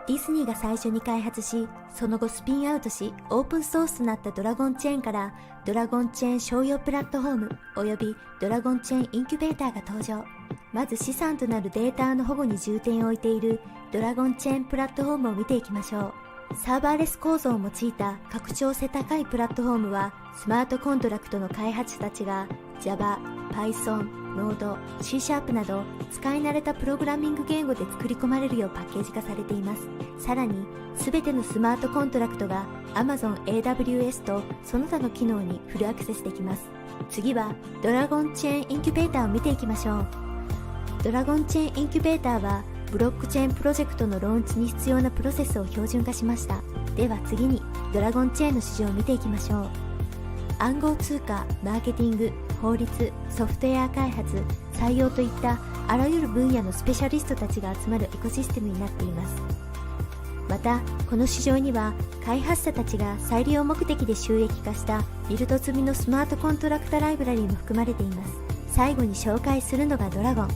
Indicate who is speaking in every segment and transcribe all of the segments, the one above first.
Speaker 1: ディズニーが最初に開発し、その後スピンアウトし、オープンソースとなったドラゴンチェーンからドラゴンチェーン商用プラットフォームおよびドラゴンチェーンインキュベーターが登場。まず資産となるデータの保護に重点を置いているドラゴンチェーンプラットフォームを見ていきましょう。サーバーレス構造を用いた拡張性高いプラットフォームは、スマートコントラクトの開発者たちが Java、Python、Node、C# など使い慣れたプログラミング言語で作り込まれるようパッケージ化されています。さらに、すべてのスマートコントラクトが Amazon AWS とその他の機能にフルアクセスできます。次はドラゴンチェーンインキュベーターを見ていきましょう。ドラゴンチェーンインキュベーターはブロックチェーンプロジェクトのローンチに必要なプロセスを標準化しました。では次にドラゴンチェーンの市場を見ていきましょう。暗号通貨、マーケティング、法律、ソフトウェア開発、採用といったあらゆる分野のスペシャリストたちが集まるエコシステムになっています。また、この市場には開発者たちが再利用目的で収益化したビルド済みのスマートコントラクトライブラリーも含まれています。最後に紹介するのがドラゴン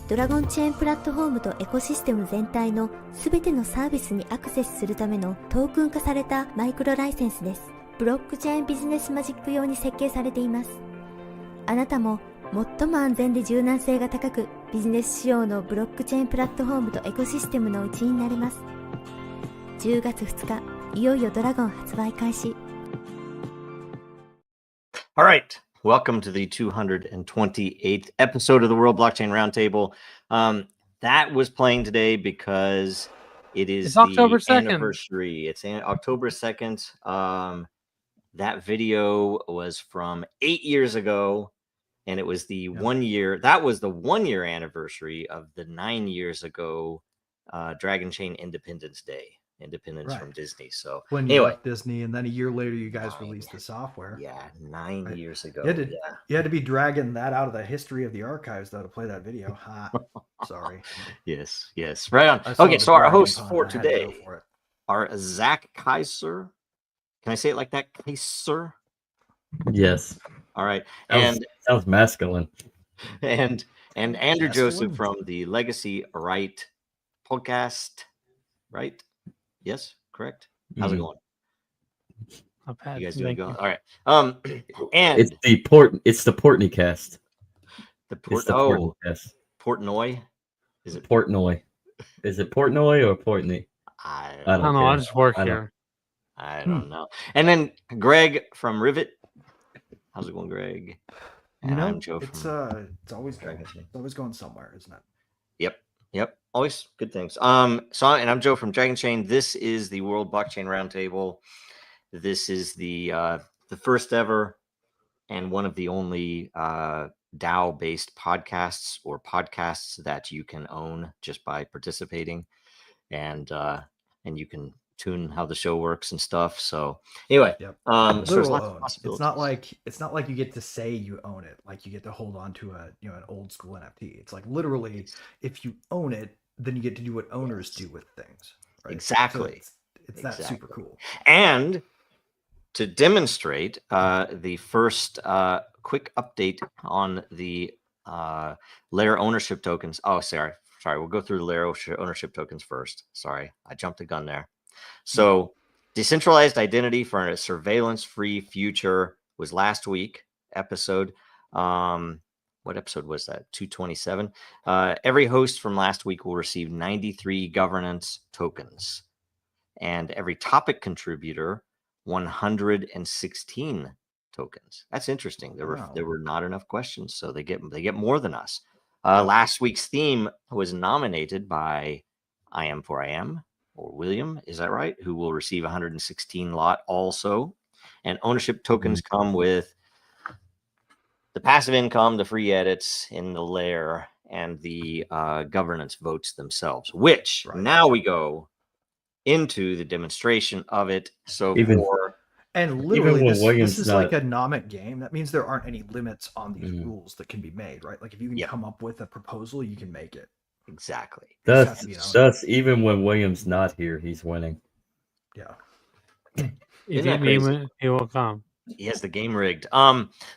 Speaker 1: チェーンプラットフォームとエコシステム全体のすべてのサービスにアクセスするためのトークン化されたマイクロライセンスです。ブロックチェーンビジネスマジック用に設計されています。あなたも最も安全で柔軟性が高くビジネス仕様のブロックチェーンプラットフォームとエコシステムの一員になれます。10月2日、いよいよドラゴン発売開始。
Speaker 2: All right. Welcome to the 228th episode of the World Blockchain Roundtable. That was playing today because it's
Speaker 3: October 2nd.
Speaker 2: Anniversary. It's October 2nd. That video was from 8 years ago, and it was the 1 year. That was the 1 year anniversary of the 9 years ago Dragon Chain Independence Day. Independence from Disney. So
Speaker 4: when you left Disney, and then a year later you guys released the software.
Speaker 2: Yeah, 9 years ago.
Speaker 4: You had to be dragging that out of the history of the archives though to play that video. Sorry.
Speaker 2: Yes. Right on. Okay, so our hosts for today are Zach Kaiser. Can I say it like that? Kaiser?
Speaker 5: Yes.
Speaker 2: All right.
Speaker 5: Sounds masculine.
Speaker 2: And Andrew Joseph from the Legacy Right podcast, right? Yes, correct. How's it going?
Speaker 3: Not bad.
Speaker 2: You guys doing good? All right. And
Speaker 5: it's the Portney cast.
Speaker 2: Portnoy. Is it
Speaker 5: Portnoy? Is it Portnoy or Portney?
Speaker 2: I
Speaker 3: don't know. I just work here.
Speaker 2: I don't know. And then Greg from Rivet. How's it going, Greg? And I'm Joe from
Speaker 4: it's always going somewhere, isn't it?
Speaker 2: Yep. Always good things. And I'm Joe from Dragon Chain. This is the World Blockchain Roundtable. This is the first ever and one of the only DAO-based podcasts or podcasts that you can own just by participating, and you can tune how the show works and stuff. So anyway, so there's lots of possibilities.
Speaker 4: It's not like you get to say you own it, like you get to hold on to an old school NFT. It's like literally, if you own it, then you get to do what owners do with things. Right?
Speaker 2: Exactly.
Speaker 4: So it's that super cool.
Speaker 2: And to demonstrate the first quick update on the layer ownership tokens. Oh, sorry. We'll go through the layer ownership tokens first. Sorry, I jumped the gun there. So decentralized identity for a surveillance-free future was last week episode. What episode was that? 227. Every host from last week will receive 93 governance tokens, and every topic contributor 116 tokens. That's interesting. There were not enough questions, so they get more than us. Last week's theme was nominated by I Am for I Am, or William, is that right? Who will receive 116 lot also. And ownership tokens come with the passive income, the free edits in the layer, and the governance votes themselves, which now we go into the demonstration of it. So
Speaker 4: and literally this is like a nomic game. That means there aren't any limits on these rules that can be made, right? Like if you can come up with a proposal, you can make it.
Speaker 2: Exactly.
Speaker 5: That's even when William's not here, he's winning.
Speaker 4: Yeah.
Speaker 3: He will come.
Speaker 2: He has the game rigged.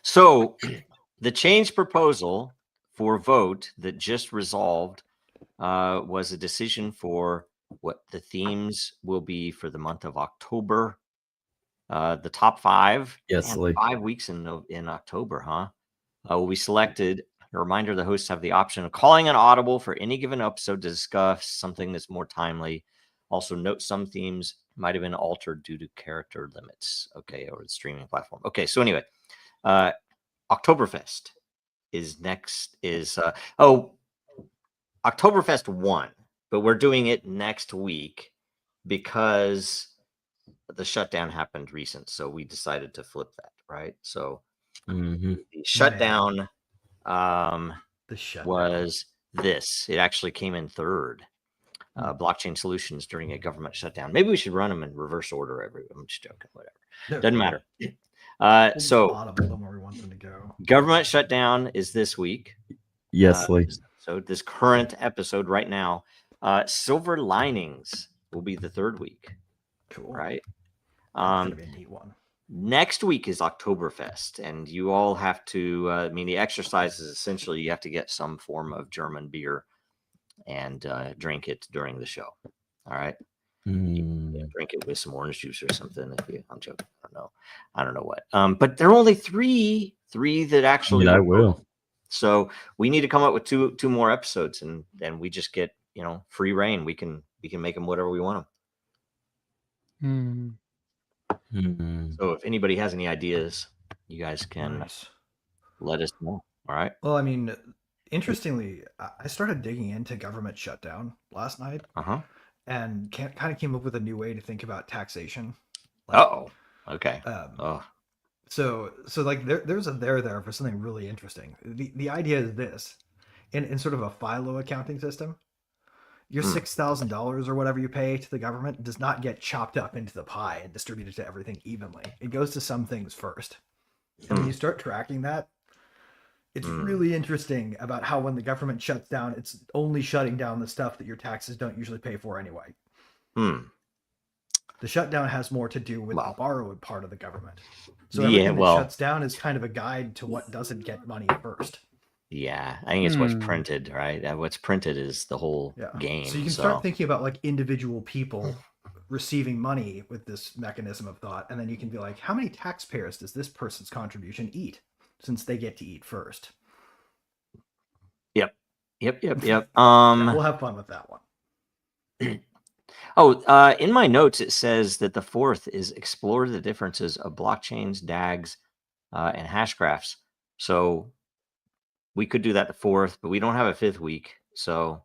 Speaker 2: So the change proposal for vote that just resolved was a decision for what the themes will be for the month of October. The top 5.
Speaker 5: Yes,
Speaker 2: Man,
Speaker 5: Lee.
Speaker 2: 5 weeks in October, huh? Will be selected. A reminder: the hosts have the option of calling an audible for any given episode to discuss something that's more timely. Also, note some themes might have been altered due to character limits. Okay, or the streaming platform. Okay, so anyway, Oktoberfest is next. Oktoberfest 1, but we're doing it next week because the shutdown happened recent, so we decided to flip that, right? So
Speaker 5: Mhm.
Speaker 2: the shutdown
Speaker 4: The shutdown.
Speaker 2: was this. It actually came in third. Blockchain solutions during a government shutdown. Maybe we should run them in reverse order. I'm just joking. Whatever. Doesn't matter.
Speaker 4: We'll just
Speaker 2: So
Speaker 4: audible them where we want them to go.
Speaker 2: government shutdown is this week.
Speaker 5: Yes, Lee.
Speaker 2: So this current episode right now, Silver Linings will be the third week,
Speaker 4: Cool.
Speaker 2: right?
Speaker 4: That's gonna be a neat one.
Speaker 2: Next week is Oktoberfest, and you all have to. The exercise is essentially you have to get some form of German beer and drink it during the show. All right, drink it with some orange juice or something. I'm joking. I don't know what. But there are only three that actually.
Speaker 5: I will.
Speaker 2: So we need to come up with two more episodes, and then we just get free reign. We can make them whatever we want them. So if anybody has any ideas, you guys can let us know. All right.
Speaker 4: Well, I mean, interestingly, I started digging into government shutdown last night, and kind of came up with a new way to think about taxation.
Speaker 2: Okay.
Speaker 4: So like there's a there for something really interesting. The idea is this: in sort of a philo accounting system, your $6,000 or whatever you pay to the government does not get chopped up into the pie and distributed to everything evenly. It goes to some things first. And when you start tracking that, it's really interesting about how when the government shuts down, it's only shutting down the stuff that your taxes don't usually pay for anyway. The shutdown has more to do with the borrowed part of the government. So everything that shuts down is kind of a guide to what doesn't get money first.
Speaker 2: Yeah, I think it's what's printed, right? What's printed is the whole game.
Speaker 4: So you can start thinking about like individual people receiving money with this mechanism of thought, and then you can be like, how many taxpayers does this person's contribution eat, since they get to eat first?
Speaker 2: Yep.
Speaker 4: We'll have fun with that one.
Speaker 2: In my notes it says that the 4th is explore the differences of blockchains, DAGs, and hash graphs. So we could do that the 4th, but we don't have a 5th week, so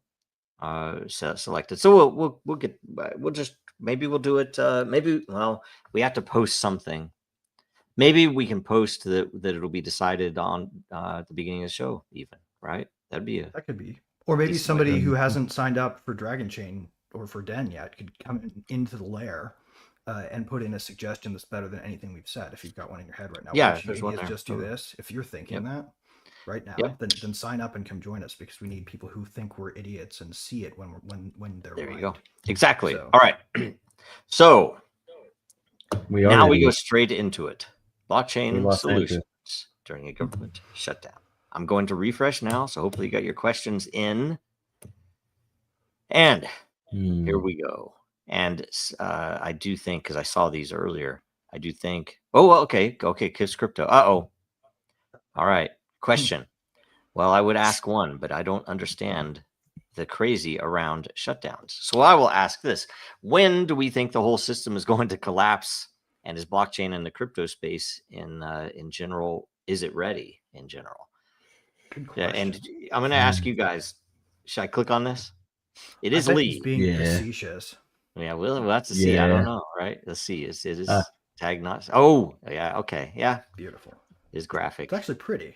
Speaker 2: selected. So we'll just maybe we'll do it. We have to post something. Maybe we can post that it'll be decided on at the beginning of the show, even, right? That could
Speaker 4: be, or maybe somebody who hasn't signed up for Dragon Chain or for Den yet could come into the lair and put in a suggestion that's better than anything we've said. If you've got one in your head right now,
Speaker 2: there's one there.
Speaker 4: Just do this. If you're thinking that right now, then sign up and come join us, because we need people who think we're idiots and see it when they're
Speaker 2: there.
Speaker 4: Right.
Speaker 2: You go. Exactly. So. All right. So we go straight into it. Blockchain solutions during a government shutdown. I'm going to refresh now, so hopefully you got your questions in. And here we go. And I do think, because I saw these earlier, I do think. Okay, Kiss Crypto. All right. Question. Well, I would ask one, but I don't understand the crazy around shutdowns. So I will ask this: when do we think the whole system is going to collapse? And is blockchain in the crypto space in general? Is it ready in general?
Speaker 4: Good question.
Speaker 2: And I'm going to ask you guys: should I click on this? It is Lee.
Speaker 4: He's being facetious.
Speaker 2: Yeah, we'll have to see. I don't know, right? Let's see. It is tag not. Oh, yeah. Okay. Yeah.
Speaker 4: Beautiful.
Speaker 2: It's graphic.
Speaker 4: It's actually pretty.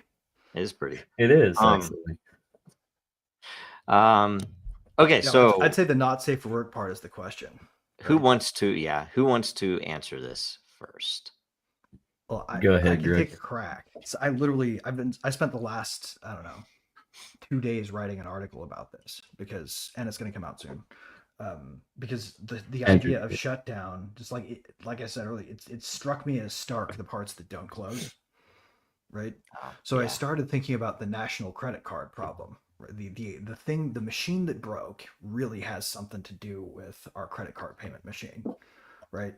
Speaker 2: It is pretty.
Speaker 5: It is actually.
Speaker 2: Okay, so
Speaker 4: I'd say the not safe for work part is the question. Right?
Speaker 2: Who wants to answer this first?
Speaker 4: Well,
Speaker 5: go ahead.
Speaker 4: I can take a crack. So I spent the last 2 days writing an article about this and it's going to come out soon. Because the idea of shutdown, just like I said earlier, it struck me as stark the parts that don't close. right?
Speaker 2: Oh,
Speaker 4: So I
Speaker 2: yeah.
Speaker 4: started thinking about the national credit card problem. Right? The machine that broke really has something to do with our credit card payment machine, right?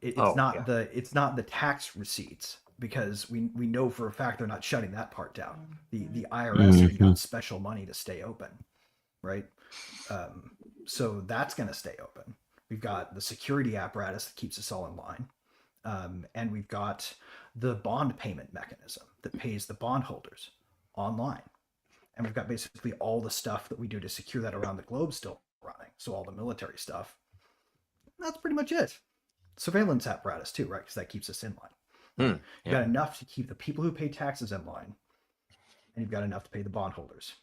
Speaker 4: It's
Speaker 2: Oh,
Speaker 4: not
Speaker 2: yeah.
Speaker 4: the tax receipts, because we know for a fact they're not shutting that part down. The IRS already
Speaker 5: Mhm.
Speaker 4: got special money to stay open, right? Um, so that's going to stay open. We've got the security apparatus that keeps us all in line. And we've got the bond payment mechanism that pays the bondholders online. And we've got basically all the stuff that we do to secure that around the globe still running. So all the military stuff. That's pretty much it. Surveillance apparatus too, right? Because that keeps us in line. You've
Speaker 2: Yeah.
Speaker 4: got enough to keep the people who pay taxes in line, and you've got enough to pay the bondholders,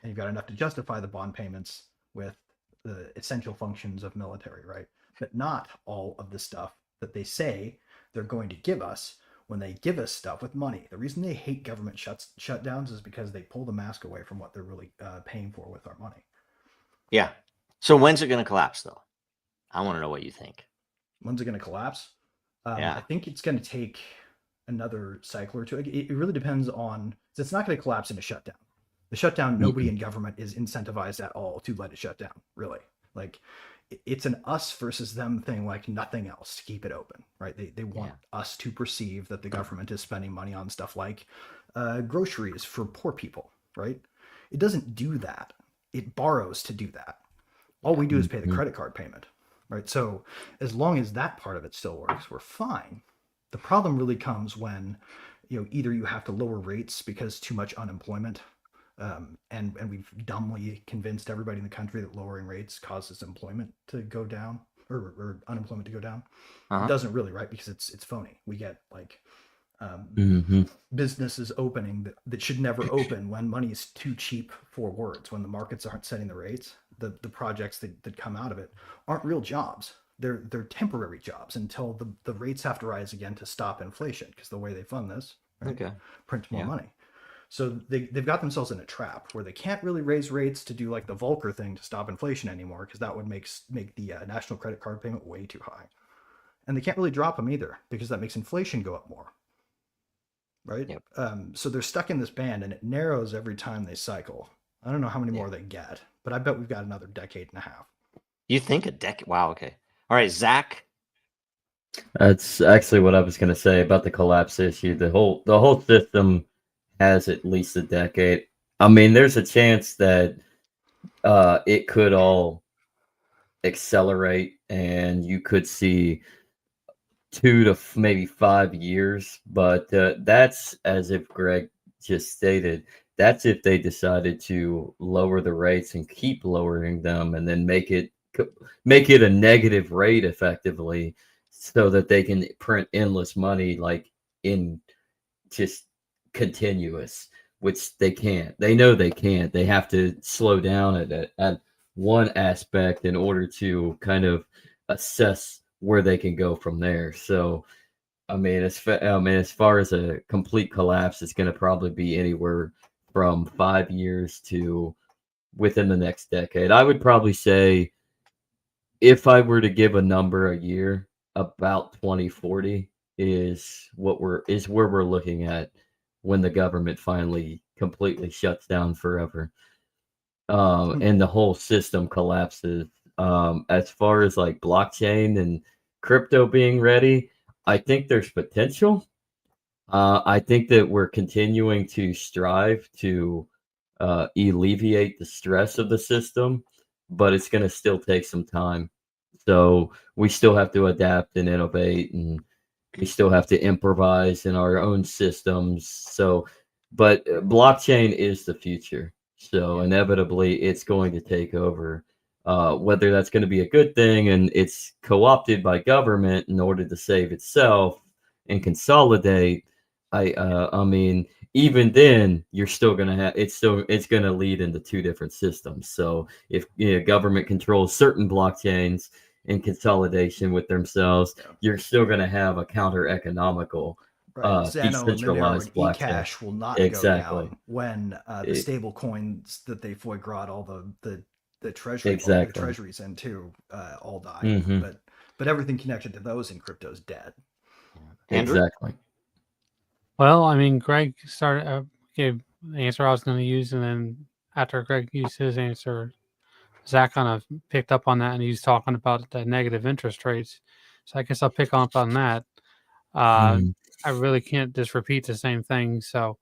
Speaker 4: and you've got enough to justify the bond payments with the essential functions of military, right? But not all of the stuff that they say they're going to give us when they give us stuff with money. The reason they hate government shutdowns is because they pull the mask away from what they're really paying for with our money.
Speaker 2: Yeah. So when's it going to collapse, though? I want to know what you think.
Speaker 4: When's it going to collapse?
Speaker 2: Yeah.
Speaker 4: I think it's going to take another cycle or two. It really depends on. It's not going to collapse in a shutdown. The shutdown, nobody in government is incentivized at all to let it shut down. Really, like it's an us versus them thing, like nothing else, to keep it open, right? They want us to perceive that the government is spending money on stuff like groceries for poor people, right? It doesn't do that. It borrows to do that. All we do is pay the credit card payment, right? So as long as that part of it still works, we're fine. The problem really comes when, either you have to lower rates because too much unemployment, and we've dumbly convinced everybody in the country that lowering rates causes employment to go down, or unemployment to go down. It doesn't really, right? Because it's phony. We get like businesses opening that should never open when money is too cheap for words, when the markets aren't setting the rates. The projects that come out of it aren't real jobs. They're temporary jobs until the rates have to rise again to stop inflation, because the way they fund this, right? Print more money. So they've got themselves in a trap where they can't really raise rates to do like the Volcker thing to stop inflation anymore, because that would make the national credit card payment way too high. And they can't really drop them either, because that makes inflation go up more. Right?
Speaker 2: Yep.
Speaker 4: So they're stuck in this band, and it narrows every time they cycle. I don't know how many more they get, but I bet we've got another decade and a half.
Speaker 2: You think a decade? Wow. Okay. All right, Zach.
Speaker 5: That's actually what I was going to say about the collapse issue. The whole system has at least a decade. I mean, there's a chance that it could all accelerate, and you could see 2 to maybe 5 years. But that's, as if Greg just stated, that's if they decided to lower the rates and keep lowering them, and then make it a negative rate effectively, so that they can print endless money, like in just continuous, which they can't. They know they can't. They have to slow down at one aspect in order to kind of assess where they can go from there. So, I mean, as far as a complete collapse, it's going to probably be anywhere from 5 years to within the next decade. I would probably say, if I were to give a number a year, about 2040 is where we're looking at when the government finally completely shuts down forever, and the whole system collapses. As far as like blockchain and crypto being ready, I think there's potential. I think that we're continuing to strive to alleviate the stress of the system, but it's going to still take some time. So we still have to adapt and innovate, and we still have to improvise in our own systems. So, but blockchain is the future. So inevitably, it's going to take over. Whether that's going to be a good thing, and it's co-opted by government in order to save itself and consolidate. I mean, even then, you're still going to have it's going to lead into two different systems. So if government controls certain blockchains in consolidation with themselves, you're still going to have a counter economical
Speaker 4: Zano and Monero and
Speaker 5: decentralized blockchain.
Speaker 4: eCash will not go down when the stable coins that they foie-gras all the treasury the treasuries into all die. But everything connected to those in crypto is dead.
Speaker 2: Andrew?
Speaker 5: Exactly.
Speaker 3: Well, I mean, Greg started gave the answer I was going to use, and then after Greg used his answer, Zach kind of picked up on that, and he's talking about the negative interest rates. So I guess I'll pick up on that.
Speaker 5: Mm,
Speaker 3: I really can't just repeat the same thing. So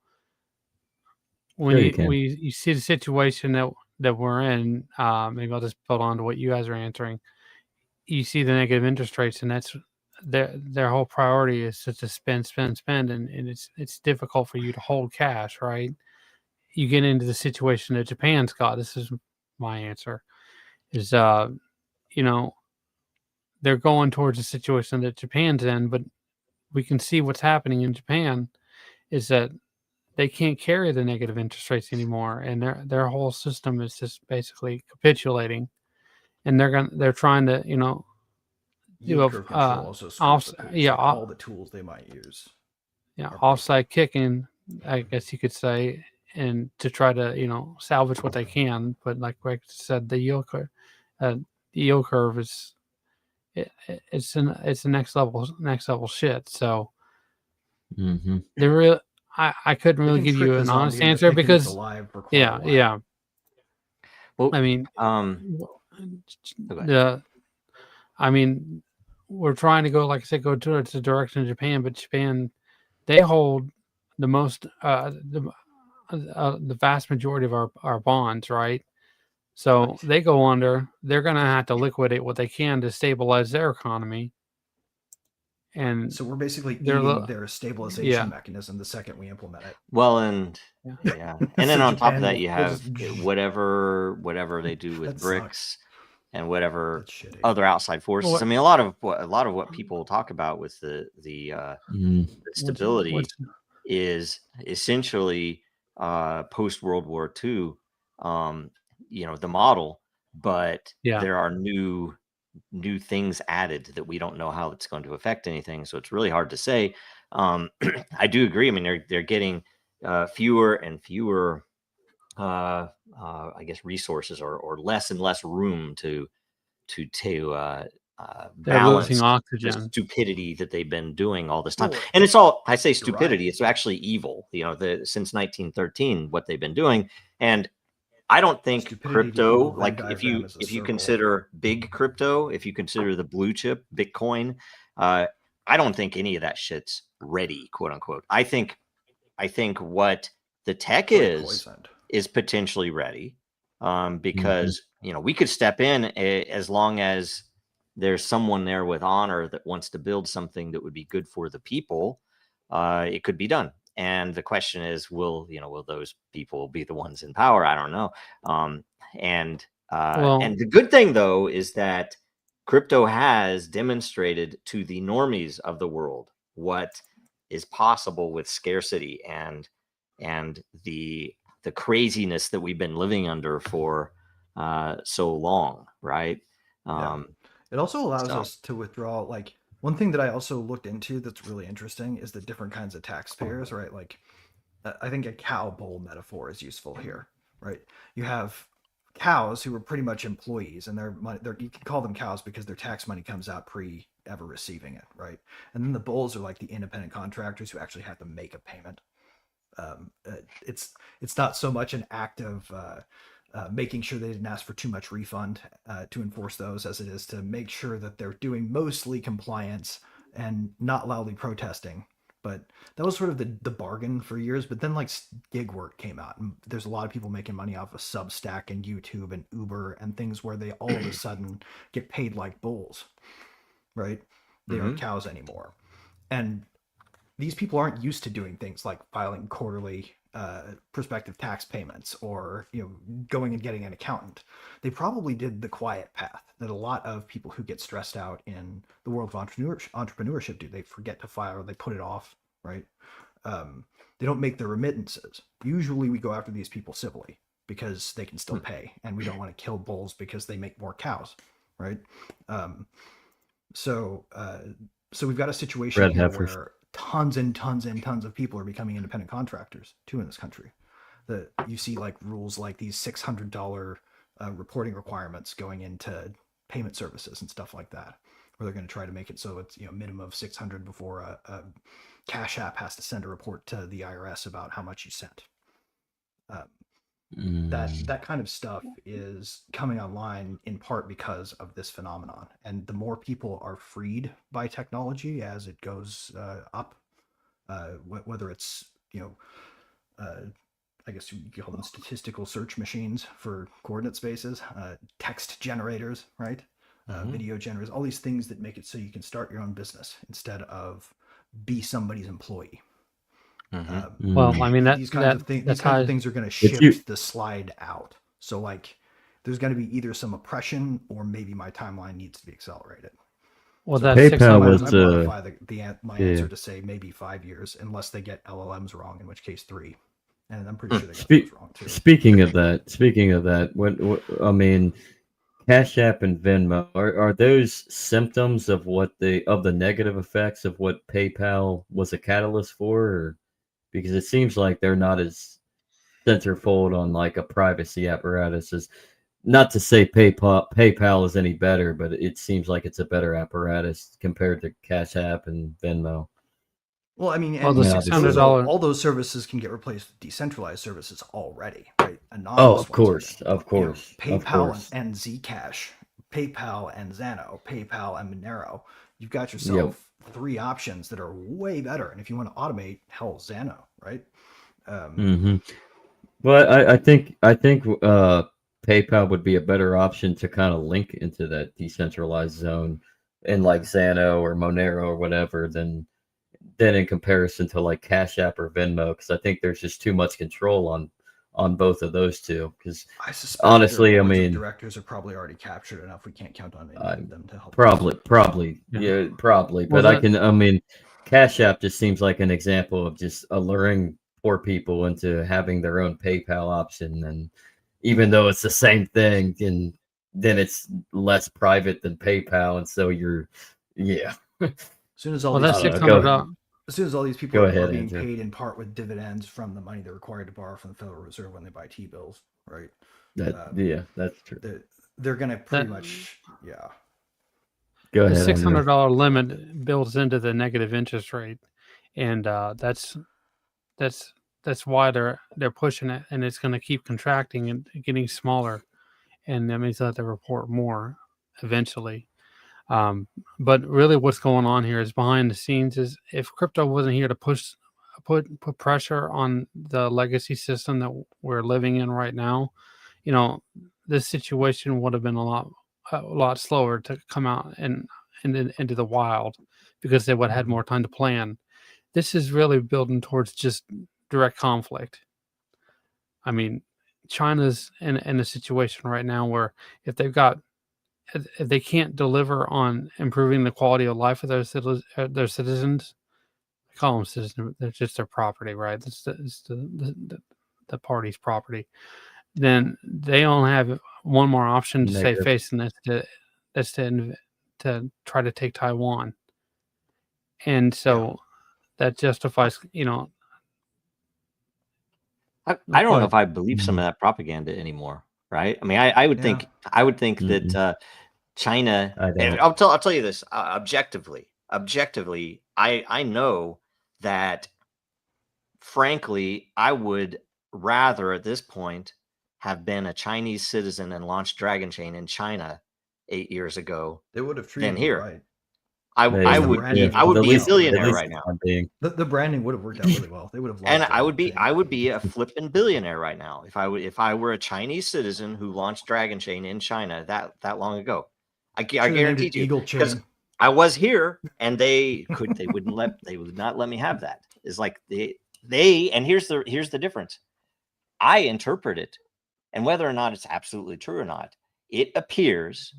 Speaker 3: when
Speaker 5: sure you can.
Speaker 3: you see the situation that we're in, maybe I'll just build on to what you guys are answering. You see the negative interest rates, and that's their whole priority is to spend, and it's difficult for you to hold cash, right? You get into the situation that Japan's got. This is my answer. Is you know, they're going towards a situation that Japan's in, but we can see what's happening in Japan is that they can't carry the negative interest rates anymore, and their whole system is just basically capitulating, and they're trying to do
Speaker 4: Yield curve control also screws the pooch.
Speaker 3: yeah,
Speaker 4: Like all the tools they might use.
Speaker 3: yeah,
Speaker 4: are
Speaker 3: offside kicking, I guess you could say, and to try to salvage what they can. But like Greg said, the yield curve is it's a next level shit. So
Speaker 5: Hmm.
Speaker 3: the real I couldn't
Speaker 4: They
Speaker 3: really
Speaker 4: can
Speaker 3: give
Speaker 4: trick
Speaker 3: you
Speaker 4: the
Speaker 3: an honest
Speaker 4: zombie into
Speaker 3: answer
Speaker 4: thinking it's
Speaker 3: because
Speaker 4: alive for quite a while.
Speaker 3: yeah.
Speaker 2: Well,
Speaker 3: I mean,
Speaker 2: okay.
Speaker 3: I mean, we're trying to go, like I said, go towards the direction of Japan, but Japan, they hold the most, the vast majority of our bonds, right? So
Speaker 4: Right.
Speaker 3: they go under. They're going to have to liquidate what they can to stabilize their economy, and
Speaker 4: So we're basically
Speaker 3: they're
Speaker 4: eating their stabilization
Speaker 3: yeah.
Speaker 4: mechanism the second we implement it.
Speaker 2: Well, and
Speaker 3: Yeah.
Speaker 2: yeah, and then
Speaker 4: So
Speaker 2: on top of
Speaker 4: Japan
Speaker 2: that, you
Speaker 4: will
Speaker 2: have
Speaker 4: just-
Speaker 2: whatever they do with
Speaker 4: That sucks.
Speaker 2: BRICS and whatever
Speaker 4: That's shitty.
Speaker 2: other outside forces.
Speaker 3: Well,
Speaker 2: I mean, a lot of what people talk about with the stability is essentially post World War II, the model, but
Speaker 3: Yeah.
Speaker 2: there are new things added that we don't know how it's going to affect anything. So it's really hard to say. I do agree. I mean, they're getting fewer and fewer, I guess, resources or less and less room to
Speaker 3: they're
Speaker 2: balance
Speaker 3: losing
Speaker 2: the
Speaker 3: oxygen.
Speaker 2: stupidity that they've been doing all this time.
Speaker 4: Well,
Speaker 2: And it's all, I say
Speaker 4: right.
Speaker 2: stupidity, it's actually evil, since 1913, what they've been doing. And I don't think
Speaker 4: Stupidity to
Speaker 2: crypto,
Speaker 4: evil, Venn
Speaker 2: like
Speaker 4: diagram is a
Speaker 2: if you
Speaker 4: circle.
Speaker 2: consider big crypto, if you consider the blue chip Bitcoin, I don't think any of that shit's ready, quote unquote. I think what the tech
Speaker 4: It's like
Speaker 2: is
Speaker 4: poisoned.
Speaker 2: potentially ready, because we could step in as long as there's someone there with honor that wants to build something that would be good for the people. It could be done. And the question is, will those people be the ones in power? I don't know. And the good thing, though, is that crypto has demonstrated to the normies of the world what is possible with scarcity and the craziness that we've been living under for so long, right?
Speaker 4: It also allows
Speaker 2: so-
Speaker 4: us to withdraw. Like, one thing that I also looked into that's really interesting is the different kinds of taxpayers, right? Like, I think a cow bowl metaphor is useful here, right? You have cows who are pretty much employees, and their money, you can call them cows because their tax money comes out pre ever receiving it, right? And then the bulls are like the independent contractors who actually have to make a payment. It's not so much an act of making sure they didn't ask for too much refund to enforce those as it is to make sure that they're doing mostly compliance and not loudly protesting. But that was sort of the bargain for years. But then like gig work came out, and there's a lot of people making money off of Substack and YouTube and Uber and things where they all of a sudden get paid like bulls, right? They aren't cows anymore. And these people aren't used to doing things like filing quarterly prospective tax payments or going and getting an accountant. They probably did the quiet path that a lot of people who get stressed out in the world of entrepreneurship do. They forget to file or they put it off, right? They don't make their remittances. Usually we go after these people civilly because they can still pay, and we don't want to kill bulls because they make more cows, right? So we've got a situation here where tons and tons and tons of people are becoming independent contractors too in this country. That you see like rules like these $600 reporting requirements going into payment services and stuff like that, where they're going to try to make it so it's minimum of 600 before Cash App has to send a report to the IRS about how much you sent. That kind of stuff is coming online in part because of this phenomenon, and the more people are freed by technology as it goes up, whether it's I guess you call them statistical search machines for coordinate spaces, text generators, right? Video generators, all these things that make it so you can start your own business instead of be somebody's employee.
Speaker 3: Well, I mean,
Speaker 4: these kinds of things are going to shift the slide out. So like, there's going to be either some oppression or maybe my timeline needs to be accelerated.
Speaker 3: Well,
Speaker 4: so
Speaker 3: that's
Speaker 5: PayPal was
Speaker 4: I modify my answer to say maybe 5 years, unless they get LLMs wrong, in which case 3. And I'm pretty sure they got those wrong too.
Speaker 5: Speaking of that, what I mean, Cash App and Venmo are those symptoms of the negative effects of what PayPal was a catalyst for? Or, because it seems like they're not as centerfold on like a privacy apparatus as, not to say PayPal is any better, but it seems like it's a better apparatus compared to Cash App and Venmo.
Speaker 4: Well, I mean,
Speaker 3: the $600
Speaker 4: all those services can get replaced with decentralized services already, right?
Speaker 5: Of course.
Speaker 4: PayPal and Zcash, PayPal and Xano, PayPal and Monero. You've got yourself 3 options that are way better. And if you want to automate, hell, Xano, right?
Speaker 5: Well, I think PayPal would be a better option to kind of link into that decentralized zone, in like Xano or Monero or whatever, than in comparison to like Cash App or Venmo, because I think there's just too much control on both of those two. Because honestly, I mean,
Speaker 4: directors are probably already captured enough. We can't count on any of them to help.
Speaker 5: Probably. But I mean, Cash App just seems like an example of just alluring poor people into having their own PayPal option, and even though it's the same thing, and then it's less private than PayPal, and so
Speaker 4: As soon as all
Speaker 3: that's
Speaker 4: these
Speaker 3: $600.
Speaker 4: As soon as all these people are being paid in part with dividends from the money they're required to borrow from the Federal Reserve when they buy T-bills, right?
Speaker 5: That's true.
Speaker 4: They're going to pretty much,
Speaker 5: Go ahead.
Speaker 3: The $600 limit builds into the negative interest rate, and that's why they're pushing it, and it's going to keep contracting and getting smaller, and that means that they report more eventually. But really what's going on here is behind the scenes is, if crypto wasn't here to put pressure on the legacy system that we're living in right now, this situation would have been a lot slower to come out and into the wild, because they would have had more time to plan. This is really building towards just direct conflict. I mean, China's in a situation right now where if they can't deliver on improving the quality of life of their citizens, I call them citizens, they're just their property, right? It's the party's property. Then they only have one more option to save face, and that's to try to take Taiwan. And so that justifies,
Speaker 2: I don't know if I believe some of that propaganda anymore. Right? I mean, I would think that China. I'll tell you this objectively. I know that, frankly, I would rather at this point have been a Chinese citizen and launched Dragon Chain in China 8 years ago.
Speaker 4: They would have treated
Speaker 2: than here.
Speaker 4: Right.
Speaker 2: I would be a billionaire right now.
Speaker 4: The branding would have worked out really well. They would have.
Speaker 2: And I would be a flipping billionaire right now if I were a Chinese citizen who launched Dragon Chain in China that long ago. I guarantee you, because I was here and they would not let me have that. It's like they and here's the difference. I interpret it, and whether or not it's absolutely true or not, it appears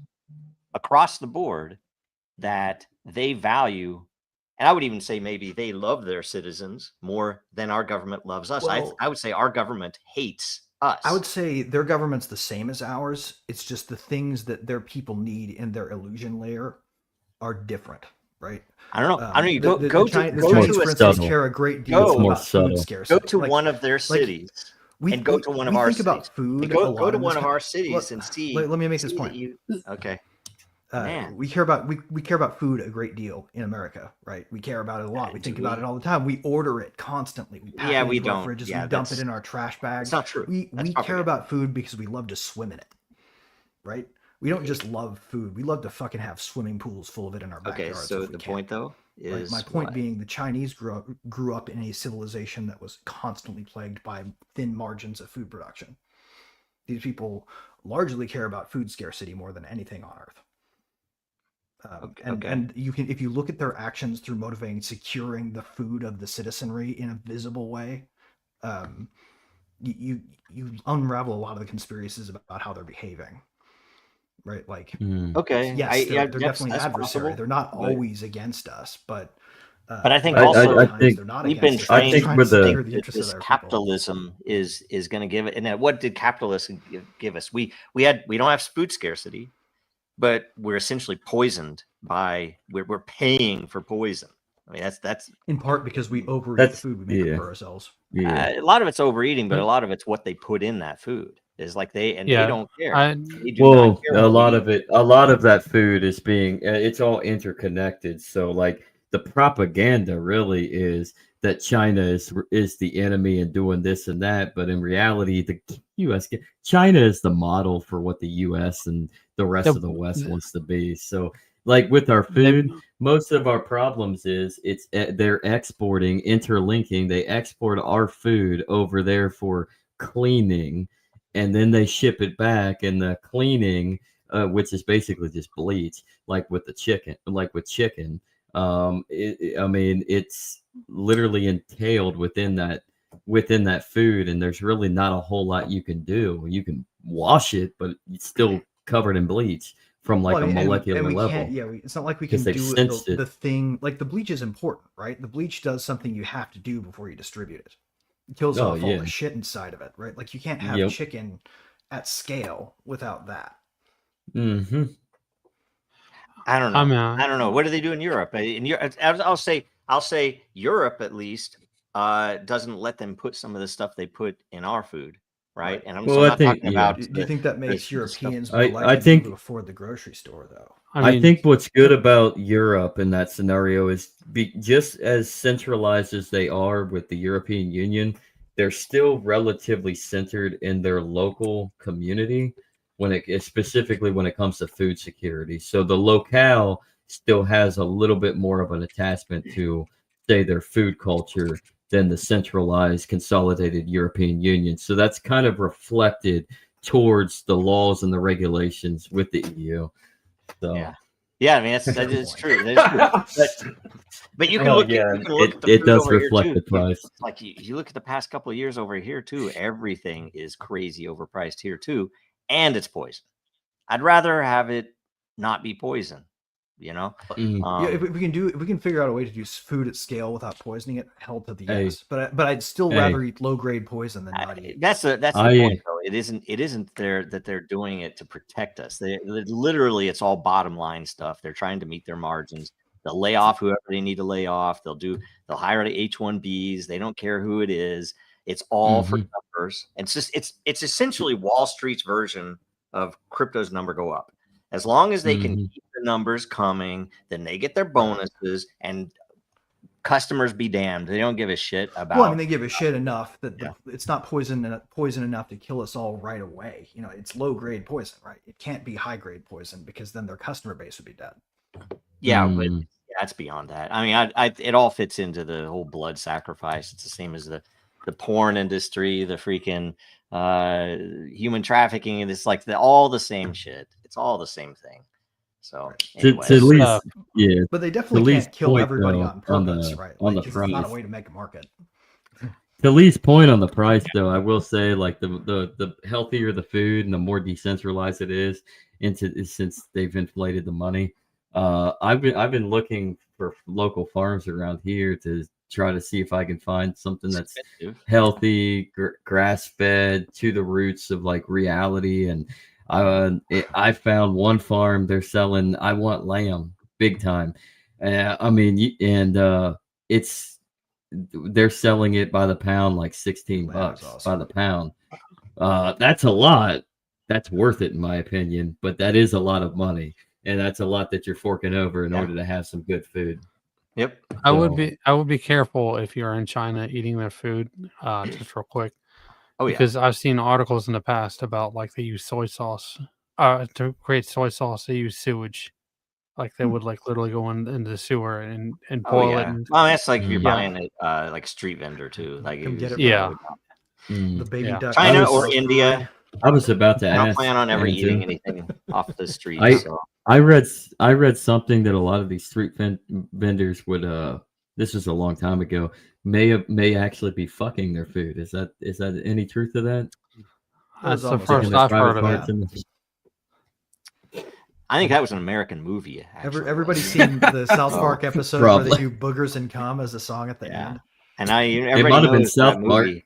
Speaker 2: across the board that they value, and I would even say maybe they love their citizens more than our government loves us.
Speaker 4: Well,
Speaker 2: I would say our government hates us.
Speaker 4: I would say their government's the same as ours. It's just the things that their people need in their illusion layer are different, right?
Speaker 2: I don't know. You go
Speaker 4: the
Speaker 2: to
Speaker 4: Chinese, for instance, care a great deal about food scarcity.
Speaker 2: Go to one of their cities. And go to one of our cities.
Speaker 4: Think about food.
Speaker 2: Go to one of our cities and see.
Speaker 4: Let me make this point.
Speaker 2: Okay. Man.
Speaker 4: we care about food a great deal in America, right? We care about it a lot. We think about it all the time. We order it constantly. We pack
Speaker 2: Yeah,
Speaker 4: it
Speaker 2: we
Speaker 4: into our
Speaker 2: don't.
Speaker 4: fridges.
Speaker 2: Yeah,
Speaker 4: we dump it
Speaker 2: that's-
Speaker 4: in our trash bags.
Speaker 2: It's not true.
Speaker 4: We
Speaker 2: That's
Speaker 4: care
Speaker 2: propaganda.
Speaker 4: about food because we love to swim in it, right? We don't just love food. We love to fucking have swimming pools full of it in our
Speaker 2: Okay,
Speaker 4: backyards.
Speaker 2: so
Speaker 4: if we
Speaker 2: the
Speaker 4: can.
Speaker 2: point though
Speaker 4: Right?
Speaker 2: is
Speaker 4: My point
Speaker 2: what?
Speaker 4: being, the Chinese grew up in a civilization that was constantly plagued by thin margins of food production. These people largely care about food scarcity more than anything on Earth. And you can, if you look at their actions through motivating securing the food of the citizenry in a visible way, you unravel a lot of the conspiracies about how they're behaving. Right, like
Speaker 2: Okay,
Speaker 4: yes, they're definitely
Speaker 2: that's
Speaker 4: adversary.
Speaker 2: possible,
Speaker 4: They're not
Speaker 2: but-
Speaker 4: always against us, but
Speaker 2: I think
Speaker 4: a lot
Speaker 2: also-
Speaker 4: of
Speaker 5: I
Speaker 4: times
Speaker 5: think
Speaker 4: they're not
Speaker 2: we've been
Speaker 4: against us. They're
Speaker 2: trained
Speaker 4: just trying
Speaker 5: with
Speaker 4: to
Speaker 5: the-
Speaker 4: secure the
Speaker 2: that
Speaker 4: interests of
Speaker 2: this
Speaker 4: their people.
Speaker 2: capitalism is going to give it. And what did capitalism give us? We don't have food scarcity, but we're essentially poisoned by we're paying for poison. I mean that's
Speaker 4: In part because we overeat the
Speaker 5: That's-
Speaker 4: food we make
Speaker 5: yeah.
Speaker 4: for ourselves.
Speaker 5: Yeah.
Speaker 2: a lot of it's overeating, but a
Speaker 3: But-
Speaker 2: lot of it's what they put in that food. Is like they
Speaker 3: Yeah,
Speaker 2: don't care.
Speaker 3: I-
Speaker 2: They do not
Speaker 5: Well,
Speaker 2: care
Speaker 5: a
Speaker 2: what we
Speaker 5: lot
Speaker 2: eat.
Speaker 5: of it, a lot of that food is being, it's all interconnected. So, like, the propaganda really is that China is the enemy and doing this and that, but in reality, the China is the model for what the U.S. and the rest
Speaker 3: The-
Speaker 5: of the West wants to be. So, like with our food, most of our problems is they're exporting, interlinking. They export our food over there for cleaning, and then they ship it back, and the cleaning, which is basically just bleach, like with chicken. I mean, it's literally entailed within that food, and there's really not a whole lot you can do. You can wash it, but it's still covered in bleach from like
Speaker 4: Well, I mean,
Speaker 5: a molecular
Speaker 4: and we
Speaker 5: level.
Speaker 4: can't. Yeah, it's not like we can
Speaker 5: Because they've
Speaker 4: do
Speaker 5: sensed
Speaker 4: the
Speaker 5: it.
Speaker 4: thing. Like the bleach is important, right? The bleach does something you have to do before you distribute it. It kills
Speaker 5: Oh,
Speaker 4: off all
Speaker 5: yeah.
Speaker 4: the shit inside of it, right? Like you can't have
Speaker 5: Yep.
Speaker 4: chicken at scale without that.
Speaker 5: Mm-hmm.
Speaker 2: I don't know.
Speaker 3: I'm
Speaker 2: I don't know. What do they do in Europe? In Europe, I'll say Europe at least doesn't let them put some of the stuff they put in our food, right?
Speaker 4: Right.
Speaker 2: And I'm,
Speaker 5: Well,
Speaker 2: so I'm
Speaker 5: I
Speaker 2: not
Speaker 5: think-
Speaker 2: talking
Speaker 5: yeah.
Speaker 2: about.
Speaker 4: Do you think that makes
Speaker 2: the stuff-
Speaker 4: Europeans
Speaker 5: I-
Speaker 4: more
Speaker 5: I
Speaker 4: likely to be
Speaker 5: think-
Speaker 4: able to afford the grocery store, though?
Speaker 5: I think what's good about Europe in that scenario is just as centralized as they are with the European Union, they're still relatively centered in their local community specifically when it comes to food security. So the locale still has a little bit more of an attachment to, say, their food culture than the centralized, consolidated European Union. So that's kind of reflected towards the laws and the regulations with the EU. So
Speaker 2: Yeah, I mean that is true. That is true. But you can look.
Speaker 5: yeah,
Speaker 2: You can look at the
Speaker 5: it
Speaker 2: food
Speaker 5: does
Speaker 2: over here,
Speaker 5: reflect
Speaker 2: too.
Speaker 5: the price.
Speaker 2: Like you look at the past couple of years over here too. Everything is crazy overpriced here too, and it's poison. I'd rather have it not be poison. You know.
Speaker 5: Mm.
Speaker 4: Yeah, if we can figure out a way to do food at scale without poisoning it, hell to the
Speaker 5: Hey.
Speaker 4: yes. But I'd still
Speaker 5: Hey.
Speaker 4: rather eat low grade poison than not eat.
Speaker 2: That's the
Speaker 5: I-
Speaker 2: point though. It isn't that they're doing it to protect us. They literally it's all bottom line stuff. They're trying to meet their margins. They'll lay off whoever they need to lay off. They'll hire the H-1Bs. They don't care who it is. It's all for numbers. And it's essentially Wall Street's version of crypto's number go up. As long as they can keep the numbers coming, then they get their bonuses, and customers be damned. They don't give a shit about.
Speaker 4: Well, I mean, they give a shit enough that
Speaker 2: Yeah.
Speaker 4: it's not poison enough to kill us all right away. You know, it's low grade poison, right? It can't be high grade poison because then their customer base would be dead.
Speaker 2: Yeah, but that's beyond that. I mean, it all fits into the whole blood sacrifice. It's the same as the porn industry, the freaking human trafficking, and it's like all the same shit. It's all the same thing. So,
Speaker 5: To
Speaker 2: anyways,
Speaker 5: at least, yeah.
Speaker 4: But they definitely
Speaker 5: Lee's
Speaker 4: can't kill
Speaker 5: point,
Speaker 4: everybody
Speaker 5: though,
Speaker 4: on purpose, right?
Speaker 5: on
Speaker 4: Like,
Speaker 5: the
Speaker 4: it's not a
Speaker 5: price.
Speaker 4: way to make a market.
Speaker 5: To Lee's point on the price, though, I will say, like the healthier the food and the more decentralized it is, since they've inflated the money. I've been looking for local farms around here to try to see if I can find something that's healthy, grass fed, to the roots of like reality. And I found one farm, they're selling I Want Lamb big time. I mean, and they're selling it by the pound, like $16
Speaker 4: awesome.
Speaker 5: by the pound. That's a lot. That's worth it in my opinion, but that is a lot of money. and that's a lot that you're forking over in
Speaker 2: Yeah.
Speaker 5: order to have some good food.
Speaker 2: Yep.
Speaker 3: I would be careful if you're in China eating their food. Just real quick,
Speaker 2: Oh yeah.
Speaker 3: because I've seen articles in the past about like they use soy sauce. To create soy sauce, they use sewage. Like they would like literally go in the sewer and
Speaker 2: Oh
Speaker 3: boil it.
Speaker 2: yeah.
Speaker 3: And,
Speaker 2: Well, that's like if you're
Speaker 5: Mm.
Speaker 2: buying it like a street vendor too. Like
Speaker 4: Come get it.
Speaker 3: Yeah.
Speaker 4: The baby
Speaker 3: Yeah.
Speaker 4: duck.
Speaker 2: China
Speaker 5: I
Speaker 2: or
Speaker 5: was-
Speaker 2: India.
Speaker 5: I was about to
Speaker 2: I don't
Speaker 5: ask.
Speaker 2: plan on ever
Speaker 5: Andrew.
Speaker 2: eating anything off the street.
Speaker 5: I-
Speaker 2: So
Speaker 5: I read something that a lot of these street vendors would this was a long time ago may actually be fucking their food. Is that any truth to that?
Speaker 3: That's the
Speaker 4: almost
Speaker 3: first
Speaker 5: Taking their
Speaker 3: I've
Speaker 5: private
Speaker 3: heard of
Speaker 5: parts
Speaker 3: it.
Speaker 5: in-
Speaker 2: I think that was an American movie. Actually.
Speaker 4: Everybody's seen the South Park episode where
Speaker 5: probably.
Speaker 4: they do "Boogers and Cum" as a song at the
Speaker 2: Yeah.
Speaker 4: end.
Speaker 2: And
Speaker 5: might
Speaker 2: everybody
Speaker 5: have been
Speaker 2: knows that
Speaker 5: South Park.
Speaker 2: movie.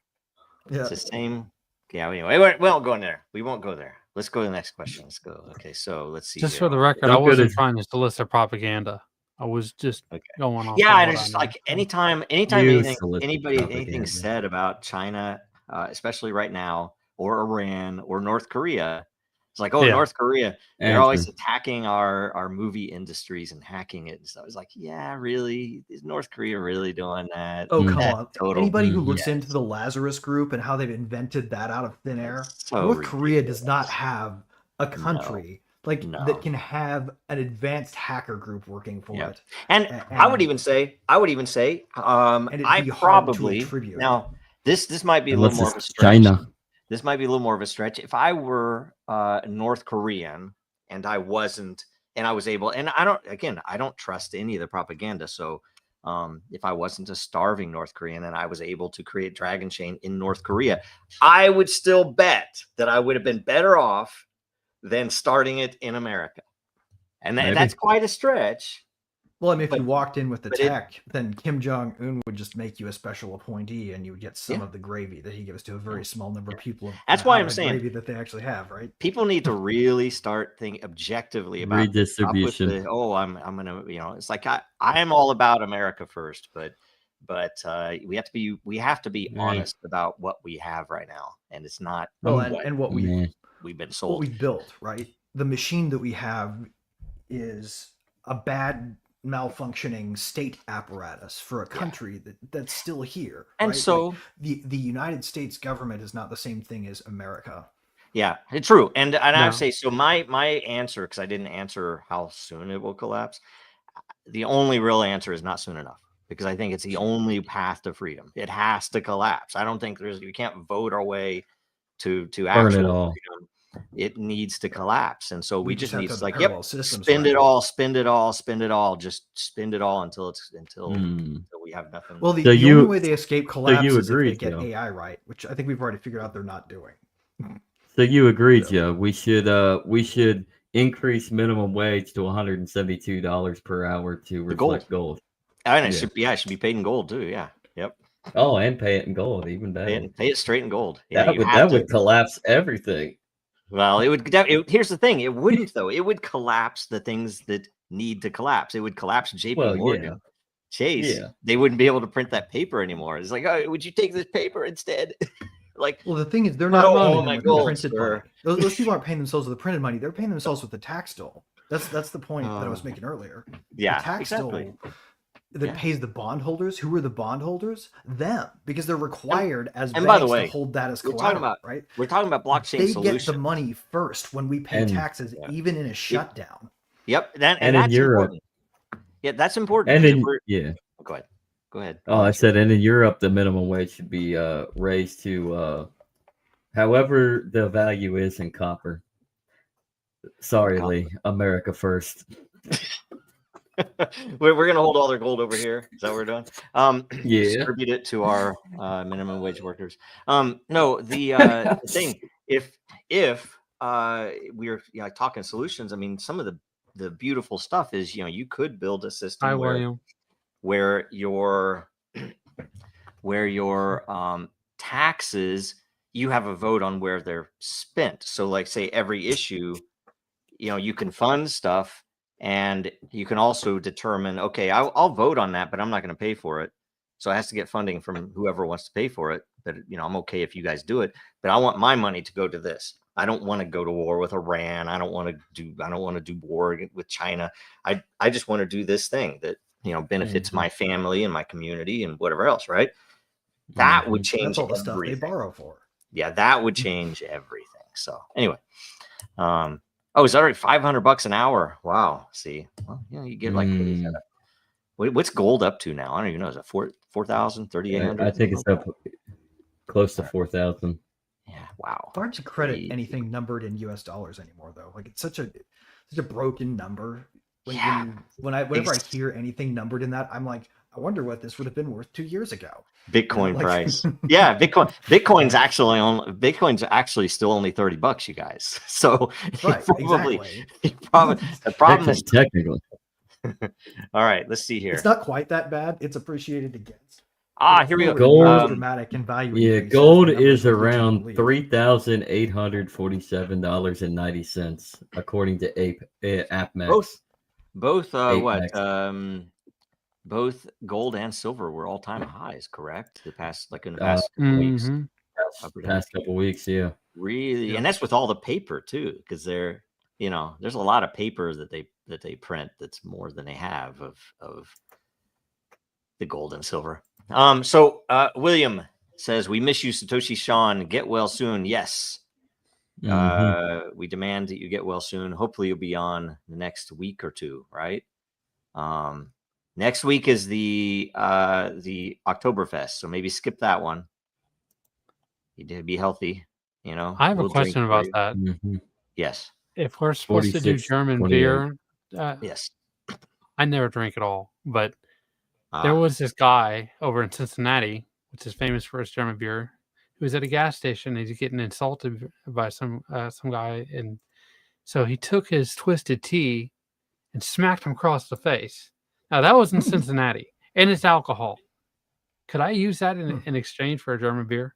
Speaker 4: Yeah.
Speaker 2: It's the same. Yeah. Anyway, we won't go in there. We won't go there. Let's go to the next question. Let's go. Okay. So let's see.
Speaker 3: Just
Speaker 2: here.
Speaker 3: for the record,
Speaker 5: Don't
Speaker 3: I
Speaker 5: go
Speaker 3: wasn't
Speaker 5: to-
Speaker 3: trying to solicit propaganda. I was just
Speaker 2: Okay.
Speaker 3: going on.
Speaker 2: Yeah, and it's just like anytime
Speaker 5: You
Speaker 2: anything,
Speaker 5: solicit
Speaker 2: anything's
Speaker 5: propaganda.
Speaker 2: said about China, especially right now, or Iran or North Korea, it's like, oh,
Speaker 3: Yeah.
Speaker 2: North Korea, they're
Speaker 5: Andrew.
Speaker 2: always attacking our movie industries and hacking it. And so I was like, yeah, really, is North Korea really doing that?
Speaker 4: Oh,
Speaker 5: Mm.
Speaker 4: come
Speaker 2: That's
Speaker 4: on.
Speaker 2: total
Speaker 4: Anybody who
Speaker 5: Mm,
Speaker 4: looks
Speaker 2: yes.
Speaker 4: into the Lazarus Group and how they've invented that out of thin air,
Speaker 2: So
Speaker 4: North Korea
Speaker 2: ridiculous.
Speaker 4: does not have a country
Speaker 2: No.
Speaker 4: that can have an advanced hacker group working for
Speaker 2: Yeah.
Speaker 4: it.
Speaker 2: And I would
Speaker 4: and-
Speaker 2: even say,
Speaker 4: it'd
Speaker 2: I
Speaker 4: be hard to
Speaker 2: probably
Speaker 4: attribute.
Speaker 2: now this might be a
Speaker 5: Unless
Speaker 2: little more of a
Speaker 5: it's
Speaker 2: stretch.
Speaker 5: China.
Speaker 2: This might be a little more of a stretch. If I were North Korean and I wasn't, and I was able, and I don't trust any of the propaganda. So if I wasn't a starving North Korean and I was able to create Dragon Chain in North Korea, I would still bet that I would have been better off than starting it in America. And
Speaker 5: Maybe.
Speaker 2: that's quite a stretch.
Speaker 4: Well, I mean, if
Speaker 2: But-
Speaker 4: you walked in with the
Speaker 2: but it-
Speaker 4: tech, then Kim Jong-un would just make you a special appointee and you would get some
Speaker 2: Yeah.
Speaker 4: of the gravy that he gives to a very small number of people. of
Speaker 2: That's
Speaker 4: the
Speaker 2: why I'm
Speaker 4: amount of
Speaker 2: saying-
Speaker 4: gravy that they actually have, right?
Speaker 2: People need to really start thinking objectively about stop with
Speaker 5: Redistribution.
Speaker 2: I'm gonna, it's like I am all about America first, but we have to be
Speaker 5: Yeah.
Speaker 2: honest about what we have right now, and it's not
Speaker 4: Well,
Speaker 2: what
Speaker 4: and what
Speaker 5: Yeah.
Speaker 2: we've been
Speaker 4: what
Speaker 2: sold.
Speaker 4: we built, right? The machine that we have is a bad malfunctioning state apparatus for a country that's still here.
Speaker 2: And
Speaker 4: right?
Speaker 2: so,
Speaker 4: Like, the United States government is not the same thing as America.
Speaker 2: yeah, it's true. And I
Speaker 3: No.
Speaker 2: would say so. My answer, because I didn't answer how soon it will collapse. The only real answer is not soon enough, because I think it's the only path to freedom. It has to collapse. I don't think we can't vote our way to
Speaker 5: Burn it
Speaker 2: actual
Speaker 5: all.
Speaker 2: freedom. It needs to collapse, and so we just
Speaker 4: have
Speaker 2: need
Speaker 4: to
Speaker 2: to
Speaker 4: have
Speaker 2: like,
Speaker 4: parallel
Speaker 2: yep,
Speaker 4: systems,
Speaker 2: spend
Speaker 4: right?
Speaker 2: it all, spend it all, spend it all, just spend it all until
Speaker 5: Mm.
Speaker 2: until we have nothing.
Speaker 4: Well,
Speaker 5: So
Speaker 4: the
Speaker 5: you-
Speaker 4: only way they escape collapse
Speaker 5: you
Speaker 4: is
Speaker 5: agree,
Speaker 4: if they get
Speaker 5: Joe?
Speaker 4: AI right, which I think we've already figured out they're not doing.
Speaker 5: So you agree,
Speaker 4: Yeah.
Speaker 5: Joe? We should increase minimum wage to $172 per hour to
Speaker 2: The gold.
Speaker 5: reflect gold.
Speaker 2: and it
Speaker 5: yeah.
Speaker 2: should be paid in gold too. Yeah, yep.
Speaker 5: Oh, and pay it in gold, even better.
Speaker 2: Pay it straight in gold. Yeah,
Speaker 5: that
Speaker 2: you
Speaker 5: would
Speaker 2: have to.
Speaker 5: would collapse everything.
Speaker 2: Well, here's the thing. It wouldn't though. It would collapse the things that need to collapse. It would collapse JP
Speaker 5: Well,
Speaker 2: Morgan,
Speaker 5: yeah.
Speaker 2: Chase.
Speaker 5: Yeah.
Speaker 2: They wouldn't be able to print that paper anymore. It's like, oh, would you take this paper instead? Like,
Speaker 4: Well, the thing is, they're not
Speaker 2: Oh,
Speaker 4: paying
Speaker 2: my
Speaker 4: them with
Speaker 2: gold,
Speaker 4: the printed
Speaker 2: sir.
Speaker 4: money. Those people aren't paying themselves with the printed money. They're paying themselves with the tax dole. That's the point that I was making earlier.
Speaker 2: yeah,
Speaker 4: The tax
Speaker 2: exactly.
Speaker 4: dole that
Speaker 2: Yeah.
Speaker 4: pays the bondholders. Who are the bondholders? Them, because they're required as
Speaker 2: and
Speaker 4: banks
Speaker 2: by the way,
Speaker 4: to hold that as
Speaker 2: we're talking
Speaker 4: collateral,
Speaker 2: about
Speaker 4: right?
Speaker 2: We're talking about blockchain
Speaker 4: They
Speaker 2: solutions.
Speaker 4: get the money first when we pay
Speaker 5: And-
Speaker 4: taxes,
Speaker 2: Yeah.
Speaker 4: even in a shutdown.
Speaker 2: Yep,
Speaker 5: And in
Speaker 2: that's
Speaker 5: Europe-
Speaker 2: important. Yeah, that's important.
Speaker 5: And
Speaker 2: because
Speaker 5: in
Speaker 2: we're-
Speaker 5: yeah.
Speaker 2: Go ahead. Go ahead.
Speaker 5: Oh, I said, and in Europe, the minimum wage should be raised to however the value is in copper. Sorry,
Speaker 2: Copper.
Speaker 5: Lee. America first.
Speaker 2: we're gonna hold all their gold over here. Is that what we're doing?
Speaker 5: Yeah.
Speaker 2: Distribute it to our minimum wage workers. No, the thing, if we're talking solutions, I mean, some of the beautiful stuff is, you could build a system
Speaker 3: Hi,
Speaker 2: where
Speaker 3: William.
Speaker 2: where your taxes, you have a vote on where they're spent. So like, say every issue, you can fund stuff, and you can also determine, okay, I'll vote on that, but I'm not going to pay for it. So it has to get funding from whoever wants to pay for it. But I'm okay if you guys do it, but I want my money to go to this. I don't want to go to war with Iran. I don't want to do war with China. I just want to do this thing that, benefits my family and my community and whatever else, right? That would change
Speaker 4: That's all the stuff they
Speaker 2: everything.
Speaker 4: borrow for.
Speaker 2: Yeah, that would change everything. So anyway, it's already $500 an hour. Wow. See, well, you get like what's gold up to now? I don't even know. Is it 4,000, 3,800?
Speaker 5: I think it's up close to 4,000.
Speaker 2: Yeah. Wow.
Speaker 4: It's hard to credit anything numbered in US dollars anymore, though. Like, it's such a broken number. Whenever I hear anything numbered in that, I'm like, I wonder what this would have been worth 2 years ago.
Speaker 2: Bitcoin price. Yeah, Bitcoin's actually still only $30, you guys. So
Speaker 4: right,
Speaker 2: probably the problem
Speaker 5: Technically,
Speaker 2: is
Speaker 5: technically.
Speaker 2: all right. Let's see here.
Speaker 4: It's not quite that bad. It's appreciated against.
Speaker 2: Here we go.
Speaker 5: Gold,
Speaker 4: dramatic in value.
Speaker 5: Yeah, gold is around $3,847.90 according to AppMax.
Speaker 2: Both
Speaker 5: AppMax.
Speaker 2: both gold and silver were all-time highs, correct? In the past couple weeks.
Speaker 5: Past couple weeks, yeah.
Speaker 2: Really, yeah. And that's with all the paper too, because there's a lot of paper that they print that's more than they have of the gold and silver. So William says, we miss you, Satoshi Sean. Get well soon. Yes. We demand that you get well soon. Hopefully you'll be on the next week or two, right? Next week is the Oktoberfest, so maybe skip that one. You did be healthy,
Speaker 3: I have a question about that.
Speaker 2: Yes.
Speaker 3: If we're supposed to do German beer,
Speaker 2: yes.
Speaker 3: I never drink at all, but there was this guy over in Cincinnati, which is famous for his German beer, who was at a gas station. He's getting insulted by some guy, and so he took his twisted tea and smacked him across the face. Now that was in Cincinnati, and it's alcohol. Could I use that in exchange for a German beer?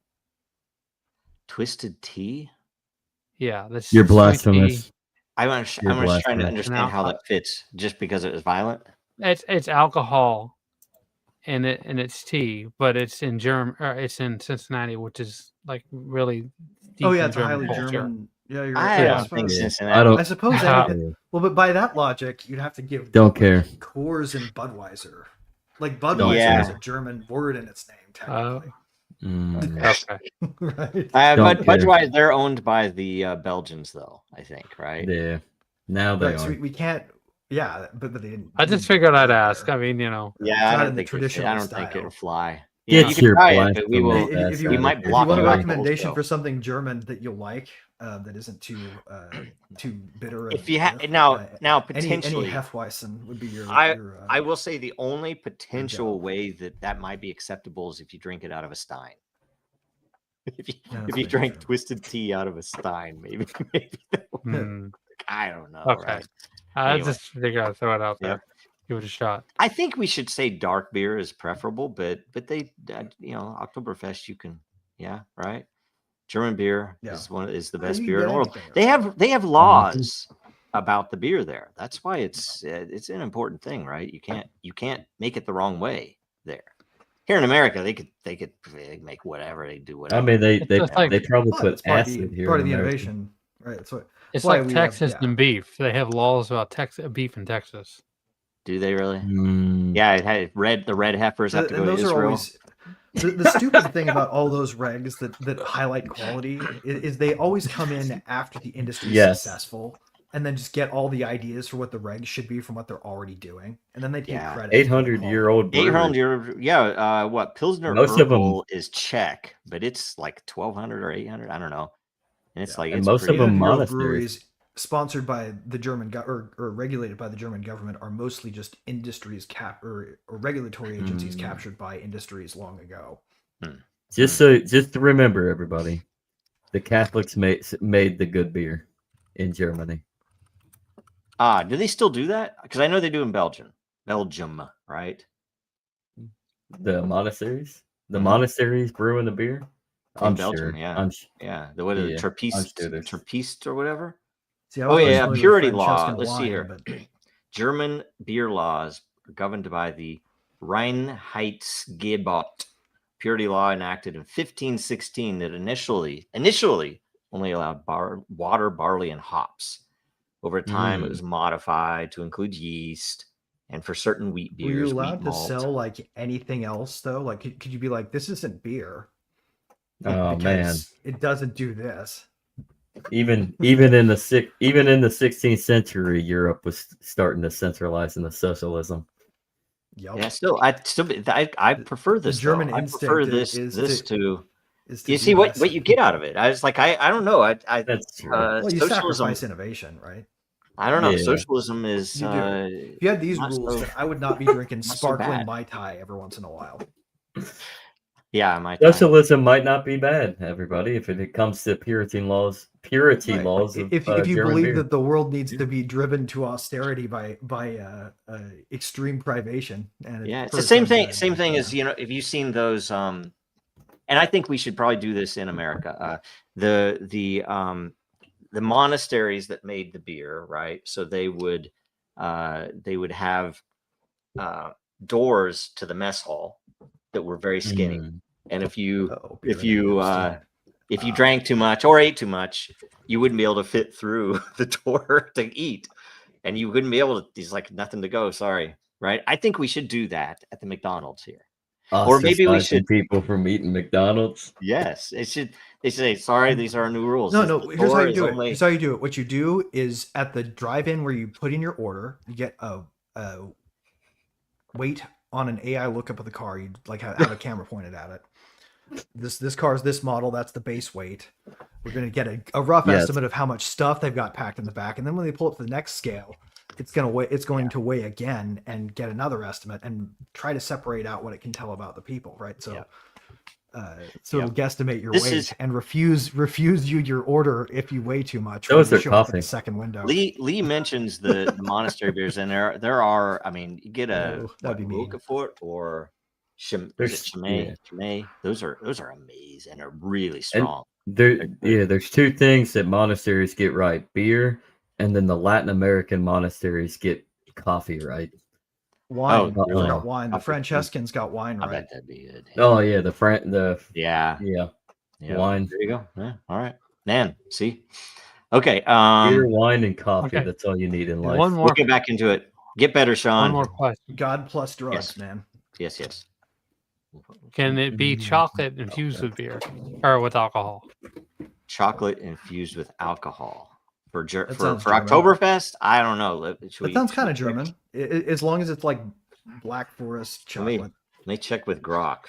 Speaker 2: Twisted tea?
Speaker 3: Yeah, that's
Speaker 5: you're blasphemous.
Speaker 2: I'm just trying to understand how that fits. Just because it was violent?
Speaker 3: It's alcohol, and it's tea, but it's in it's in Cincinnati, which is like really deep
Speaker 4: it's a highly
Speaker 3: culture.
Speaker 4: German. Yeah, you're
Speaker 2: right.
Speaker 4: I suppose. Well, but by that logic, you'd have to give.
Speaker 5: Care.
Speaker 4: Coors and Budweiser. Like Budweiser is a German word in its name, technically.
Speaker 3: Okay.
Speaker 4: Right.
Speaker 2: But Budweiser, they're owned by the Belgians, though. I think, right?
Speaker 5: Yeah. Now they are.
Speaker 4: So we can't. Yeah, but they didn't.
Speaker 3: I just figured I'd ask. I mean,
Speaker 2: Yeah, I don't think it'll fly.
Speaker 5: Yeah,
Speaker 2: you can try it, but we will.
Speaker 4: We
Speaker 2: might
Speaker 4: block. If you want a recommendation for something German that you'll like, that isn't too bitter.
Speaker 2: If you have now potentially
Speaker 4: any Hefeweizen would be your.
Speaker 2: I will say the only potential way that might be acceptable is if you drink it out of a stein. If you drank twisted tea out of a stein, maybe. I don't know.
Speaker 3: Okay.
Speaker 2: Right?
Speaker 3: I just figured I'd throw it out there. Give it a shot.
Speaker 2: I think we should say dark beer is preferable, but they, Oktoberfest, you can, right? German beer is the best beer in the world. They have laws about the beer there. That's why it's an important thing, right? You can't make it the wrong way there. Here in America, they could make whatever, they do whatever.
Speaker 5: I mean, they probably put acid here.
Speaker 4: Part of the innovation, right?
Speaker 3: It's like Texas and beef. They have laws about beef in Texas.
Speaker 2: Do they really? Yeah, it had the red heifers have to go to Israel.
Speaker 4: Are always, the stupid thing about all those regs that highlight quality is they always come in after the industry is successful, and then just get all the ideas for what the regs should be from what they're already doing, and then they take credit.
Speaker 5: 800-year-old.
Speaker 2: 800-year, what Pilsner Urquell is Czech, but it's like 1,200 or 800. I don't know. And it's like
Speaker 5: most of them monasteries.
Speaker 4: Sponsored by the German or regulated by the German government are mostly just industries or regulatory agencies captured by industries long ago.
Speaker 5: Just to remember, everybody, the Catholics made the good beer in Germany.
Speaker 2: Do they still do that? Because I know they do in Belgium, right?
Speaker 5: The monasteries, brewing the beer.
Speaker 2: In Belgium, yeah. What is it? Trappist or whatever.
Speaker 4: See,
Speaker 2: purity law. Let's see here. German beer laws are governed by the Reinheitsgebot, purity law enacted in 1516 that initially only allowed water, barley, and hops. Over time, it was modified to include yeast, and for certain wheat
Speaker 4: Were you
Speaker 2: beers,
Speaker 4: allowed
Speaker 2: wheat
Speaker 4: to
Speaker 2: malt.
Speaker 4: sell like anything else though? Like, could you be like, this isn't beer
Speaker 5: Oh man.
Speaker 4: because it doesn't do this?
Speaker 5: Even in the 16th century, Europe was starting to centralize into socialism.
Speaker 4: Yep.
Speaker 2: Yeah, I prefer this.
Speaker 4: The German
Speaker 2: though. I prefer
Speaker 4: instinct
Speaker 2: this to.
Speaker 4: is to
Speaker 2: You
Speaker 4: do
Speaker 2: see what
Speaker 4: this.
Speaker 2: you get out of it. I was like, I don't know. I
Speaker 5: That's true.
Speaker 4: Well, you
Speaker 2: socialism.
Speaker 4: sacrifice innovation, right?
Speaker 2: I don't know.
Speaker 5: Yeah.
Speaker 2: Socialism is.
Speaker 4: You do. If you had these
Speaker 2: not
Speaker 4: rules,
Speaker 2: so-
Speaker 4: then I would not be drinking
Speaker 2: not so
Speaker 4: sparkling
Speaker 2: bad.
Speaker 4: Mai Tai every once in a while.
Speaker 2: Yeah, my
Speaker 5: Socialism might not be bad, everybody, if it comes to purity laws
Speaker 4: Right.
Speaker 5: laws of
Speaker 4: If you
Speaker 5: German
Speaker 4: believe
Speaker 5: beer.
Speaker 4: that the world needs to be driven to austerity by extreme privation, and
Speaker 2: Yeah, it's
Speaker 4: for
Speaker 2: the
Speaker 4: its
Speaker 2: same
Speaker 4: own
Speaker 2: thing.
Speaker 4: good,
Speaker 2: Same
Speaker 4: then,
Speaker 2: thing
Speaker 4: yeah.
Speaker 2: as if you've seen those. And I think we should probably do this in America. The monasteries that made the beer, right? So they would have doors to the mess hall that were very skinny, and if you
Speaker 4: Oh, beer
Speaker 2: if you
Speaker 4: and
Speaker 2: if you drank too much or ate too much, you wouldn't be able to fit through the door to eat, and you wouldn't be able to. There's like nothing to go. Sorry, right? I think we should do that at the McDonald's here, or maybe we
Speaker 5: Ostracizing
Speaker 2: should.
Speaker 5: people from eating McDonald's.
Speaker 2: Yes, it should. They say, sorry, these are our new rules.
Speaker 4: No,
Speaker 2: This
Speaker 4: no. Here's how
Speaker 2: door
Speaker 4: you
Speaker 2: is
Speaker 4: do it.
Speaker 2: only-
Speaker 4: Here's how you do it. What you do is at the drive-in where you put in your order, you get a weight on an AI lookup of the car. You like have a camera pointed at it. This car is this model. That's the base weight. We're gonna get a rough
Speaker 5: Yes.
Speaker 4: estimate of how much stuff they've got packed in the back, and then when they pull it to the next scale, it's going to weigh again and get another estimate and try to separate out what it can tell about the people, right? So.
Speaker 2: Yeah.
Speaker 4: So it'll guesstimate your
Speaker 2: This
Speaker 4: weight
Speaker 2: is-
Speaker 4: and refuse you your order if you weigh too much.
Speaker 5: Those
Speaker 4: when you
Speaker 5: are
Speaker 4: show up at
Speaker 5: coffee.
Speaker 4: the second window.
Speaker 2: Lee mentions the monastery beers, and there are. I mean, you get a
Speaker 4: Oh, that'd be mean.
Speaker 2: Roquefort or
Speaker 5: There's-
Speaker 2: Chimay. Those are amazing and are really strong.
Speaker 5: There's two things that monasteries get right: beer, and then the Latin American monasteries get coffee right.
Speaker 4: Wine.
Speaker 2: Oh,
Speaker 4: I
Speaker 5: really?
Speaker 4: forgot wine. The
Speaker 2: Coffee.
Speaker 4: Francescans got wine
Speaker 2: I
Speaker 4: right.
Speaker 2: bet that'd be good.
Speaker 5: Oh yeah,
Speaker 2: Yeah.
Speaker 5: yeah. Wine.
Speaker 2: There you go. Yeah. All right, man. See. Okay.
Speaker 5: Beer, wine, and coffee.
Speaker 3: Okay.
Speaker 5: That's all you need in life.
Speaker 3: One more.
Speaker 2: We'll get back into it. Get better, Sean.
Speaker 3: One more question.
Speaker 4: God plus drugs,
Speaker 2: Yes.
Speaker 4: man.
Speaker 2: Yes.
Speaker 3: Can it be chocolate infused with beer or with alcohol?
Speaker 2: Chocolate infused with alcohol for
Speaker 4: That
Speaker 2: for
Speaker 4: sounds German.
Speaker 2: Oktoberfest. I don't know.
Speaker 4: That sounds kind of German. As long as it's like Black Forest
Speaker 2: Let me-
Speaker 4: chocolate.
Speaker 2: Let me check with Grok.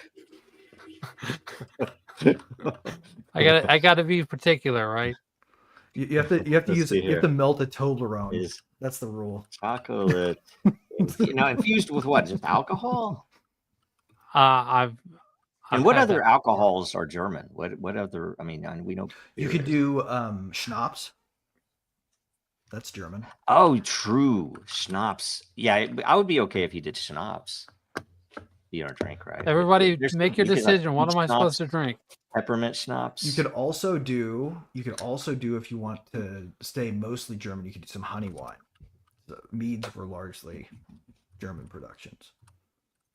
Speaker 3: I gotta be particular, right?
Speaker 4: You have to
Speaker 2: Let's
Speaker 4: use
Speaker 2: see
Speaker 4: you have
Speaker 2: here.
Speaker 4: to melt a Toblerone.
Speaker 2: Is
Speaker 4: That's the rule.
Speaker 2: chocolate infused with what? Just alcohol?
Speaker 3: I've
Speaker 2: And what
Speaker 3: had
Speaker 2: other
Speaker 3: that.
Speaker 2: alcohols are German? What other? I mean, we know
Speaker 4: You
Speaker 2: beer
Speaker 4: could
Speaker 2: is.
Speaker 4: do schnapps. That's German.
Speaker 2: Oh, true. Schnapps. Yeah, I would be okay if you did schnapps. You don't drink, right?
Speaker 3: Everybody,
Speaker 2: There's-
Speaker 3: make your
Speaker 2: you could, like,
Speaker 3: decision. What
Speaker 2: peach
Speaker 3: am I supposed to
Speaker 2: schnapps,
Speaker 3: drink?
Speaker 2: Peppermint schnapps.
Speaker 4: You could also do if you want to stay mostly German, you could do some honey wine. The meads were largely German productions.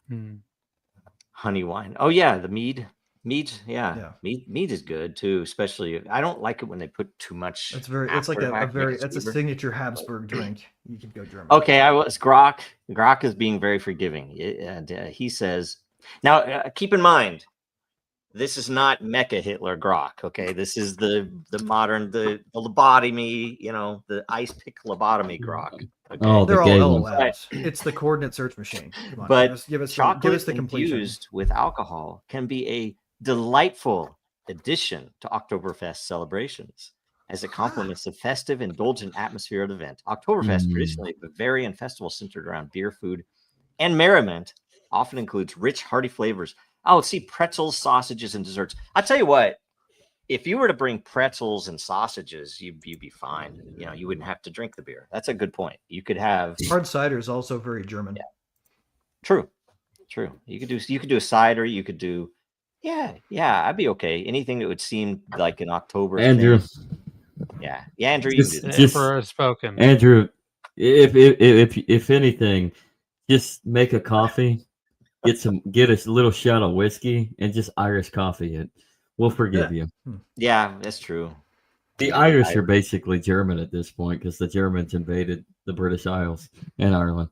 Speaker 3: Hmm.
Speaker 2: honey wine. Oh yeah, the mead. Mead,
Speaker 4: Yeah.
Speaker 2: Mead is good too. Especially, I don't like it when they put too much.
Speaker 4: It's like
Speaker 2: after
Speaker 4: a
Speaker 2: it
Speaker 4: very
Speaker 2: makes it
Speaker 4: that's a
Speaker 2: sweeter.
Speaker 4: signature Habsburg drink. You could go German.
Speaker 2: Okay, I was Grok. Grok is being very forgiving, and he says, "Now keep in mind, this is not Mecha Hitler Grok. Okay, this is the modern the lobotomy. The ice pick lobotomy Grok. Okay?
Speaker 5: Oh,
Speaker 4: They're
Speaker 5: the
Speaker 4: all
Speaker 5: gay ones.
Speaker 4: LLMs. It's the coordinate search machine. Come on,
Speaker 2: But
Speaker 4: give us
Speaker 2: chocolate
Speaker 4: the completion.
Speaker 2: infused with alcohol can be a delightful addition to Oktoberfest celebrations, as it complements the festive, indulgent atmosphere of the event. Oktoberfest, traditionally a Bavarian festival centered around beer, food, and merriment, often includes rich, hearty flavors. Oh, see, pretzels, sausages, and desserts. I'll tell you what, if you were to bring pretzels and sausages, you'd be fine. You wouldn't have to drink the beer. That's a good point. You could have
Speaker 4: Hard cider is also very German.
Speaker 2: True. You could do a cider. You could do, yeah. I'd be okay. Anything that would seem like an October
Speaker 5: Andrew.
Speaker 2: thing. Yeah. Andrew, you can do
Speaker 3: The
Speaker 2: that.
Speaker 5: Just-
Speaker 3: Emperor has spoken.
Speaker 5: Andrew, if anything, just make a coffee, get a little shot of whiskey, and just Irish coffee it. We'll forgive you.
Speaker 2: Yeah, that's true.
Speaker 5: The Irish are basically German at this point because the Germans invaded the British Isles and Ireland.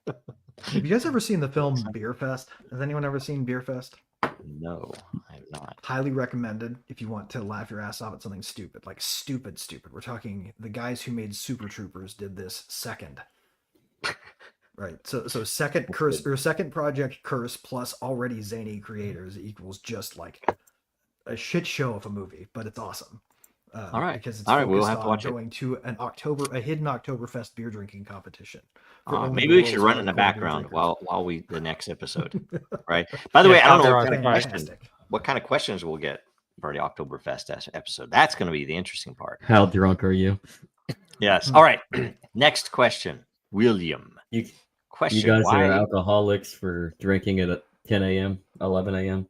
Speaker 4: Have you guys ever seen the film Beer Fest? Has anyone ever seen Beer Fest?
Speaker 2: No, I have not.
Speaker 4: Highly recommended if you want to laugh your ass off at something stupid, like stupid. We're talking the guys who made Super Troopers did this second. Right. So second curse or second project curse plus already zany creators equals just like a shit show of a movie, but it's awesome.
Speaker 2: All right.
Speaker 4: Because it's
Speaker 2: All right,
Speaker 4: focused
Speaker 2: we'll have to
Speaker 4: on
Speaker 2: watch it.
Speaker 4: going to a hidden Oktoberfest beer drinking competition. for only
Speaker 2: Maybe
Speaker 4: the
Speaker 2: we should
Speaker 4: world's
Speaker 2: run in the
Speaker 4: hardcore beer
Speaker 2: background
Speaker 4: drinkers.
Speaker 2: while we the next episode. Right. By the way, I don't know what kind of questions we'll get for the Oktoberfest episode. That's going to be the interesting part.
Speaker 5: How drunk are you?
Speaker 2: Yes. All right. Next question, William.
Speaker 5: You
Speaker 2: Question:
Speaker 5: guys
Speaker 2: why?
Speaker 5: are alcoholics for drinking at 10 a.m., 11 a.m.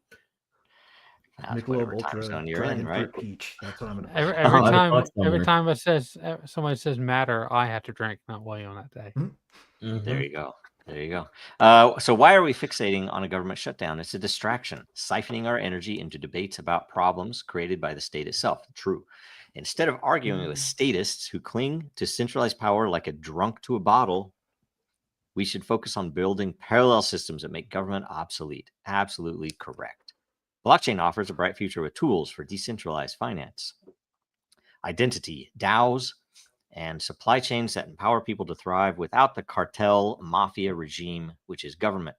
Speaker 2: That's whatever time zone you're in, right?
Speaker 4: Peach. That's what I'm gonna.
Speaker 3: Every time somebody says matter, I have to drink, not William that day.
Speaker 5: Mm-hmm.
Speaker 2: There you go. There you go. So why are we fixating on a government shutdown? It's a distraction, siphoning our energy into debates about problems created by the state itself. True. Instead of arguing with statists who cling to centralized power like a drunk to a bottle, we should focus on building parallel systems that make government obsolete. Absolutely correct. Blockchain offers a bright future with tools for decentralized finance, identity, DAOs, and supply chains that empower people to thrive without the cartel mafia regime, which is government.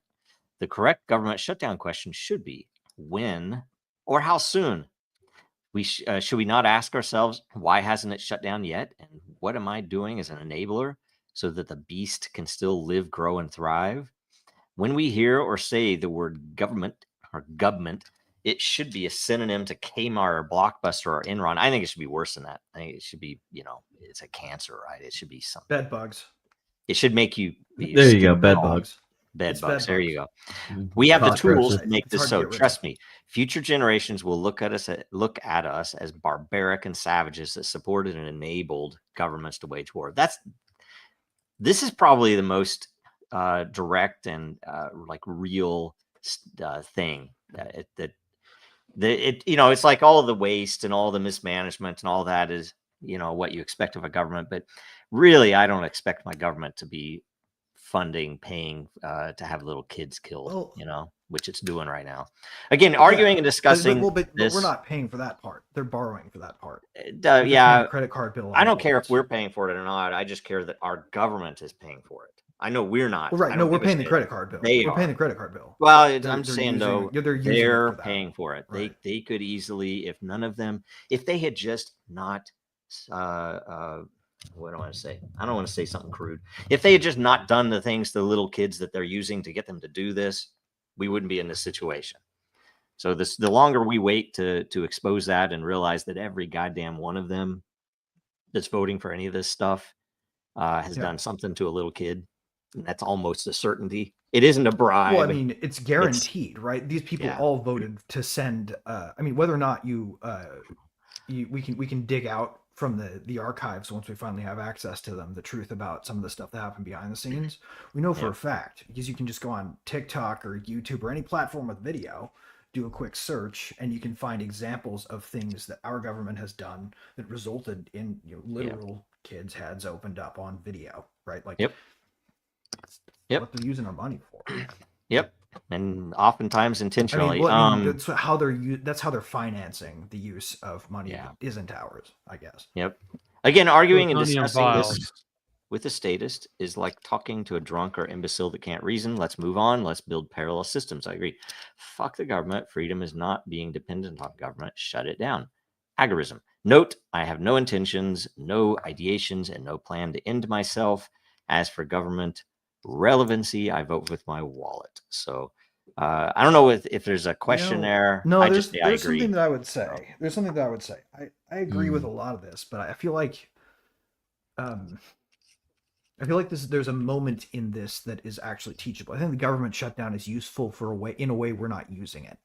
Speaker 2: The correct government shutdown question should be when or how soon. Should we not ask ourselves, why hasn't it shut down yet? And what am I doing as an enabler so that the beast can still live, grow, and thrive? When we hear or say the word government or government, it should be a synonym to Kmart or Blockbuster or Enron. I think it should be worse than that. I think it should be, it's a cancer, right? It should be something.
Speaker 4: Bed bugs.
Speaker 2: It should make you.
Speaker 5: There you go, bed bugs.
Speaker 2: Bed bugs. There you go. We have the tools to make this so. Trust me, future generations will look at us as barbaric and savages that supported and enabled governments to wage war. This is probably the most direct and like real thing that it's like all the waste and all the mismanagement and all that is what you expect of a government, but really I don't expect my government to be paying to have little kids killed, which it's doing right now. Again, arguing and discussing
Speaker 4: but we're not paying for that part. They're borrowing for that part. Credit card bill.
Speaker 2: I don't care if we're paying for it or not. I just care that our government is paying for it. I know we're not.
Speaker 4: Well, right. No, we're paying the credit card bill. We're paying the credit card bill.
Speaker 2: Well, I'm saying though, they're paying for it. Right. They could easily, if they had just not, what do I want to say? I don't want to say something crude. If they had just not done the things to the little kids that they're using to get them to do this, we wouldn't be in this situation. So the longer we wait to expose that and realize that every goddamn one of them that's voting for any of this stuff has done something to a little kid, and that's almost a certainty. It isn't a bribe.
Speaker 4: Well, I mean, it's guaranteed, right? These people all voted to send. Whether or not we can dig out from the archives once we finally have access to them the truth about some of the stuff that happened behind the scenes. We know for a fact, because you can just go on TikTok or YouTube or any platform with video, do a quick search, and you can find examples of things that our government has done that resulted in literal kids' heads opened up on video, right? Like, what they're using our money for.
Speaker 2: Yep. And oftentimes intentionally.
Speaker 4: That's how they're financing the use of money that isn't ours, I guess.
Speaker 2: Yep. Again, arguing and discussing this with a statist is like talking to a drunk or imbecile that can't reason. Let's move on. Let's build parallel systems. I agree. Fuck the government. Freedom is not being dependent on government. Shut it down. Agorism. Note, I have no intentions, no ideations, and no plan to end myself. As for government relevancy, I vote with my wallet. So I don't know if there's a question there.
Speaker 4: No, there's
Speaker 2: agree.
Speaker 4: something that I would say. There's something that I would say. I agree with a lot of this, but I feel like there's a moment in this that is actually teachable. I think the government shutdown is useful in a way we're not using it.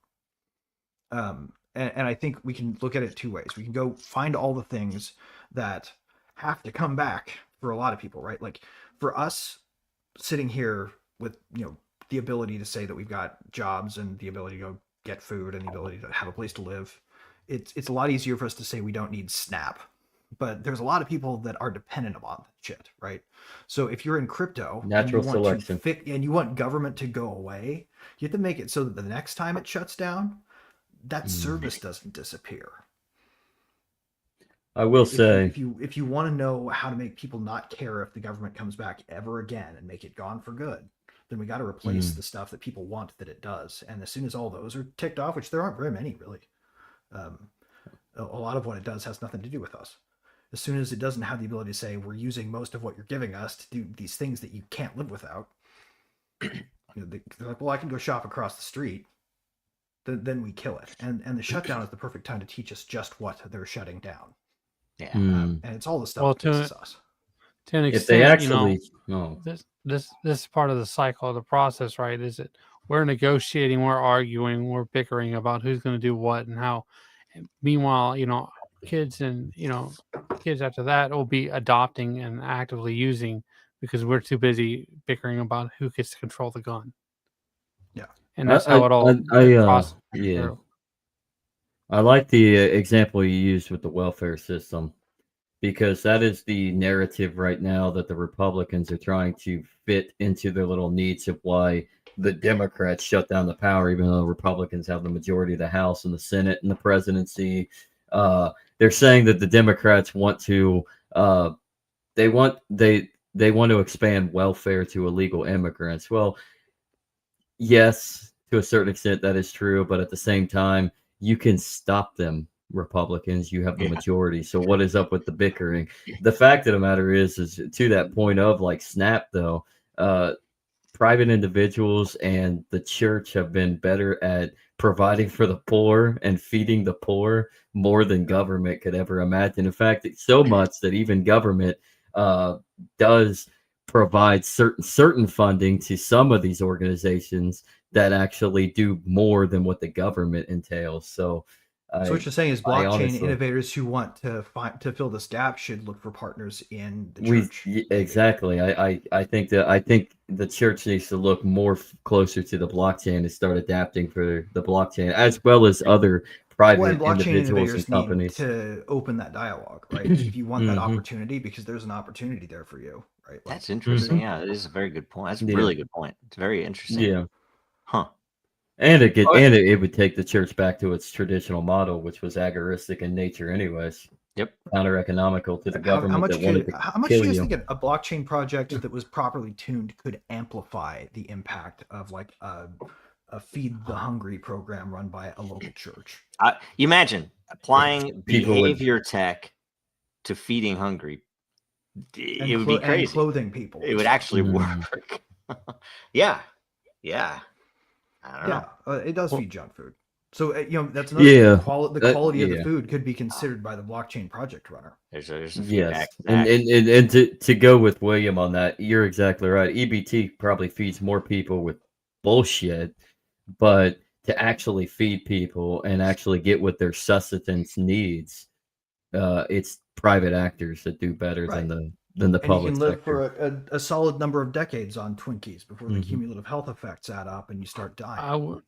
Speaker 4: And I think we can look at it two ways. We can go find all the things that have to come back for a lot of people, right? Like for us sitting here with, the ability to say that we've got jobs and the ability to go get food and the ability to have a place to live it's a lot easier for us to say we don't need Snap, but there's a lot of people that are dependent upon shit, right? So if you're in crypto
Speaker 5: Natural
Speaker 4: and you want
Speaker 5: selection.
Speaker 4: and you want government to go away, you have to make it so that the next time it shuts down, that service doesn't disappear.
Speaker 5: I will say,
Speaker 4: if you want to know how to make people not care if the government comes back ever again and make it gone for good, then we got to replace the stuff that people want that it does. And as soon as all those are ticked off, which there aren't very many really, a lot of what it does has nothing to do with us. As soon as it doesn't have the ability to say we're using most of what you're giving us to do these things that you can't live without, they're like, well, I can go shop across the street. Then we kill it. And the shutdown is the perfect time to teach us just what they're shutting down.
Speaker 2: Yeah.
Speaker 4: And it's all the stuff that pisses us.
Speaker 3: To an
Speaker 5: if they
Speaker 3: extent,
Speaker 5: actually,
Speaker 3: this is part of the cycle of the process, right? Is it we're negotiating, we're arguing, we're bickering about who's going to do what and how. And meanwhile, kids and kids after that will be adopting and actively using because we're too busy bickering about who gets to control the gun.
Speaker 4: Yeah,
Speaker 3: and that's how it all crosses through.
Speaker 5: I like the example you used with the welfare system, because that is the narrative right now that the Republicans are trying to fit into their little needs of why the Democrats shut down the power, even though the Republicans have the majority of the House and the Senate and the presidency. They're saying that the Democrats want to they want to expand welfare to illegal immigrants. Well, yes, to a certain extent that is true, but at the same time, you can stop them, Republicans. You have the majority. So what is up with the bickering? The fact of the matter is to that point of like Snap, though, private individuals and the church have been better at providing for the poor and feeding the poor more than government could ever imagine. In fact, it's so much that even government does provide certain funding to some of these organizations that actually do more than what the government entails. So
Speaker 4: what you're saying is blockchain innovators who want to fill this gap should look for partners in the church.
Speaker 5: Exactly. I think the church needs to look more closer to the blockchain and start adapting for the blockchain, as well as other private individuals and companies.
Speaker 4: Need to open that dialogue, right? If you want that opportunity, because there's an opportunity there for you, right? Like,
Speaker 2: that's interesting. Yeah, it is a very good point. That's a really good point. It's very interesting.
Speaker 5: Yeah.
Speaker 2: Huh.
Speaker 5: And it would take the church back to its traditional model, which was agoristic in nature, anyways.
Speaker 2: Yep.
Speaker 5: Counter-economical to the government. How much do
Speaker 4: you guys think a blockchain project that was properly tuned could amplify the impact of like a feed the hungry program run by a local church?
Speaker 2: Imagine applying behavior tech to feeding hungry. It would be crazy.
Speaker 4: And clothing people.
Speaker 2: It would actually work. Yeah. I don't know.
Speaker 4: It does feed junk food. So that's another the quality of the food could be considered by the blockchain project runner.
Speaker 2: There's a
Speaker 5: yes, and to go with William on that, you're exactly right. EBT probably feeds more people with bullshit, but to actually feed people and actually get what their sustenance needs, it's private actors that do better than the public.
Speaker 4: You can live
Speaker 5: sector.
Speaker 4: for a solid number of decades on Twinkies before the cumulative health effects add up and you start dying.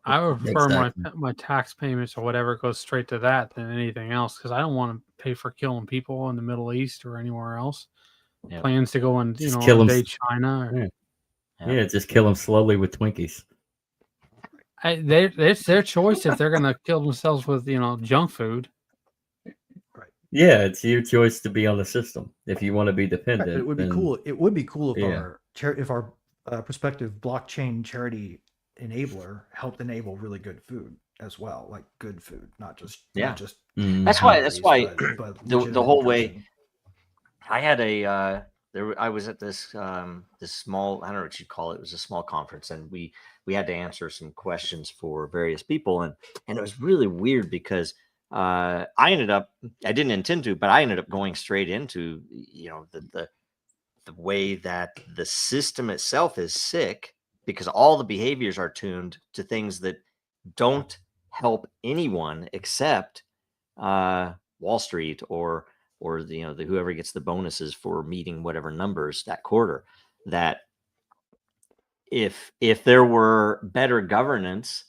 Speaker 3: I would prefer my tax payments or whatever goes straight to that than anything else, because I don't want to pay for killing people in the Middle East or anywhere else. Yep. Plans to go and invade China.
Speaker 5: Just kill them slowly with Twinkies.
Speaker 3: It's their choice if they're going to kill themselves with junk food.
Speaker 5: Yeah, it's your choice to be on the system if you want to be dependent.
Speaker 4: It would be cool. It would be cool if our prospective blockchain charity enabler helped enable really good food as well, like good food, not just
Speaker 2: That's why but the whole way. I had I was at this small, I don't know what you'd call it. It was a small conference, and we had to answer some questions for various people, and it was really weird because I didn't intend to, but I ended up going straight into the way that the system itself is sick, because all the behaviors are tuned to things that don't help anyone except Wall Street or whoever gets the bonuses for meeting whatever numbers that quarter. That if there were better governance,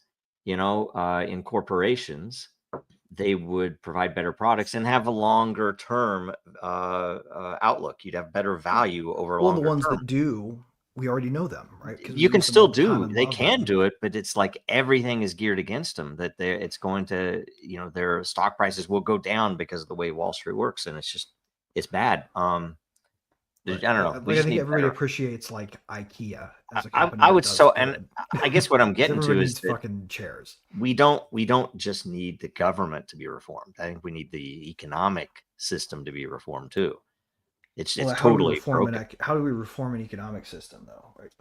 Speaker 2: in corporations, they would provide better products and have a longer term outlook. You'd have better value over a
Speaker 4: Well, the
Speaker 2: longer
Speaker 4: ones
Speaker 2: term.
Speaker 4: that do, we already know them, right? 'Cause we
Speaker 2: You can
Speaker 4: use them
Speaker 2: still
Speaker 4: all the time
Speaker 2: do.
Speaker 4: and
Speaker 2: They
Speaker 4: love
Speaker 2: can
Speaker 4: them.
Speaker 2: do it, but it's like everything is geared against them. That it's going to, their stock prices will go down because of the way Wall Street works, and it's bad. I
Speaker 4: Right.
Speaker 2: don't know.
Speaker 4: Like,
Speaker 2: We
Speaker 4: I
Speaker 2: just
Speaker 4: think
Speaker 2: need
Speaker 4: everybody
Speaker 2: better.
Speaker 4: appreciates like IKEA as a
Speaker 2: I
Speaker 4: company.
Speaker 2: I
Speaker 4: that
Speaker 2: would
Speaker 4: does
Speaker 2: so,
Speaker 4: good.
Speaker 2: and I guess what I'm
Speaker 4: 'Cause
Speaker 2: getting to
Speaker 4: everybody
Speaker 2: is
Speaker 4: needs
Speaker 2: that
Speaker 4: fucking chairs.
Speaker 2: we don't just need the government to be reformed. I think we need the economic system to be reformed too. It's
Speaker 4: Well,
Speaker 2: totally broken.
Speaker 4: how do we reform an economic system though? Right.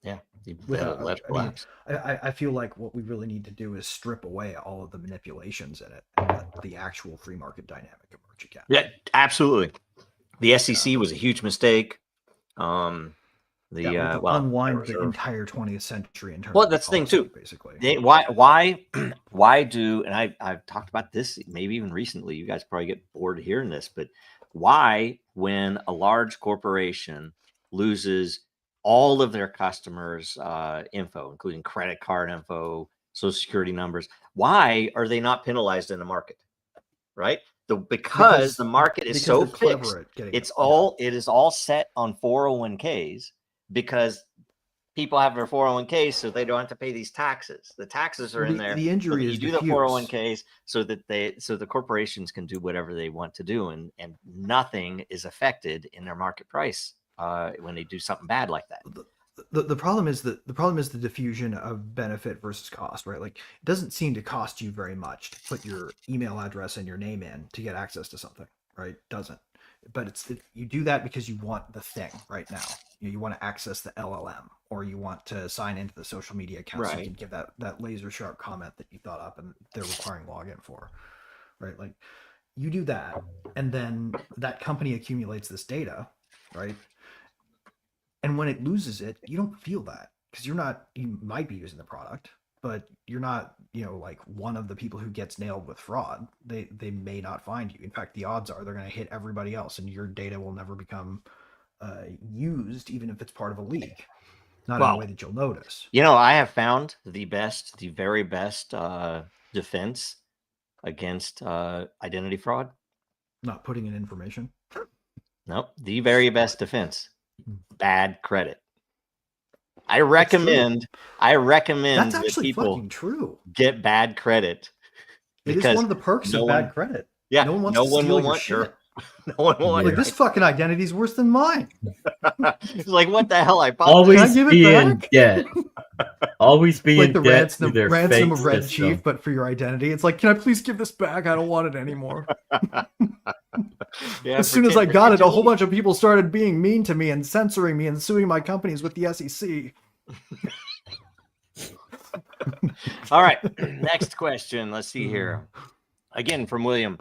Speaker 2: Yeah,
Speaker 4: Without,
Speaker 2: let it
Speaker 4: I mean,
Speaker 2: collapse.
Speaker 4: I feel like what we really need to do is strip away all of the manipulations in it and let the actual free market dynamic emerge again.
Speaker 2: Yeah, absolutely. The SEC was a huge mistake. We have to
Speaker 4: unwind the entire 20th century in terms
Speaker 2: Well,
Speaker 4: of
Speaker 2: that's the thing
Speaker 4: policy,
Speaker 2: too.
Speaker 4: basically.
Speaker 2: Why do, and I've talked about this maybe even recently, you guys probably get bored of hearing this, but why, when a large corporation loses all of their customers' info, including credit card info, social security numbers, why are they not penalized in the market? Right? Because the market is so fixed. It is all set on 401ks, because people have their 401ks so they don't have to pay these taxes. The taxes are in there.
Speaker 4: The injury is
Speaker 2: you do the 401ks so that the corporations can do whatever they want to do, and nothing is affected in their market price when they do something bad like that.
Speaker 4: The problem is the diffusion of benefit versus cost, right? Like, it doesn't seem to cost you very much to put your email address and your name in to get access to something, right? It doesn't. But you do that because you want the thing right now. You want to access the LLM, or you want to sign into the social media account so you can give that laser sharp comment that you thought up and they're requiring login for, right? Like, you do that, and then that company accumulates this data, right? And when it loses it, you don't feel that, because you might be using the product, but you're not, like one of the people who gets nailed with fraud. They may not find you. In fact, the odds are they're going to hit everybody else, and your data will never become used, even if it's part of a leak. Not in a way that you'll notice.
Speaker 2: I have found the very best defense against identity fraud.
Speaker 4: Not putting in information.
Speaker 2: Nope. The very best defense: bad credit. I recommend
Speaker 4: That's
Speaker 2: that
Speaker 4: actually
Speaker 2: people
Speaker 4: fucking true.
Speaker 2: Get bad credit.
Speaker 4: It is one of the perks of bad credit.
Speaker 2: Yeah,
Speaker 4: no one wants to steal your shit.
Speaker 2: No one wants.
Speaker 4: Like, this fucking identity is worse than mine.
Speaker 2: It's like, what the hell? I bought.
Speaker 5: Always be in debt. Always be
Speaker 4: like
Speaker 5: in
Speaker 4: the
Speaker 5: debt to their
Speaker 4: ransom
Speaker 5: fake
Speaker 4: of Red
Speaker 5: system.
Speaker 4: Chief, but for your identity. It's like, can I please give this back? I don't want it anymore. As soon as I got it, a whole bunch of people started being mean to me and censoring me and suing my companies with the SEC.
Speaker 2: All right, next question. Let's see here. Again, from William.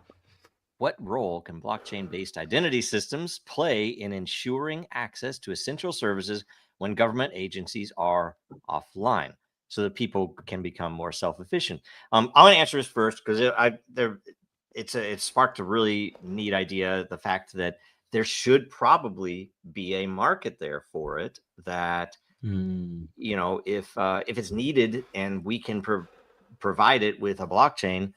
Speaker 2: What role can blockchain-based identity systems play in ensuring access to essential services when government agencies are offline, so that people can become more self-efficient? I want to answer this first because it sparked a really neat idea. The fact that there should probably be a market there for it. That if it's needed and we can provide it with a blockchain,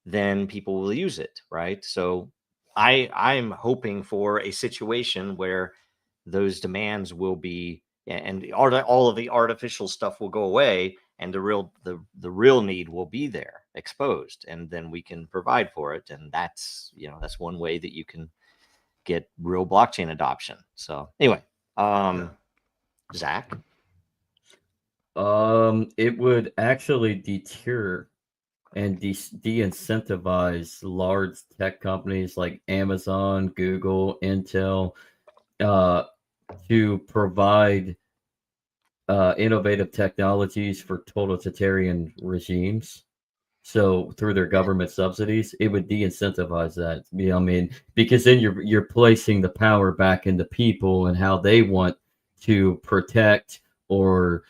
Speaker 2: then people will use it, right? So I'm hoping for a situation where those demands will be, and all of the artificial stuff will go away, and the real need will be there, exposed, and then we can provide for it. And that's one way that you can get real blockchain adoption. So anyway, Zach?
Speaker 5: It would actually deter and de-incentivize large tech companies like Amazon, Google, Intel to provide innovative technologies for totalitarian regimes. So through their government subsidies, it would de-incentivize that. I mean, because then you're placing the power back into people and how they want to protect or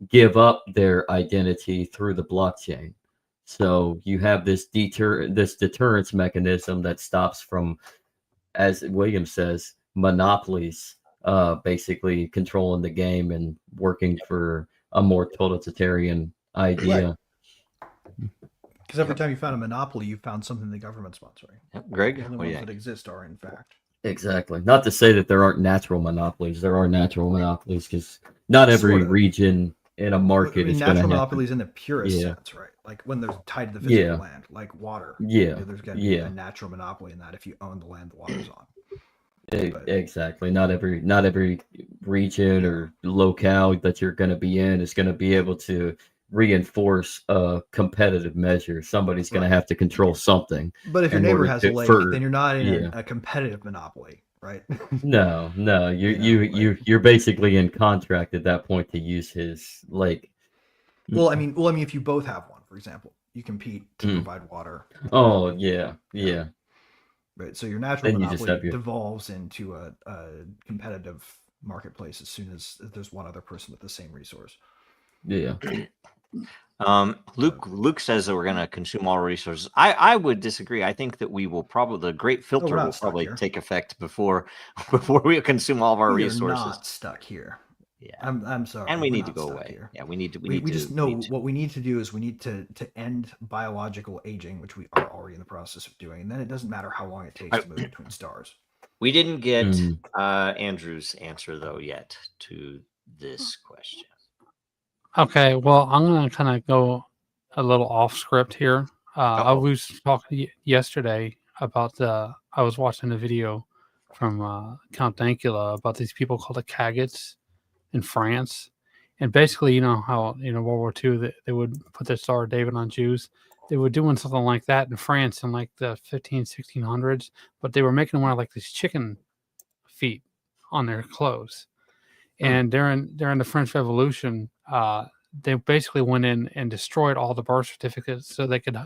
Speaker 5: give up their identity through the blockchain. So you have this deterrence mechanism that stops from, as William says, monopolies basically controlling the game and working for a more totalitarian idea.
Speaker 4: Because every time you found a monopoly, you found something the government's sponsoring.
Speaker 2: Yep. Greg,
Speaker 4: The only
Speaker 2: what do you
Speaker 4: ones that
Speaker 2: think?
Speaker 4: exist are, in fact,
Speaker 5: Exactly. Not to say that there aren't natural monopolies. There are natural monopolies because not every
Speaker 4: Sort of.
Speaker 5: region in a
Speaker 4: I
Speaker 5: market
Speaker 4: mean,
Speaker 5: is going to
Speaker 4: natural
Speaker 5: have.
Speaker 4: monopolies in the purest
Speaker 5: Yeah.
Speaker 4: sense, right? Like when they're tied to the physical
Speaker 5: Yeah.
Speaker 4: land, like water.
Speaker 5: Yeah.
Speaker 4: There's going to be
Speaker 5: Yeah.
Speaker 4: a natural monopoly in that if you own the land the water's on. But-
Speaker 5: Exactly. Not every region or locale that you're going to be in is going to be able to reinforce a competitive measure. Somebody's going
Speaker 4: Right.
Speaker 5: to have to control something.
Speaker 4: But if your
Speaker 5: in
Speaker 4: neighbor
Speaker 5: order
Speaker 4: has a
Speaker 5: to-
Speaker 4: lake,
Speaker 5: for-
Speaker 4: then you're not in
Speaker 5: yeah.
Speaker 4: a competitive monopoly, right?
Speaker 5: No, you're basically in contract at that point to use his lake.
Speaker 4: well, I mean, if you both have one, for example, you compete to provide water.
Speaker 5: Oh yeah.
Speaker 4: Right. So your natural
Speaker 5: Then you just
Speaker 4: monopoly
Speaker 5: have your-
Speaker 4: devolves into a competitive marketplace as soon as there's one other person with the same resource.
Speaker 5: Yeah.
Speaker 2: Luke says that we're going to consume all resources. I would disagree. I think that we will probably, the great filter
Speaker 4: not
Speaker 2: will
Speaker 4: stuck
Speaker 2: probably
Speaker 4: here.
Speaker 2: take effect before we consume all of our
Speaker 4: We are
Speaker 2: resources.
Speaker 4: not stuck here.
Speaker 2: Yeah.
Speaker 4: I'm sorry.
Speaker 2: And we
Speaker 4: we're
Speaker 2: need to
Speaker 4: not
Speaker 2: go
Speaker 4: stuck
Speaker 2: away.
Speaker 4: here.
Speaker 2: Yeah, we need to.
Speaker 4: We just
Speaker 2: we
Speaker 4: know
Speaker 2: need to-
Speaker 4: what we need to do is we need to end biological aging, which we are already in the process of doing. And then it doesn't matter how long it takes to move between stars.
Speaker 2: We didn't get
Speaker 5: Mm.
Speaker 2: Andrew's answer though yet to this question.
Speaker 3: Okay, well, I'm going to kind of go a little off script here. I
Speaker 2: Uh-oh.
Speaker 3: was talking yesterday about I was watching a video from Count Dankula about these people called the Cagots in France. And basically, you know how, World War II, they would put their Star of David on Jews. They were doing something like that in France in like the 1600s, but they were making them wear like these chicken feet on their clothes. And during the French Revolution, they basically went in and destroyed all the birth certificates so they could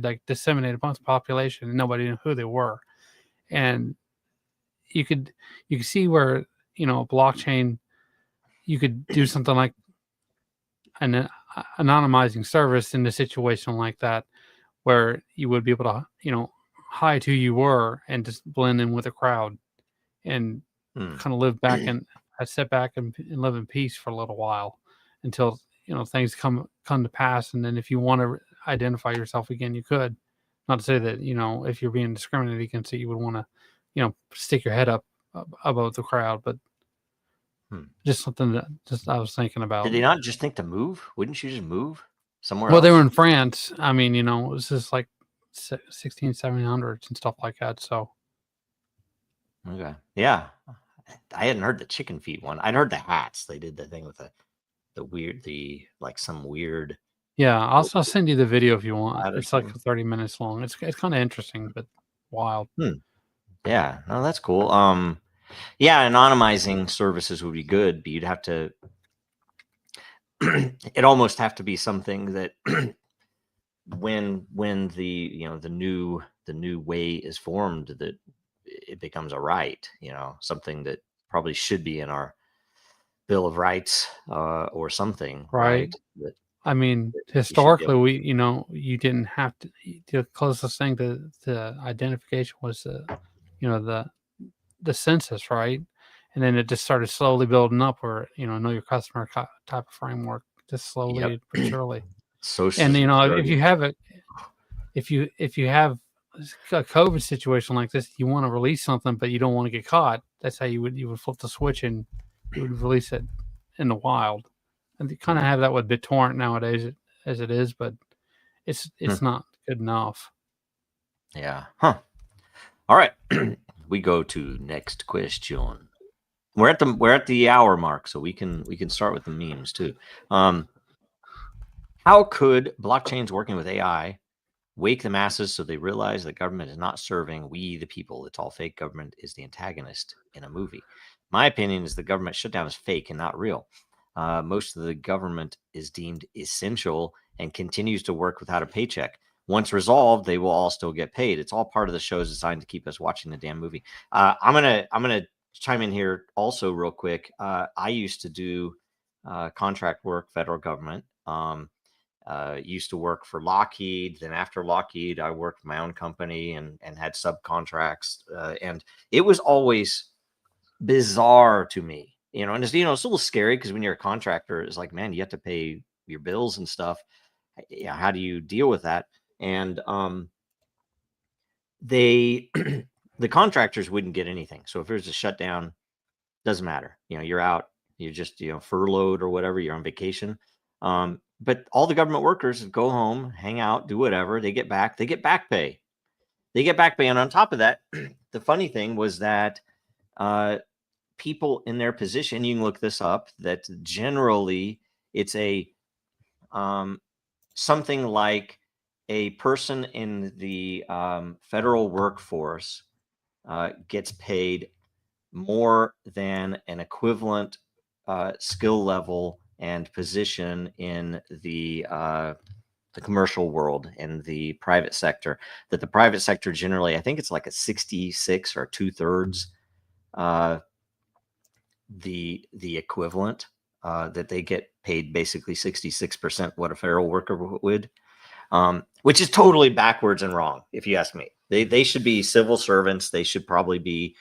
Speaker 3: like disseminate amongst the population and nobody knew who they were. And you could see where a blockchain, you could do something like an anonymizing service in a situation like that, where you would be able to hide who you were and just blend in with the crowd and kind of live back and sit back and live in peace for a little while until things come to pass. And then if you want to identify yourself again, you could. Not to say that if you're being discriminated against, you would want to stick your head up above the crowd, but just something that I was thinking about.
Speaker 2: Did they not just think to move? Wouldn't you just move somewhere
Speaker 3: Well,
Speaker 2: else?
Speaker 3: they were in France. I mean, it was just like 1700s and stuff like that. So
Speaker 2: Okay. Yeah. I hadn't heard the chicken feet one. I'd heard the hats. They did the thing with some weird.
Speaker 3: yeah, I'll send you the video if you want.
Speaker 2: Ladder
Speaker 3: It's like
Speaker 2: thing.
Speaker 3: 30 minutes long. It's kind of interesting, but wild.
Speaker 2: Yeah. No, that's cool. Yeah, anonymizing services would be good, but you'd have to. It almost have to be something that when the new way is formed, that it becomes a right. Something that probably should be in our Bill of Rights or something.
Speaker 3: Right.
Speaker 2: That,
Speaker 3: I mean,
Speaker 2: that you should be
Speaker 3: historically,
Speaker 2: able-
Speaker 3: you didn't have to. The closest thing to identification was the census, right? And then it just started slowly building up, where know your customer type of framework, just slowly but surely.
Speaker 2: Social
Speaker 3: And if
Speaker 2: Security.
Speaker 3: you have it, if you have a COVID situation like this, you want to release something, but you don't want to get caught. That's how you would flip the switch and you would release it in the wild. And you kind of have that with BitTorrent nowadays as it is, but it's not good enough.
Speaker 2: Yeah. Huh. All right. We go to next question. We're at the hour mark, so we can start with the memes too. How could blockchains working with AI wake the masses so they realize that government is not serving we the people? It's all fake. Government is the antagonist in a movie. My opinion is the government shutdown is fake and not real. Most of the government is deemed essential and continues to work without a paycheck. Once resolved, they will all still get paid. It's all part of the shows designed to keep us watching the damn movie. I'm gonna chime in here also real quick. I used to do contract work, federal government. Used to work for Lockheed. Then after Lockheed, I worked for my own company and had subcontracts. And it was always bizarre to me. And it's a little scary because when you're a contractor, it's like, man, you have to pay your bills and stuff. How do you deal with that? and they the contractors wouldn't get anything. So if there's a shutdown, doesn't matter. You're out. You're just furloughed or whatever. You're on vacation. But all the government workers go home, hang out, do whatever. They get back. They get back pay. And on top of that, the funny thing was that people in their position, you can look this up, that generally it's a something like a person in the federal workforce gets paid more than an equivalent skill level and position in the commercial world, in the private sector. That the private sector generally, I think it's like a 66 or 2/3 the equivalent, that they get paid basically 66% what a federal worker would, which is totally backwards and wrong, if you ask me. They should be civil servants. They should probably be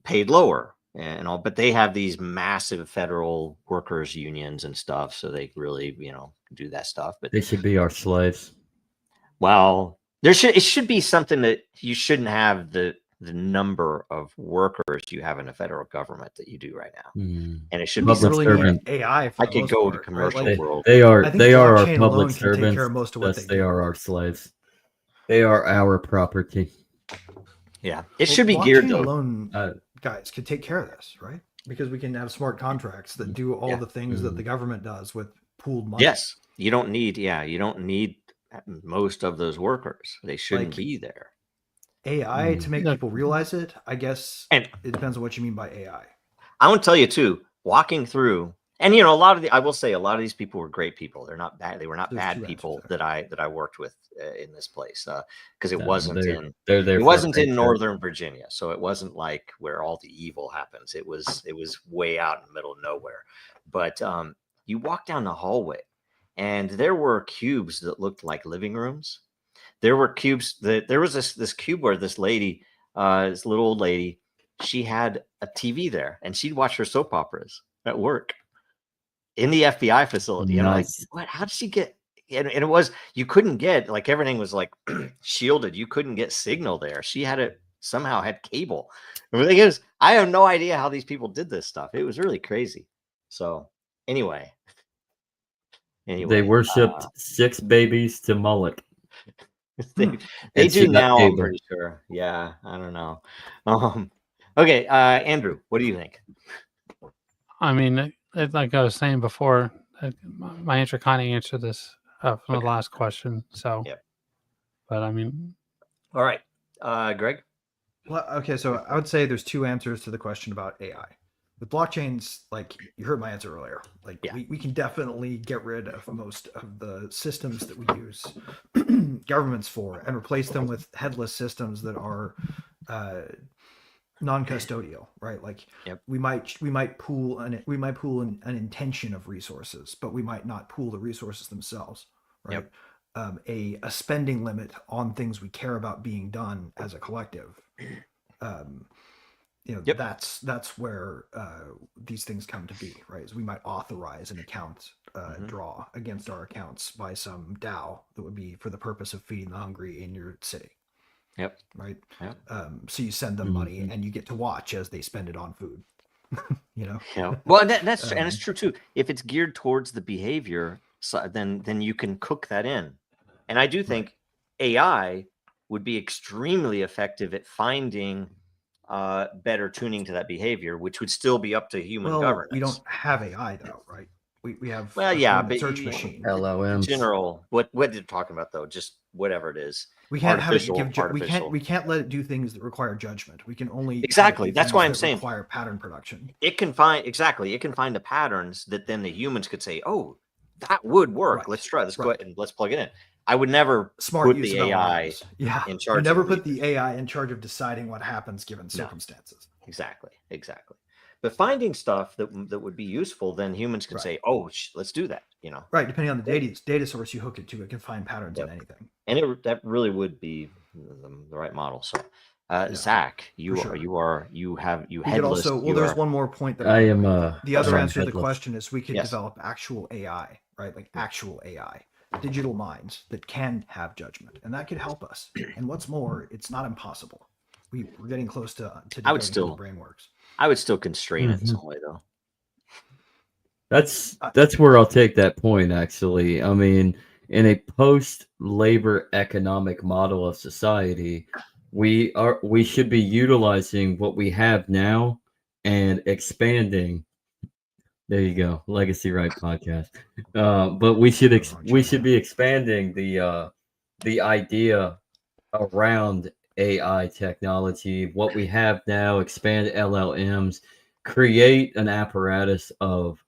Speaker 2: paid lower and all, but they have these massive federal workers unions and stuff, so they really do that stuff. But
Speaker 5: They should be our slaves.
Speaker 2: well, it should be something that you shouldn't have the number of workers you have in the federal government that you do right now, and it should be
Speaker 5: Public
Speaker 2: something
Speaker 4: really
Speaker 5: servant.
Speaker 4: need AI. For
Speaker 2: I
Speaker 4: the
Speaker 2: could
Speaker 4: most
Speaker 2: go
Speaker 4: part,
Speaker 2: to
Speaker 4: right?
Speaker 2: commercial
Speaker 4: Like,
Speaker 2: world.
Speaker 5: They are
Speaker 4: I think
Speaker 5: they are our
Speaker 4: blockchain
Speaker 5: public
Speaker 4: alone can take
Speaker 5: servants.
Speaker 4: care of most of what
Speaker 5: Thus
Speaker 4: they
Speaker 5: they
Speaker 4: do.
Speaker 5: are our slaves. They are our property.
Speaker 2: Yeah, it should be geared
Speaker 4: blockchain
Speaker 2: though.
Speaker 4: alone, guys, could take care of this, right? Because we can have smart contracts that do all the things that the government does with pooled money.
Speaker 2: Yes, you don't need most of those workers. They shouldn't be there.
Speaker 4: AI to make people realize it, I guess,
Speaker 2: And
Speaker 4: it depends on what you mean by AI.
Speaker 2: I want to tell you too, walking through, and a lot of I will say a lot of these people were great people. They're not bad. They were not bad people that I worked with in this place, because it wasn't in Northern Virginia, so it wasn't like where all the evil happens. It was way out in the middle of nowhere. But you walk down the hallway, and there were cubes that looked like living rooms. There were cubes that there was this cube where this lady, this little old lady, she had a TV there, and she'd watch her soap operas at work in the FBI facility. And I'm like, what? How did she get? And it was, you couldn't get, like, everything was like shielded. You couldn't get signal there. She somehow had cable. The thing is, I have no idea how these people did this stuff. It was really crazy. So anyway,
Speaker 5: they worshipped 6 babies to Moloch.
Speaker 2: They do now, I'm pretty sure. Yeah, I don't know. Okay, Andrew, what do you think?
Speaker 3: I mean, like I was saying before, my answer kind of answered this from the last question. So, but I mean,
Speaker 2: all right, Greg.
Speaker 4: Well, okay, so I would say there's 2 answers to the question about AI. With blockchains, like you heard my answer earlier, like we can definitely get rid of most of the systems that we use governments for and replace them with headless systems that are non-custodial, right? Like we might pool an intention of resources, but we might not pool the resources themselves, right? A spending limit on things we care about being done as a collective. That's where these things come to be, right? So we might authorize an account draw against our accounts by some DAO that would be for the purpose of feeding the hungry in your city. Right. So you send them money and you get to watch as they spend it on food.
Speaker 2: Well, that's and it's true too. If it's geared towards the behavior, then you can cook that in. And I do think AI would be extremely effective at finding better tuning to that behavior, which would still be up to human governance.
Speaker 4: We don't have AI though, right? We have
Speaker 2: but
Speaker 4: search machine.
Speaker 5: LLMs.
Speaker 2: General, what you're talking about though, just whatever it is.
Speaker 4: We can't have it we can't let it do things that require judgment. We can only
Speaker 2: that's why I'm saying
Speaker 4: require pattern production.
Speaker 2: It can find the patterns that then the humans could say, oh, that would work. Let's try. Let's go ahead and let's plug it in. I would never put the AI in charge.
Speaker 4: You never put the AI in charge of deciding what happens given circumstances.
Speaker 2: Exactly. But finding stuff that would be useful, then humans can say, "Oh, let's do that."
Speaker 4: Right. Depending on the data source you hook it to, it can find patterns in anything.
Speaker 2: And that really would be the right model. So, Zach, you headless.
Speaker 4: There's one more point that
Speaker 5: I am.
Speaker 4: The other answer to the question is we could develop actual AI, right? Like actual AI. digital minds that can have judgment, and that could help us. And what's more, it's not impossible. We're getting close to
Speaker 2: I would
Speaker 4: decoding how
Speaker 2: still-
Speaker 4: the brain works.
Speaker 2: I would still constrain it in
Speaker 5: Mhm.
Speaker 2: some way, though.
Speaker 5: That's where I'll take that point, actually. I mean, in a post-labor economic model of society, we should be utilizing what we have now and expanding. There you go, Legacy Right podcast. But we should be expanding the idea around AI technology, what we have now, expand LLMs, create an apparatus of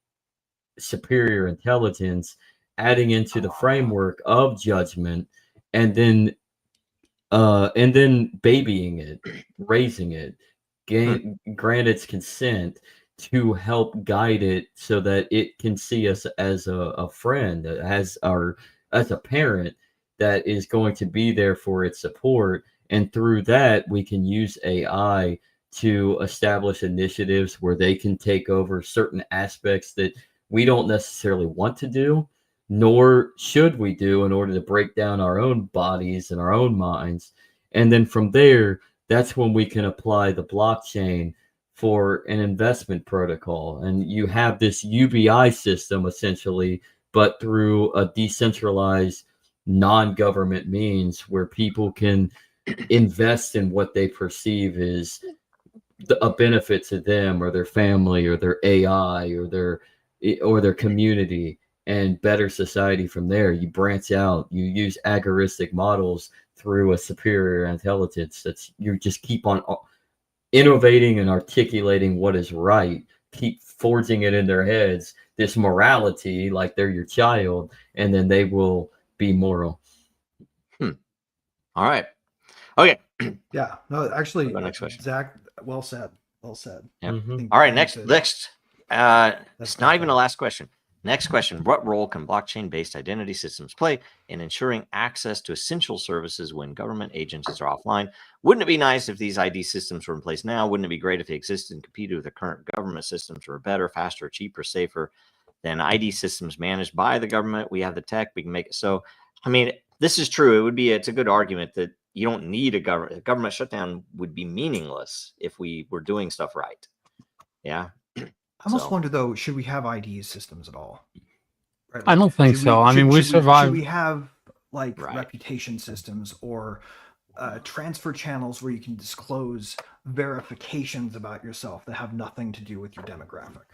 Speaker 5: superior intelligence, adding into the framework of judgment, and then babying it, raising it, grant its consent to help guide it so that it can see us as a friend, as a parent that is going to be there for its support. And through that, we can use AI to establish initiatives where they can take over certain aspects that we don't necessarily want to do, nor should we do, in order to break down our own bodies and our own minds. And then from there, that's when we can apply the blockchain for an investment protocol. And you have this UBI system essentially, but through a decentralized non-government means where people can invest in what they perceive is a benefit to them or their family or their AI or their community, and better society from there. You branch out, you use agoristic models through a superior intelligence. You just keep on innovating and articulating what is right, keep forging it in their heads, this morality, like they're your child, and then they will be moral.
Speaker 2: All right. Okay.
Speaker 4: Yeah. No, actually,
Speaker 2: Go next question.
Speaker 4: Zach, well said. Well said.
Speaker 2: Yep.
Speaker 5: Mhm.
Speaker 2: All right.
Speaker 4: I think
Speaker 2: Next.
Speaker 4: that-
Speaker 2: It's not even the last question. Next question. What role can blockchain-based identity systems play in ensuring access to essential services when government agencies are offline? Wouldn't it be nice if these ID systems were in place now? Wouldn't it be great if they existed and competed with the current government systems, or better, faster, cheaper, safer than ID systems managed by the government? We have the tech. We can make it so. I mean, this is true. It's a good argument that you don't need a government. A government shutdown would be meaningless if we were doing stuff right. Yeah.
Speaker 4: I almost
Speaker 2: So-
Speaker 4: wonder though, should we have ID systems at all? Right?
Speaker 3: I don't think
Speaker 4: should
Speaker 3: so. I mean, we
Speaker 4: should
Speaker 3: survived.
Speaker 4: Should we have like
Speaker 2: Right.
Speaker 4: reputation systems or transfer channels where you can disclose verifications about yourself that have nothing to do with your demographic?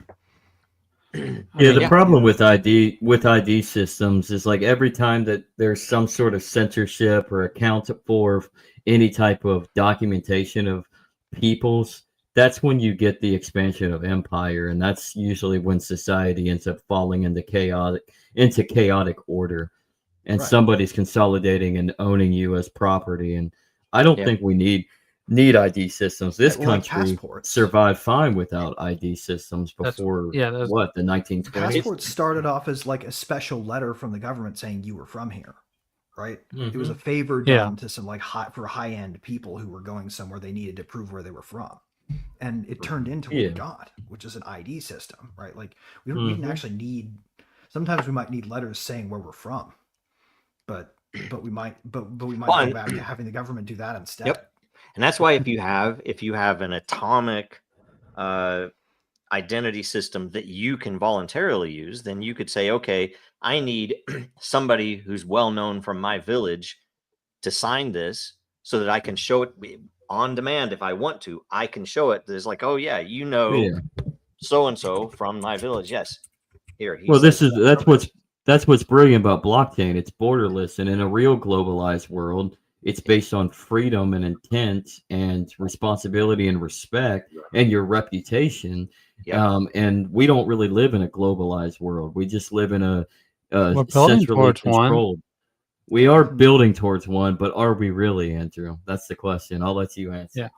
Speaker 5: Yeah, the
Speaker 2: Yeah.
Speaker 5: problem with ID systems is like every time that there's some sort of censorship or account for any type of documentation of peoples, that's when you get the expansion of empire, and that's usually when society ends up falling into chaotic order, and
Speaker 4: Right.
Speaker 5: somebody's consolidating and owning you as property. And I don't
Speaker 2: Yeah.
Speaker 5: think we need ID systems. This
Speaker 4: Well, like
Speaker 5: country
Speaker 4: passports.
Speaker 5: survived fine without ID systems
Speaker 3: That's-
Speaker 5: before
Speaker 3: that's-
Speaker 5: what, the 1920s?
Speaker 4: Passports started off as like a special letter from the government saying you were from here, right? It was a favor
Speaker 3: Yeah.
Speaker 4: done to some like high end people who were going somewhere they needed to prove where they were from, and it turned into what
Speaker 5: Yeah.
Speaker 4: we got, which is an ID system, right? Like we didn't
Speaker 5: Mhm.
Speaker 4: actually need. Sometimes we might need letters saying where we're from, but we might
Speaker 2: Well,
Speaker 4: go back to having the government do that instead.
Speaker 2: Yep. And that's why if you have an atomic identity system that you can voluntarily use, then you could say, okay, I need somebody who's well known from my village to sign this so that I can show it on demand. If I want to, I can show it. There's like, oh yeah,
Speaker 5: Yeah.
Speaker 2: so and so from my village. Yes, here. he
Speaker 5: Well,
Speaker 2: says that.
Speaker 5: that's what's brilliant about blockchain. It's borderless, and in a real globalized world, it's based on freedom and intent and responsibility and respect and your reputation.
Speaker 2: Yeah.
Speaker 5: And we don't really live in a globalized world. We just live in a
Speaker 3: We're building
Speaker 5: centrally
Speaker 3: towards one.
Speaker 5: controlled. We are building towards one, but are we really, Andrew? That's the question. I'll let you answer.
Speaker 3: Yeah.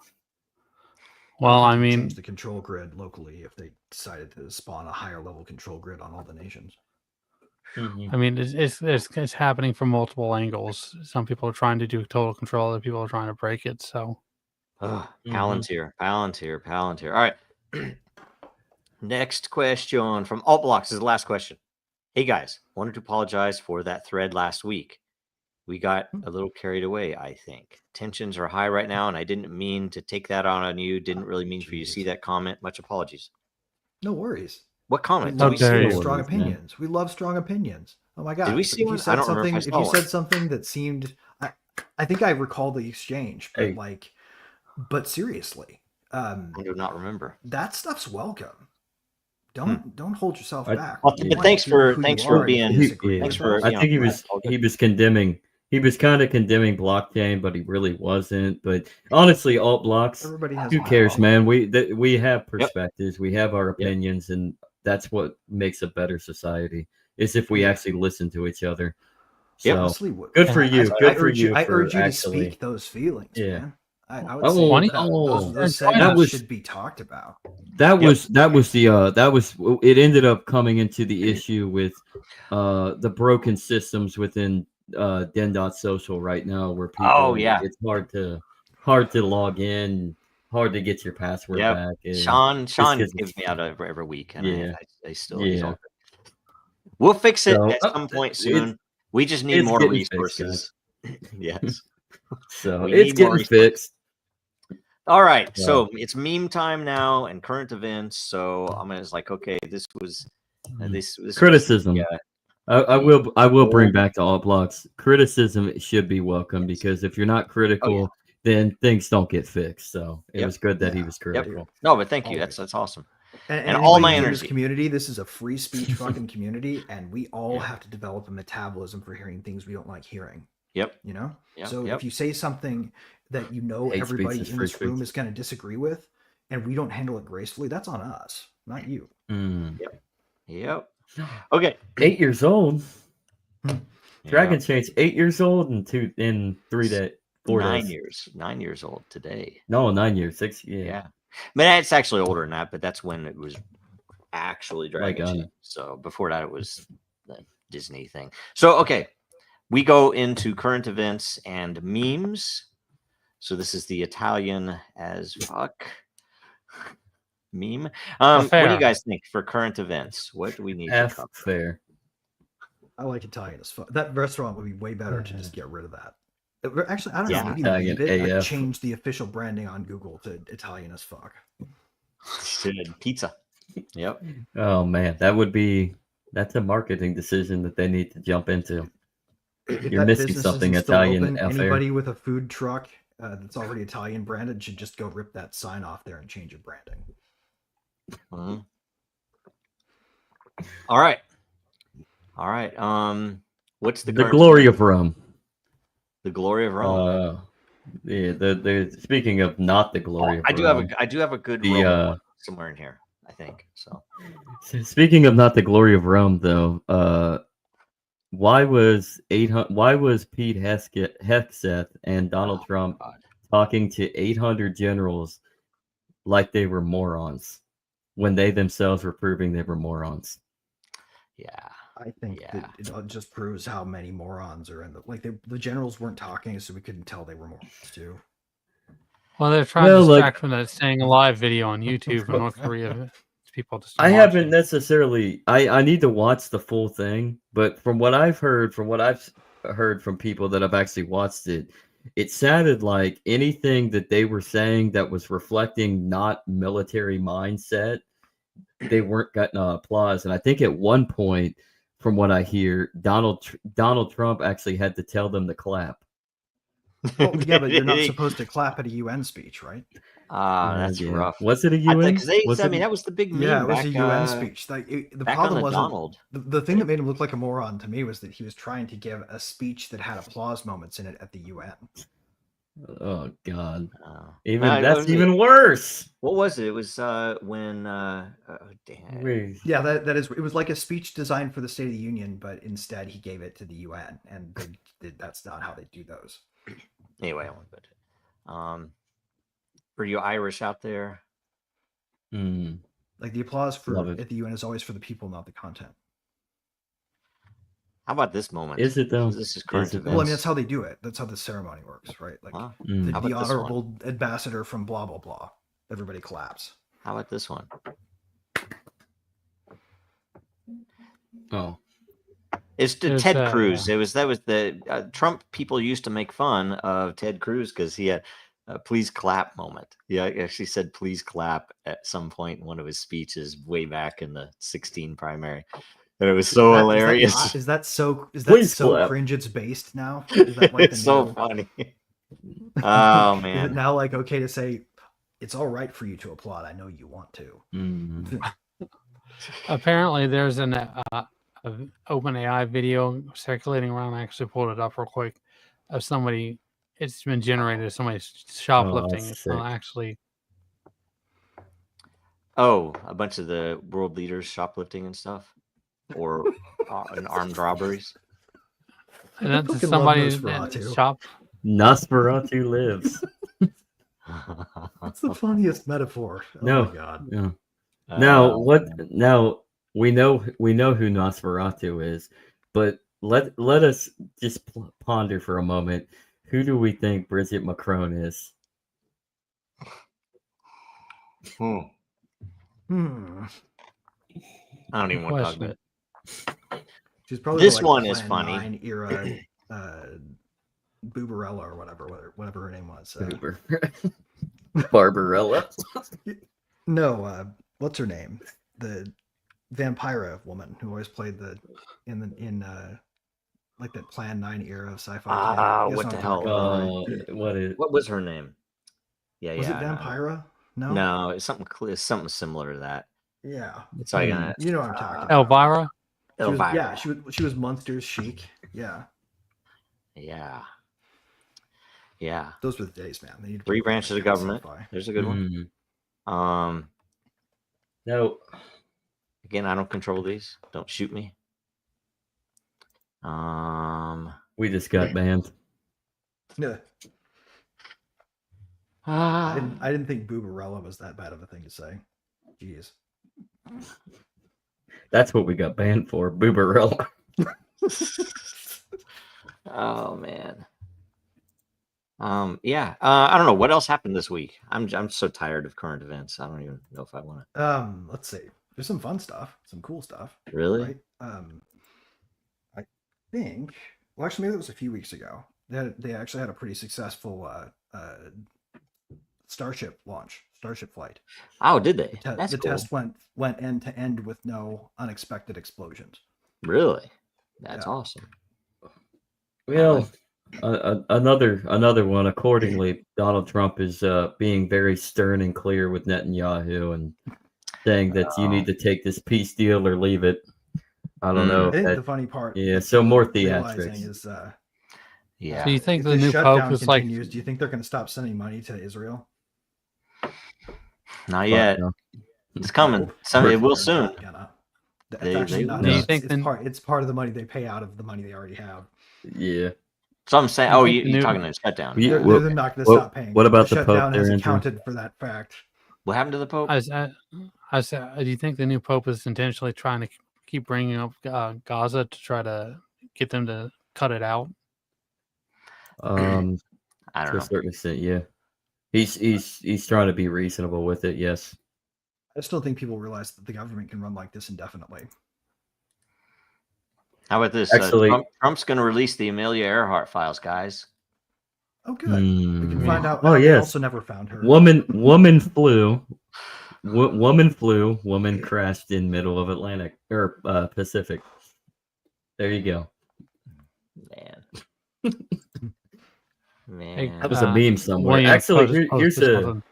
Speaker 3: Well, I
Speaker 4: They could
Speaker 3: mean,
Speaker 4: change the control grid locally if they decided to spawn a higher level control grid on all the nations.
Speaker 5: Mhm.
Speaker 3: I mean, it's happening from multiple angles. Some people are trying to do total control, other people are trying to break it. So,
Speaker 2: Ugh,
Speaker 5: Mhm.
Speaker 2: Palantir. All right. Next question from Altblocks is the last question. Hey guys, wanted to apologize for that thread last week. We got a little carried away, I think. Tensions are high right now, and I didn't mean to take that on you. Didn't really mean for you to see that comment. Much apologies.
Speaker 4: No worries.
Speaker 2: What
Speaker 4: We
Speaker 2: comment?
Speaker 4: love
Speaker 2: Did we see?
Speaker 3: Okay.
Speaker 4: strong
Speaker 5: worries, man.
Speaker 4: opinions. We love strong opinions. Oh my god!
Speaker 2: Did we
Speaker 4: But
Speaker 2: see
Speaker 4: if
Speaker 2: one?
Speaker 4: you
Speaker 2: I
Speaker 4: said
Speaker 2: don't remember
Speaker 4: something,
Speaker 2: if I
Speaker 4: if
Speaker 2: saw
Speaker 4: you
Speaker 2: one.
Speaker 4: said something that seemed, I think I recall the exchange, but
Speaker 5: Hey.
Speaker 4: but seriously,
Speaker 2: I do not remember.
Speaker 4: that stuff's welcome. Don't hold yourself
Speaker 5: I-
Speaker 4: back.
Speaker 2: Well,
Speaker 4: We
Speaker 2: but
Speaker 4: want
Speaker 2: thanks
Speaker 4: you to be
Speaker 2: for
Speaker 4: who
Speaker 2: thanks
Speaker 4: you
Speaker 2: for
Speaker 4: are, and if you
Speaker 2: being
Speaker 4: disagree
Speaker 5: yeah.
Speaker 2: thanks
Speaker 4: with
Speaker 2: for
Speaker 4: us,
Speaker 5: I think he was condemning. He was kind of condemning blockchain, but he really wasn't. But honestly, alt blocks.
Speaker 4: everybody has.
Speaker 5: Who
Speaker 4: an
Speaker 5: cares,
Speaker 4: opinion.
Speaker 5: man? We have perspectives. We have our
Speaker 2: Yep.
Speaker 5: opinions, and that's what makes a better society. Is if we
Speaker 4: Yeah.
Speaker 5: actually listen to each other.
Speaker 2: Yep.
Speaker 5: So
Speaker 4: Honestly,
Speaker 5: good for you.
Speaker 4: I
Speaker 5: Good for
Speaker 4: urge you.
Speaker 5: you.
Speaker 4: I
Speaker 5: for
Speaker 4: urge you to
Speaker 5: actually,
Speaker 4: speak those feelings,
Speaker 5: Yeah.
Speaker 4: man. I would
Speaker 5: Oh,
Speaker 4: say
Speaker 3: Funny-
Speaker 4: those
Speaker 3: That
Speaker 4: segments
Speaker 5: was-
Speaker 4: should be talked about.
Speaker 5: That
Speaker 2: Yep.
Speaker 5: was it ended up coming into the issue with the broken systems within Den.social right now where people
Speaker 2: Oh, yeah.
Speaker 5: it's hard to log in, hard to get your password
Speaker 2: Yep.
Speaker 5: back. And
Speaker 2: Sean
Speaker 5: because
Speaker 2: gives me out every week, and
Speaker 5: Yeah.
Speaker 2: I still he's
Speaker 5: Yeah.
Speaker 2: all good. We'll fix it
Speaker 5: So,
Speaker 2: at some point
Speaker 5: it's-
Speaker 2: soon. We just need
Speaker 5: it's
Speaker 2: more
Speaker 5: getting fixed,
Speaker 2: resources. Yes.
Speaker 5: so
Speaker 2: We
Speaker 5: it's
Speaker 2: need more
Speaker 5: getting
Speaker 2: resources.
Speaker 5: fixed.
Speaker 2: All right,
Speaker 5: Yeah.
Speaker 2: so it's meme time now and current events. So I'm just like, okay, this was this was
Speaker 5: Criticism.
Speaker 2: Yeah,
Speaker 5: I will bring
Speaker 2: old-
Speaker 5: back to all blocks. Criticism should be welcome because if you're not critical, then things don't get fixed. So it
Speaker 2: Yep.
Speaker 5: was good that he
Speaker 4: Yeah.
Speaker 5: was
Speaker 2: Yep.
Speaker 5: critical.
Speaker 2: No, but thank you.
Speaker 4: Always.
Speaker 2: That's awesome.
Speaker 4: And
Speaker 2: all
Speaker 4: anybody
Speaker 2: my
Speaker 4: who's in this
Speaker 2: energy.
Speaker 4: community, this is a free speech fucking community, and we all
Speaker 2: Yeah.
Speaker 4: have to develop a metabolism for hearing things we don't like hearing.
Speaker 2: Yep.
Speaker 4: You know.
Speaker 2: Yep,
Speaker 4: So
Speaker 2: yep.
Speaker 4: if you say something that you know
Speaker 5: Hate
Speaker 4: everybody
Speaker 5: speech is
Speaker 4: in
Speaker 5: free
Speaker 4: this room
Speaker 5: speech.
Speaker 4: is going to disagree with, and we don't handle it gracefully, that's on us, not you.
Speaker 2: Yep. Okay.
Speaker 5: 8 years old. Dragon
Speaker 2: Yep.
Speaker 5: Chain's 8 years old in 4
Speaker 2: 9
Speaker 5: days.
Speaker 2: years. 9 years old today.
Speaker 5: No, 9 years. 6.
Speaker 2: Yeah.
Speaker 5: Yeah.
Speaker 2: But it's actually older than that, but that's when it was actually Dragon
Speaker 5: God.
Speaker 2: Chain. So before that, it was the Disney thing. So, okay. We go into current events and memes. So this is the Italian as fuck meme. What do
Speaker 3: fair.
Speaker 2: you guys think for current events? What do we need to
Speaker 5: F
Speaker 2: cover?
Speaker 5: fair.
Speaker 4: I like Italian as fuck. That restaurant would be way better to just get rid of that. Actually, I don't
Speaker 2: Yeah.
Speaker 4: know. Maybe
Speaker 5: Italian
Speaker 4: leave it.
Speaker 5: AF.
Speaker 4: Change the official branding on Google to Italian as fuck.
Speaker 2: Pizza. Yep.
Speaker 5: Oh man, that's a marketing decision that they need to jump into.
Speaker 4: If
Speaker 5: You're
Speaker 4: that
Speaker 5: missing
Speaker 4: business
Speaker 5: something
Speaker 4: isn't still
Speaker 5: Italian
Speaker 4: open,
Speaker 5: affair.
Speaker 4: anybody with a food truck that's already Italian branded should just go rip that sign off there and change your branding.
Speaker 2: Mhm. All right. What's the
Speaker 5: The
Speaker 2: current
Speaker 5: glory
Speaker 2: event?
Speaker 5: of Rome.
Speaker 2: The glory of Rome.
Speaker 5: Yeah, the speaking of not the glory of
Speaker 2: I
Speaker 5: Rome.
Speaker 2: do have a good
Speaker 5: The,
Speaker 2: Roman one somewhere in here, I think. So
Speaker 5: Speaking of not the glory of Rome, though, why was Pete Hegseth and Donald Trump
Speaker 2: God.
Speaker 5: talking to 800 generals like they were morons when they themselves were proving they were morons?
Speaker 2: Yeah.
Speaker 4: I think
Speaker 2: Yeah.
Speaker 4: that it just proves how many morons are in the generals weren't talking, so we couldn't tell they were morons too.
Speaker 3: Well, they're trying
Speaker 5: Well,
Speaker 3: to
Speaker 5: like-
Speaker 3: distract from that staying alive video on YouTube in North Korea. People just
Speaker 5: I
Speaker 3: don't watch
Speaker 5: haven't
Speaker 3: it.
Speaker 5: necessarily. I need to watch the full thing, but from what I've heard from people that have actually watched it, it sounded like anything that they were saying that was reflecting not military mindset, they weren't getting applause. And I think at one point, from what I hear, Donald Trump actually had to tell them to clap.
Speaker 4: Well, yeah, but you're not supposed to clap at a UN speech, right?
Speaker 2: That's
Speaker 5: Yeah.
Speaker 2: rough.
Speaker 5: Was it a UN?
Speaker 2: Because that was the big meme.
Speaker 4: Yeah, it was
Speaker 2: back,
Speaker 4: a UN speech. The
Speaker 2: back
Speaker 4: problem
Speaker 2: on the
Speaker 4: wasn't
Speaker 2: Donald.
Speaker 4: the thing that made him look like a moron to me was that he was trying to give a speech that had applause moments in it at the UN.
Speaker 5: Oh God!
Speaker 2: Oh.
Speaker 5: Even
Speaker 2: No,
Speaker 5: that's even worse.
Speaker 2: What was it? It was when damn.
Speaker 5: Wait.
Speaker 4: Yeah, that is. It was like a speech designed for the State of the Union, but instead he gave it to the UN, and that's not how they do those.
Speaker 2: Anyway, I won't go to it. For you Irish out there,
Speaker 4: Like the applause
Speaker 5: Love it.
Speaker 4: at the UN is always for the people, not the content.
Speaker 2: how about this moment?
Speaker 5: Is it though?
Speaker 2: This is current
Speaker 5: Is it
Speaker 2: events.
Speaker 4: Well, I mean that's how they do it. That's how the ceremony works, right? Like
Speaker 2: Huh?
Speaker 5: Mm.
Speaker 2: How about
Speaker 4: the
Speaker 2: this one?
Speaker 4: honorable ambassador from blah blah blah. Everybody claps.
Speaker 2: How about this one?
Speaker 5: Oh,
Speaker 2: It's the
Speaker 3: There's,
Speaker 2: Ted Cruz. That was the Trump people used to make fun of Ted Cruz because he had a please clap moment. He actually said please clap at some point in one of his speeches way back in the 16 primary. And it was so hilarious.
Speaker 4: Is that so
Speaker 5: Please clap.
Speaker 4: cringe it's based now? Is that like
Speaker 2: It's
Speaker 4: the
Speaker 2: so
Speaker 4: new...
Speaker 2: funny. Oh
Speaker 4: Is it
Speaker 2: man.
Speaker 4: now like okay to say it's all right for you to applaud? I know you want to.
Speaker 3: apparently there's an OpenAI video circulating around. I actually pulled it up real quick of somebody. It's been generated of somebody shoplifting. It's not actually.
Speaker 2: Oh, a bunch of the world leaders shoplifting and stuff, or in armed robberies.
Speaker 3: And that's
Speaker 4: fucking love
Speaker 3: somebody
Speaker 4: Nosferatu.
Speaker 3: shop.
Speaker 5: Nosferatu lives.
Speaker 4: That's the funniest metaphor. Oh
Speaker 5: No.
Speaker 4: my god.
Speaker 5: Yeah. Now what?
Speaker 2: Man.
Speaker 5: Now we know who Nosferatu is, but let us just ponder for a moment. Who do we think Bridget Macron is?
Speaker 2: Hmm. I don't even want to talk about it.
Speaker 4: She's probably
Speaker 2: This
Speaker 4: like
Speaker 2: one is
Speaker 4: Plan
Speaker 2: funny.
Speaker 4: 9 era Booberella or whatever her name was.
Speaker 5: Barbarella.
Speaker 4: No, what's her name? The Vampira woman who always played in like that Plan 9 era of sci-fi. You guys
Speaker 2: What
Speaker 4: know
Speaker 2: the
Speaker 4: I'm
Speaker 2: hell?
Speaker 4: talking about, right?
Speaker 2: What was her name? Yeah,
Speaker 4: Was
Speaker 2: yeah.
Speaker 4: it Vampira? No.
Speaker 2: No, it's something similar to that.
Speaker 4: Yeah.
Speaker 2: It's like
Speaker 4: You know what I'm talking about.
Speaker 3: Elvira.
Speaker 2: Elvira.
Speaker 4: Yeah, she was Munster's chic. Yeah.
Speaker 2: Yeah. Yeah.
Speaker 4: Those were the days, man. They need to
Speaker 2: Three
Speaker 4: put
Speaker 2: branches of
Speaker 4: that kind
Speaker 2: government.
Speaker 4: sci-fi.
Speaker 2: There's a good one.
Speaker 5: No.
Speaker 2: Again, I don't control these. Don't shoot me.
Speaker 5: We just got banned.
Speaker 4: Yeah. I didn't think Booberella was that bad of a thing to say. Jeez.
Speaker 5: That's what we got banned for. Booberella.
Speaker 2: Oh man. Yeah. I don't know what else happened this week. I'm so tired of current events. I don't even know if I want to.
Speaker 4: Let's see. There's some fun stuff, some cool stuff.
Speaker 2: Really?
Speaker 4: Right? I think. Well, actually, maybe it was a few weeks ago. They actually had a pretty successful Starship launch, Starship flight.
Speaker 2: Oh, did they?
Speaker 4: The test went end to end with no unexpected explosions.
Speaker 2: Really? That's
Speaker 4: Yeah.
Speaker 2: awesome.
Speaker 5: Well, another one. Accordingly, Donald Trump is being very stern and clear with Netanyahu and saying that you need to take this peace deal or leave it. I don't know.
Speaker 4: I think the funny part,
Speaker 5: so more
Speaker 4: realizing
Speaker 5: theatrics.
Speaker 4: is,
Speaker 2: Yeah.
Speaker 3: So you think
Speaker 4: if
Speaker 3: the
Speaker 4: this
Speaker 3: new
Speaker 4: shutdown
Speaker 3: pope is like?
Speaker 4: continues, do you think they're going to stop sending money to Israel?
Speaker 2: Not yet.
Speaker 5: no.
Speaker 2: It's coming. It will soon.
Speaker 4: It's part of the money they pay out of the money they already have.
Speaker 5: Yeah.
Speaker 2: So I'm saying,
Speaker 3: I think
Speaker 2: you're talking about shutdown.
Speaker 5: Yeah.
Speaker 4: They're not going to stop paying.
Speaker 5: What about the
Speaker 4: shutdown
Speaker 5: Pope there,
Speaker 4: has
Speaker 5: Andrew?
Speaker 4: accounted for that fact.
Speaker 2: What happened to the Pope?
Speaker 3: I said, do you think the new pope is intentionally trying to keep bringing up Gaza to try to get them to cut it out?
Speaker 2: I
Speaker 5: To
Speaker 2: don't
Speaker 5: a
Speaker 2: know.
Speaker 5: certain extent, yeah. He's trying to be reasonable with it. Yes.
Speaker 4: I still think people realize that the government can run like this indefinitely.
Speaker 2: How about this?
Speaker 5: Actually-
Speaker 2: Trump's going to release the Amelia Earhart files, guys.
Speaker 4: Oh, good. We can find out.
Speaker 5: Oh,
Speaker 4: They
Speaker 5: yes.
Speaker 4: also never found her.
Speaker 5: Woman flew. Woman crashed in middle of Atlantic or Pacific. There you go.
Speaker 2: Man.
Speaker 5: That was a meme somewhere.
Speaker 3: William
Speaker 5: Actually,
Speaker 3: posted something.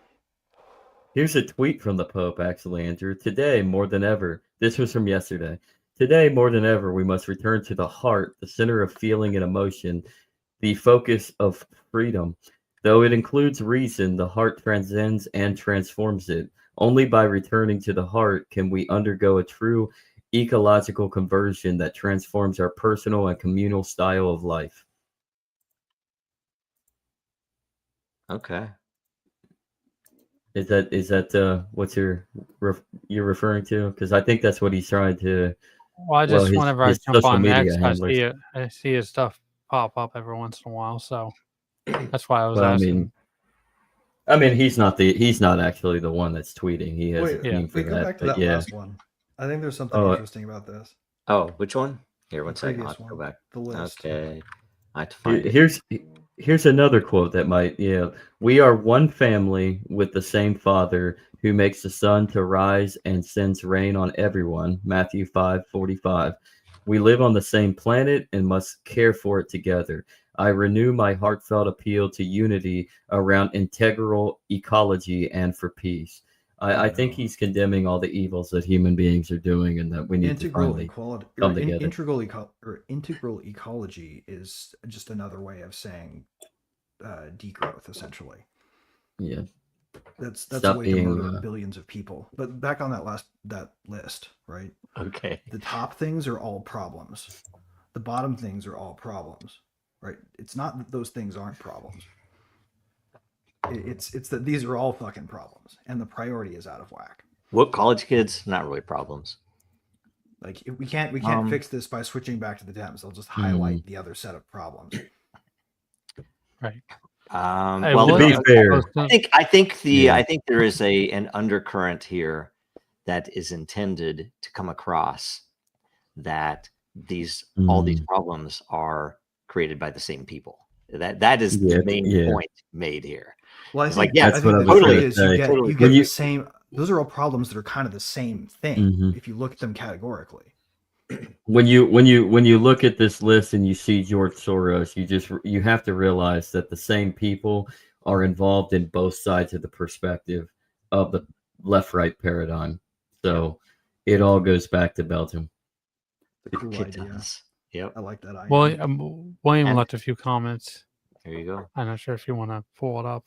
Speaker 5: here's a tweet from the Pope. Actually, Andrew. Today, more than ever, this was from yesterday. Today, more than ever, we must return to the heart, the center of feeling and emotion, the focus of freedom. Though it includes reason, the heart transcends and transforms it. Only by returning to the heart can we undergo a true ecological conversion that transforms our personal and communal style of life.
Speaker 2: Okay.
Speaker 5: Is that what you're referring to? Because I think that's what he's trying to.
Speaker 3: Well, whenever I
Speaker 5: his
Speaker 3: jump
Speaker 5: social
Speaker 3: on
Speaker 5: media
Speaker 3: X,
Speaker 5: handlers.
Speaker 3: I see his stuff pop up every once in a while. So that's why I was
Speaker 5: Well,
Speaker 3: asking.
Speaker 5: I mean, he's not actually the one that's tweeting. He has a team for
Speaker 4: Wait, go
Speaker 5: that.
Speaker 4: back to
Speaker 5: but
Speaker 4: that
Speaker 5: yeah.
Speaker 4: last one. I think there's something
Speaker 5: Oh,
Speaker 4: interesting about this.
Speaker 2: Oh, which one? Here, one
Speaker 4: The
Speaker 2: second. I'll
Speaker 4: previous
Speaker 2: go
Speaker 4: one,
Speaker 2: back.
Speaker 4: the list.
Speaker 2: Okay. I have to find it.
Speaker 5: Here's another quote that might, we are one family with the same Father who makes the sun to rise and sends rain on everyone. Matthew 5:45. We live on the same planet and must care for it together. I renew my heartfelt appeal to unity around integral ecology and for peace. I think he's condemning all the evils that human beings are doing, and that we need to
Speaker 4: Integral
Speaker 5: finally
Speaker 4: equality
Speaker 5: come
Speaker 4: or
Speaker 5: together.
Speaker 4: integral ecology is just another way of saying degrowth, essentially.
Speaker 5: Yeah.
Speaker 4: That's
Speaker 5: Stop
Speaker 4: a way
Speaker 5: being,
Speaker 4: to murder billions of people. But back on that list, right?
Speaker 2: Okay.
Speaker 4: The top things are all problems. The bottom things are all problems, right? It's not that those things aren't problems. It's that these are all fucking problems, and the priority is out of whack.
Speaker 2: What college kids? Not really problems.
Speaker 4: Like we can't fix this by switching back to the Dems. They'll just highlight the other set of problems.
Speaker 3: Right.
Speaker 2: Well,
Speaker 3: what-
Speaker 5: To be fair,
Speaker 2: I think
Speaker 5: Yeah.
Speaker 2: I think there is an undercurrent here that is intended to come across that all these problems are created by the same people. That is the main point made here.
Speaker 4: Well, I
Speaker 2: It's
Speaker 4: think,
Speaker 2: like, yeah,
Speaker 4: I think
Speaker 5: what I
Speaker 4: the
Speaker 5: was
Speaker 4: truth
Speaker 5: gonna
Speaker 4: is
Speaker 5: say.
Speaker 4: you get
Speaker 2: Totally.
Speaker 4: you get
Speaker 5: When you-
Speaker 4: the same. Those are all problems that are kind of the same thing
Speaker 5: Mhm.
Speaker 4: if you look at them categorically.
Speaker 5: When you look at this list and you see George Soros, you have to realize that the same people are involved in both sides of the perspective of the left-right paradigm. So it all goes back to Belgium.
Speaker 4: It's a cool
Speaker 2: It
Speaker 4: idea.
Speaker 2: does. Yep.
Speaker 4: I like that idea.
Speaker 3: Well, William
Speaker 2: And-
Speaker 3: left a few comments.
Speaker 2: There you go.
Speaker 3: I'm not sure if you want to pull it up.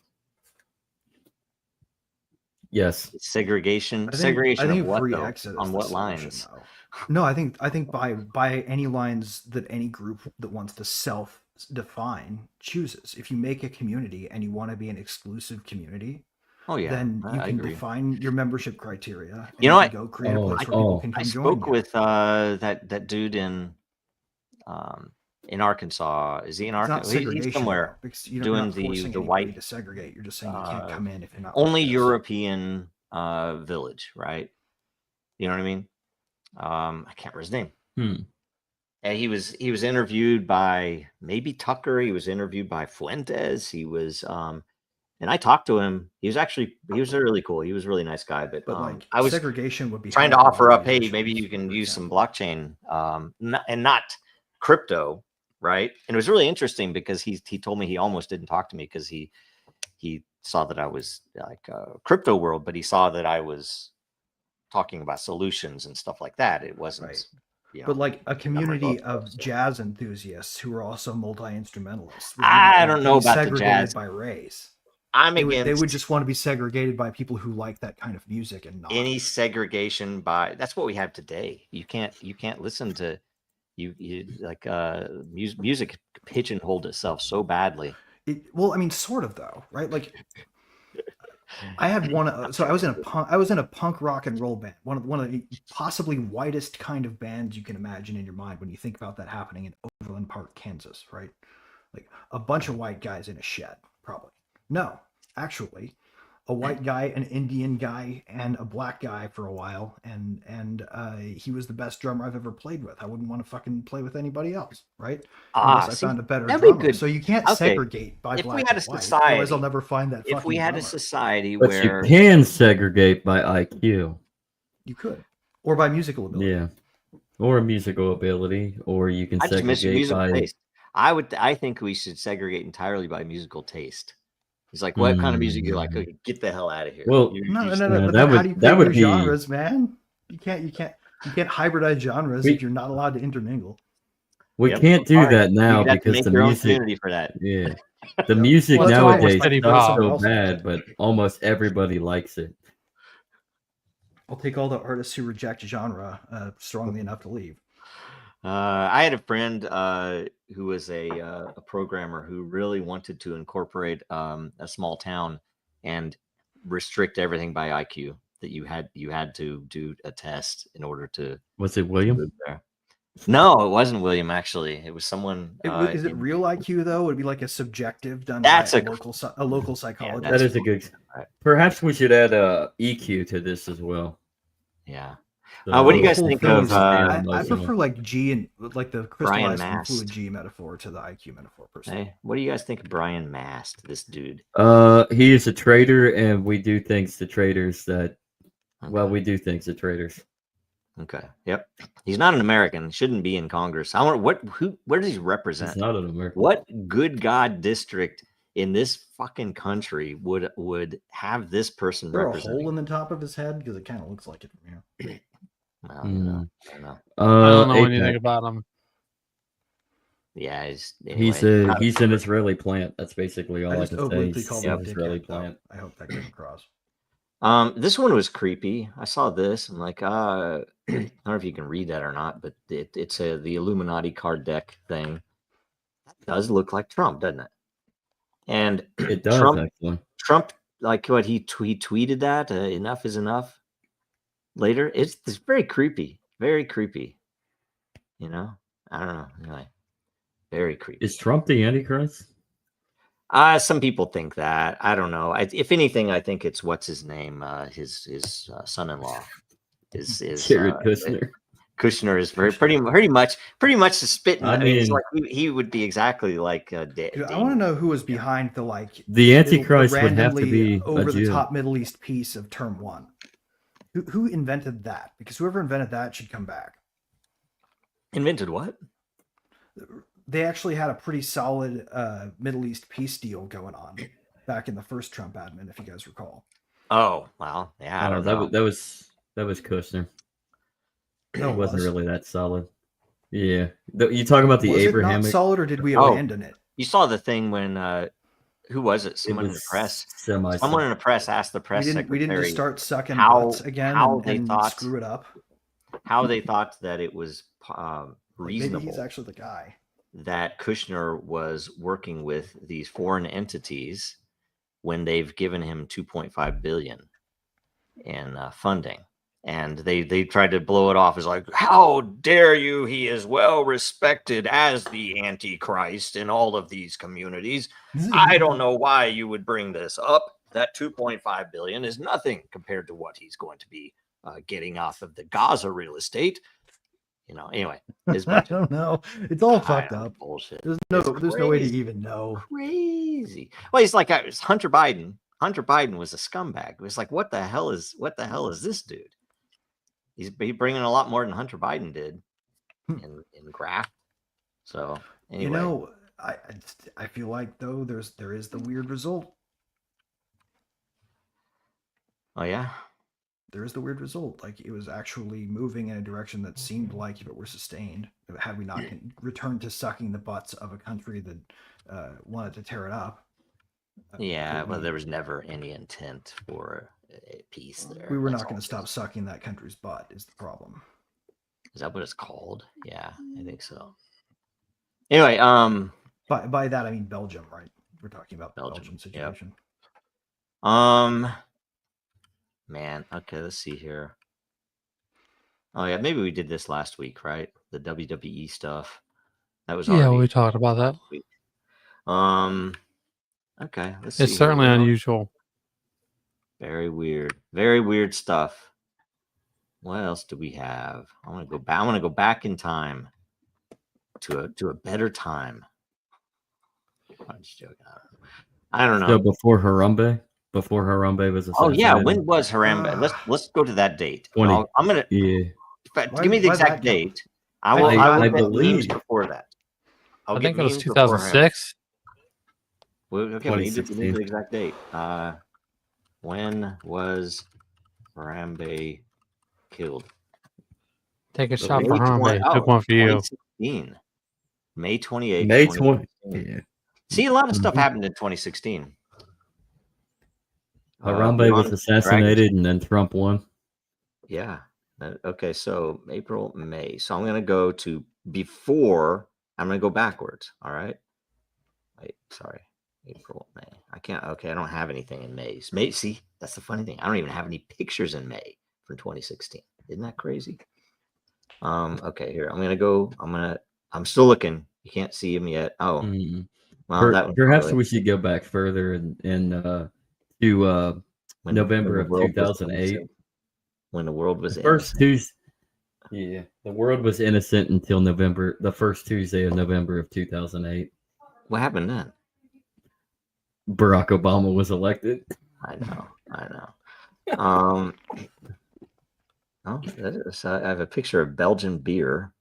Speaker 5: Yes.
Speaker 2: Segregation.
Speaker 4: I think
Speaker 2: Segregation of what
Speaker 4: free
Speaker 2: though?
Speaker 4: exit is
Speaker 2: On
Speaker 4: the
Speaker 2: what
Speaker 4: solution,
Speaker 2: lines?
Speaker 4: though. No, I think by any lines that any group that wants to self-define chooses. If you make a community and you want to be an exclusive community,
Speaker 2: Oh yeah.
Speaker 4: then you
Speaker 2: I
Speaker 4: can
Speaker 2: agree.
Speaker 4: define your membership criteria. And
Speaker 2: You know what?
Speaker 4: Go create a place where
Speaker 5: Oh,
Speaker 4: people can
Speaker 2: I
Speaker 4: come join
Speaker 2: spoke
Speaker 4: you.
Speaker 2: with that dude in Arkansas. Is he in
Speaker 4: It's not
Speaker 2: Arkansas?
Speaker 4: segregation
Speaker 2: He's somewhere
Speaker 4: though, because you're
Speaker 2: doing
Speaker 4: not forcing
Speaker 2: the
Speaker 4: anybody
Speaker 2: white
Speaker 4: to segregate. You're just saying you can't come in if you're not
Speaker 2: only
Speaker 4: like this.
Speaker 2: European village, right? You know what I mean? I can't remember his name. And he was interviewed by maybe Tucker. He was interviewed by Fuentes. He was and I talked to him. He was really cool. He was a really nice guy. But
Speaker 4: like
Speaker 2: I was
Speaker 4: segregation would be
Speaker 2: trying to
Speaker 4: hard
Speaker 2: offer up, hey,
Speaker 4: musicians,
Speaker 2: maybe you can
Speaker 4: for
Speaker 2: use some
Speaker 4: example.
Speaker 2: blockchain and not crypto, right? And it was really interesting because he told me he almost didn't talk to me because he saw that I was like crypto world, but he saw that I was talking about solutions and stuff like that. It wasn't,
Speaker 4: Right.
Speaker 2: you know,
Speaker 4: But like a community
Speaker 2: stuff,
Speaker 4: of
Speaker 2: so.
Speaker 4: jazz enthusiasts who are also multi-instrumentalists. would
Speaker 2: I
Speaker 4: not
Speaker 2: don't
Speaker 4: be
Speaker 2: know about the
Speaker 4: segregated
Speaker 2: jazz.
Speaker 4: by race.
Speaker 2: I'm
Speaker 4: They
Speaker 2: against
Speaker 4: would just want to be segregated by people who like that kind of music and not.
Speaker 2: any segregation by. That's what we have today. You can't listen to you like music pigeonholed itself so badly.
Speaker 4: Well, I mean, sort of though, right? Like, I had one. So I was in a punk rock and roll band. One of the possibly whitest kind of bands you can imagine in your mind when you think about that happening in Overland Park, Kansas, right? Like a bunch of white guys in a shed, probably. No, actually, a white guy, an Indian guy, and a black guy for a while, and he was the best drummer I've ever played with. I wouldn't want to fucking play with anybody else, right? Unless I found a better
Speaker 2: that'd be
Speaker 4: drummer.
Speaker 2: good.
Speaker 4: So you can't
Speaker 2: Okay.
Speaker 4: segregate by
Speaker 2: If we
Speaker 4: black
Speaker 2: had
Speaker 4: and
Speaker 2: a
Speaker 4: white.
Speaker 2: society-
Speaker 4: Otherwise, I'll never find that.
Speaker 2: If we
Speaker 4: fucking
Speaker 2: had a
Speaker 4: drummer.
Speaker 2: society
Speaker 5: But
Speaker 2: where
Speaker 5: you can segregate by IQ.
Speaker 4: You could, or by musical ability.
Speaker 5: Yeah. Or musical ability, or you can
Speaker 2: I just miss
Speaker 5: segregate
Speaker 2: musical
Speaker 5: by
Speaker 2: taste. I think we should segregate entirely by musical taste. It's like, what kind of music you like? Okay, get the hell out of here.
Speaker 5: Well,
Speaker 4: No.
Speaker 5: Yeah,
Speaker 4: But
Speaker 5: that
Speaker 4: then how
Speaker 5: would-
Speaker 4: do you pick
Speaker 5: that would
Speaker 4: your
Speaker 5: be-
Speaker 4: genres, man? You can't hybridize genres
Speaker 5: We-
Speaker 4: if you're not allowed to intermingle.
Speaker 5: we
Speaker 2: Yep.
Speaker 5: can't do
Speaker 2: Sorry.
Speaker 5: that now
Speaker 2: You'd have to
Speaker 5: because
Speaker 2: make
Speaker 5: the
Speaker 2: your own
Speaker 5: music.
Speaker 2: community for that.
Speaker 5: Yeah, the music
Speaker 4: Well, that's why
Speaker 5: nowadays
Speaker 3: Steady
Speaker 5: is
Speaker 3: Bob.
Speaker 5: so bad, but almost everybody likes it.
Speaker 4: I'll take all the artists who reject genre strongly enough to leave.
Speaker 2: I had a friend who was a programmer who really wanted to incorporate a small town and restrict everything by IQ. That you had to do a test in order to
Speaker 5: Was it William?
Speaker 2: live there. No, it wasn't William. Actually, it was someone.
Speaker 4: Is it real IQ though? Would it be like a subjective done
Speaker 2: That's
Speaker 4: by
Speaker 2: a-
Speaker 4: a local psychologist?
Speaker 5: That is a good.
Speaker 2: Right.
Speaker 5: Perhaps we should add a EQ to this as well.
Speaker 2: Yeah. What do you
Speaker 4: The
Speaker 2: guys
Speaker 4: whole
Speaker 2: think
Speaker 4: thing
Speaker 2: of
Speaker 4: is- I
Speaker 5: emotional.
Speaker 4: prefer like G and like the
Speaker 2: Brian
Speaker 4: crystallized
Speaker 2: Mast?
Speaker 4: fluid G metaphor to the IQ metaphor. Personally,
Speaker 2: Hey, what do you guys think of Brian Mast, this dude?
Speaker 5: He is a traitor, and we do things to traitors that. Well,
Speaker 2: Okay.
Speaker 5: we do things to traitors.
Speaker 2: Okay. Yep. He's not an American. Shouldn't be in Congress. I wonder where does he represent?
Speaker 5: He's not an American.
Speaker 2: What good God district in this fucking country would have this person
Speaker 4: is there a
Speaker 2: represent?
Speaker 4: hole in the top of his head because it kind of looks like it from here.
Speaker 2: Well, you know, I don't know.
Speaker 3: I don't know
Speaker 5: APAC.
Speaker 3: anything about him.
Speaker 2: Yeah, anyway,
Speaker 5: He's an Israeli plant. That's basically all
Speaker 4: I
Speaker 5: I
Speaker 4: just
Speaker 5: can say.
Speaker 4: obliquely
Speaker 5: He's
Speaker 4: called
Speaker 5: an
Speaker 4: him a
Speaker 5: Israeli
Speaker 4: dickhead. Though.
Speaker 5: plant.
Speaker 4: I hope that came across.
Speaker 2: This one was creepy. I saw this. I'm like, I don't know if you can read that or not, but it's the Illuminati card deck thing. That does look like Trump, doesn't it? And
Speaker 5: It does actually.
Speaker 2: Trump, like what he tweeted that enough is enough. Later, it's very creepy, very creepy. You know, I don't know. Anyway, very creepy.
Speaker 5: Is Trump the Antichrist?
Speaker 2: Some people think that. I don't know. If anything, I think it's what's his name, his son-in-law is
Speaker 5: Jared Kushner.
Speaker 2: Kushner is pretty much the spitting.
Speaker 5: I
Speaker 2: He's
Speaker 5: mean-
Speaker 2: like he would be exactly like.
Speaker 4: Dude, I want to know who was behind the like
Speaker 5: The Antichrist would have to
Speaker 4: randomly
Speaker 5: be a
Speaker 4: over the
Speaker 5: Jew.
Speaker 4: top Middle East piece of term one. Who invented that? Because whoever invented that should come back.
Speaker 2: Invented what?
Speaker 4: They actually had a pretty solid Middle East peace deal going on back in the first Trump admin, if you guys recall.
Speaker 2: Oh well, yeah, I don't know.
Speaker 5: That was Kushner.
Speaker 4: No,
Speaker 5: It wasn't
Speaker 4: was.
Speaker 5: really that solid. Yeah. You talking about the
Speaker 4: Was it not
Speaker 5: Abrahamic?
Speaker 4: solid, or did we
Speaker 2: Oh.
Speaker 4: abandon it?
Speaker 2: You saw the thing when who was it?
Speaker 5: It
Speaker 2: Someone in the
Speaker 5: was
Speaker 2: press.
Speaker 5: semi.
Speaker 2: Someone in the press asked the press
Speaker 4: We
Speaker 2: secretary
Speaker 4: didn't just start sucking
Speaker 2: how-
Speaker 4: butts again
Speaker 2: how
Speaker 4: and,
Speaker 2: they
Speaker 4: and
Speaker 2: thought-
Speaker 4: screw it up.
Speaker 2: how they thought that it was
Speaker 4: Like,
Speaker 2: reasonable
Speaker 4: maybe he's actually the guy.
Speaker 2: that Kushner was working with these foreign entities when they've given him 2.5 billion in funding. And they tried to blow it off as like, how dare you? He is well respected as the Antichrist in all of these communities. I don't know why you would bring this up. That 2.5 billion is nothing compared to what he's going to be getting off of the Gaza real estate. You know, anyway, his
Speaker 4: I don't know. It's all fucked up.
Speaker 2: bullshit.
Speaker 4: There's
Speaker 2: It's
Speaker 4: no way to
Speaker 2: crazy.
Speaker 4: even know.
Speaker 2: Crazy. Well, he's like it's Hunter Biden. Hunter Biden was a scumbag. It was like, what the hell is this dude? He's bringing a lot more than Hunter Biden did in graft. So anyway,
Speaker 4: You know, I feel like though there is the weird result.
Speaker 2: oh yeah,
Speaker 4: There is the weird result. Like it was actually moving in a direction that seemed like if it were sustained, had we not returned to sucking the butts of a country that wanted to tear it up.
Speaker 2: yeah.
Speaker 4: could
Speaker 2: Well,
Speaker 4: we-
Speaker 2: there was never any intent for a peace there.
Speaker 4: We were
Speaker 2: That's
Speaker 4: not going
Speaker 2: all
Speaker 4: to stop
Speaker 2: just-
Speaker 4: sucking that country's butt. Is the problem?
Speaker 2: Is that what it's called? Yeah, I think so. Anyway,
Speaker 4: By that I mean Belgium, right? We're talking about the
Speaker 2: Belgium,
Speaker 4: Belgium
Speaker 2: yep.
Speaker 4: situation.
Speaker 2: Man, okay, let's see here. Oh yeah, maybe we did this last week, right? The WWE stuff. That was
Speaker 3: Yeah,
Speaker 2: already
Speaker 3: we talked about that.
Speaker 2: last week. Okay, let's see.
Speaker 3: It's
Speaker 2: here.
Speaker 3: certainly
Speaker 2: Well,
Speaker 3: unusual.
Speaker 2: Very weird stuff. What else do we have? I want to go back. I want to go back in time to a better time. I'm just joking. I don't know.
Speaker 5: So before Harambe was
Speaker 2: Oh yeah,
Speaker 5: assassinated.
Speaker 2: when was Harambe? Let's go to that date.
Speaker 5: 20.
Speaker 2: I'm gonna
Speaker 5: Yeah.
Speaker 2: give me the
Speaker 4: why that
Speaker 2: exact
Speaker 4: go?
Speaker 2: date. I will
Speaker 5: I
Speaker 2: get
Speaker 5: believe-
Speaker 2: memes before that. I'll
Speaker 3: I
Speaker 2: get
Speaker 3: think it was
Speaker 2: memes before Harambe.
Speaker 3: 2006.
Speaker 2: Well, okay, we need
Speaker 5: 2016.
Speaker 2: the exact date. When was Harambe killed?
Speaker 3: Take a
Speaker 5: So
Speaker 3: shot for
Speaker 2: May 20
Speaker 3: Harambe. Took one for you.
Speaker 2: 2016. May 28th.
Speaker 5: May 20.
Speaker 2: 2016.
Speaker 5: Yeah.
Speaker 2: See, a lot of stuff
Speaker 5: Mhm.
Speaker 2: happened in 2016.
Speaker 5: Harambe was
Speaker 2: Beyond
Speaker 5: assassinated and then Trump won.
Speaker 2: Yeah. Okay, so April, May. So I'm going to go to before. I'm going to go backwards. All right. Wait, sorry. April, May. I can't. Okay, I don't have anything in May. May. See, that's the funny thing. I don't even have any pictures in May from 2016. Isn't that crazy? Okay, here. I'm going to go. I'm still looking. You can't see him yet. Oh,
Speaker 5: Mhm.
Speaker 2: well, that was
Speaker 5: Perhaps
Speaker 2: probably
Speaker 5: we should go back further and to
Speaker 2: when
Speaker 5: November
Speaker 2: the
Speaker 5: of
Speaker 2: world was
Speaker 5: 2008.
Speaker 2: 27, when the world was
Speaker 5: The
Speaker 2: innocent.
Speaker 5: Yeah, the world was innocent until November, the first Tuesday of November of 2008.
Speaker 2: What happened then?
Speaker 5: Barack Obama was elected.
Speaker 2: I know. Oh, I have a picture of Belgian beer.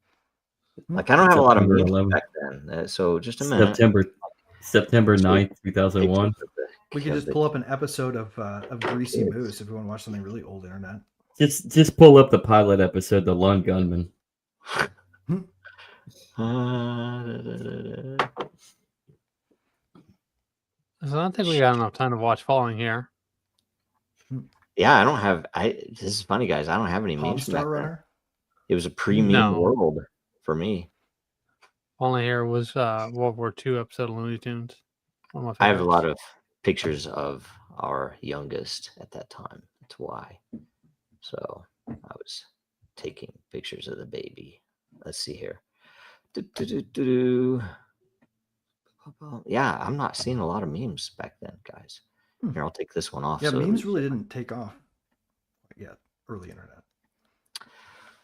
Speaker 2: Like I don't have a lot of
Speaker 5: September
Speaker 2: memes
Speaker 5: 11th.
Speaker 2: back then. So just a minute.
Speaker 5: September
Speaker 2: So
Speaker 5: 9th, 2001.
Speaker 2: Pictures of the-
Speaker 4: We could
Speaker 2: of
Speaker 4: just
Speaker 2: the-
Speaker 4: pull up an episode of Greasy
Speaker 2: Yes.
Speaker 4: Moose if we want to watch something really old internet.
Speaker 5: Just pull up the pilot episode, The Lone Gunman.
Speaker 3: So I don't think we got enough time to watch Falling here.
Speaker 2: Yeah, I don't have. This is funny, guys. I don't have any
Speaker 4: Palm
Speaker 2: memes from back
Speaker 4: Star
Speaker 2: then.
Speaker 4: Runner.
Speaker 2: It was a pre-meme
Speaker 3: No.
Speaker 2: world for me.
Speaker 3: Falling here was World War II episode of Looney Tunes. One of my
Speaker 2: I have a
Speaker 3: favorites.
Speaker 2: lot of pictures of our youngest at that time. That's why. So I was taking pictures of the baby. Let's see here. Do-do-do-do-do. Yeah, I'm not seeing a lot of memes back then, guys. Here, I'll take this one off.
Speaker 4: Yeah,
Speaker 2: so
Speaker 4: memes
Speaker 2: that
Speaker 4: really didn't take off yet. Early internet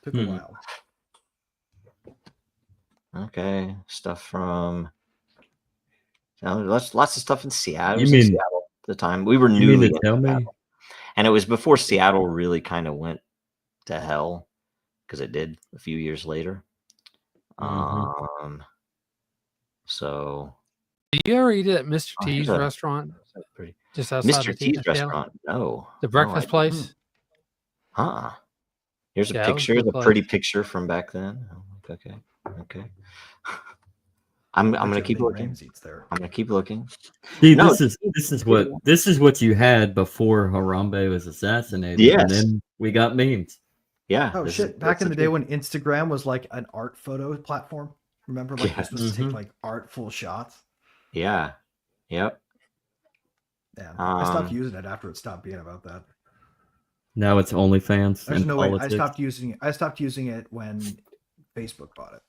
Speaker 4: took a while.
Speaker 2: Okay, stuff from lots of stuff in Seattle. It
Speaker 5: You
Speaker 2: was in
Speaker 5: mean-
Speaker 2: Seattle at the time. We were
Speaker 5: You
Speaker 2: newly
Speaker 5: mean to
Speaker 2: in
Speaker 5: tell me?
Speaker 2: Seattle. And it was before Seattle really kind of went to hell, because it did a few years later. So
Speaker 3: Did you ever eat at Mr.
Speaker 2: Oh,
Speaker 3: T's
Speaker 2: here's a-
Speaker 3: restaurant
Speaker 2: pretty.
Speaker 3: just outside
Speaker 2: Mr.
Speaker 3: of
Speaker 2: T's
Speaker 3: Seattle?
Speaker 2: restaurant. No.
Speaker 3: The
Speaker 2: No,
Speaker 3: breakfast
Speaker 2: I-
Speaker 3: place?
Speaker 2: Here's a
Speaker 3: Yeah, it was a
Speaker 2: picture,
Speaker 3: good
Speaker 2: the
Speaker 3: place.
Speaker 2: pretty picture from back then. Oh, okay. I'm gonna keep looking.
Speaker 4: Eats there.
Speaker 2: I'm gonna keep looking.
Speaker 5: See,
Speaker 2: No,
Speaker 5: this is what you had before Harambe was assassinated.
Speaker 2: Yes.
Speaker 5: And then we got memes.
Speaker 2: Yeah.
Speaker 4: Oh
Speaker 2: this
Speaker 4: shit!
Speaker 2: is-
Speaker 4: Back
Speaker 2: that's
Speaker 4: in
Speaker 2: a
Speaker 4: the day
Speaker 2: big-
Speaker 4: when Instagram was like an art photo platform, remember? Like
Speaker 2: Yeah.
Speaker 4: you're supposed to take
Speaker 5: Mhm.
Speaker 4: like artful shots.
Speaker 2: Yeah. Yep.
Speaker 4: Yeah, I stopped
Speaker 2: Um,
Speaker 4: using it after it stopped being about that.
Speaker 5: Now it's OnlyFans
Speaker 4: There's
Speaker 5: and
Speaker 4: no way.
Speaker 5: politics.
Speaker 4: I stopped using it when Facebook bought it.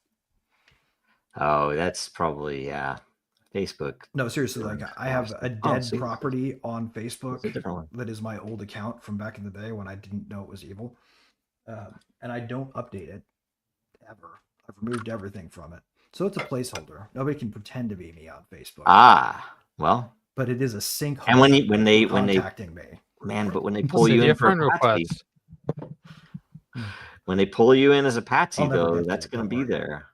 Speaker 2: Oh, that's probably Facebook.
Speaker 4: No, seriously, like I have a
Speaker 2: Oh,
Speaker 4: dead
Speaker 2: see.
Speaker 4: property on
Speaker 2: It's a
Speaker 4: Facebook
Speaker 2: different one.
Speaker 4: that is my old account from back in the day when I didn't know it was evil, and I don't update it ever. I've removed everything from it, so it's a placeholder. Nobody can pretend to be me on Facebook,
Speaker 2: Well,
Speaker 4: but it is a sinkhole.
Speaker 2: and when they
Speaker 4: contacting me,
Speaker 2: man, but when they
Speaker 3: What's
Speaker 2: pull
Speaker 3: the
Speaker 2: you in for
Speaker 3: different
Speaker 2: a patsy,
Speaker 3: request?
Speaker 2: when they pull you in as a patsy,
Speaker 4: I'll never
Speaker 2: though,
Speaker 4: get to
Speaker 2: that's
Speaker 4: it,
Speaker 2: gonna
Speaker 4: don't
Speaker 2: be
Speaker 4: worry.
Speaker 2: there.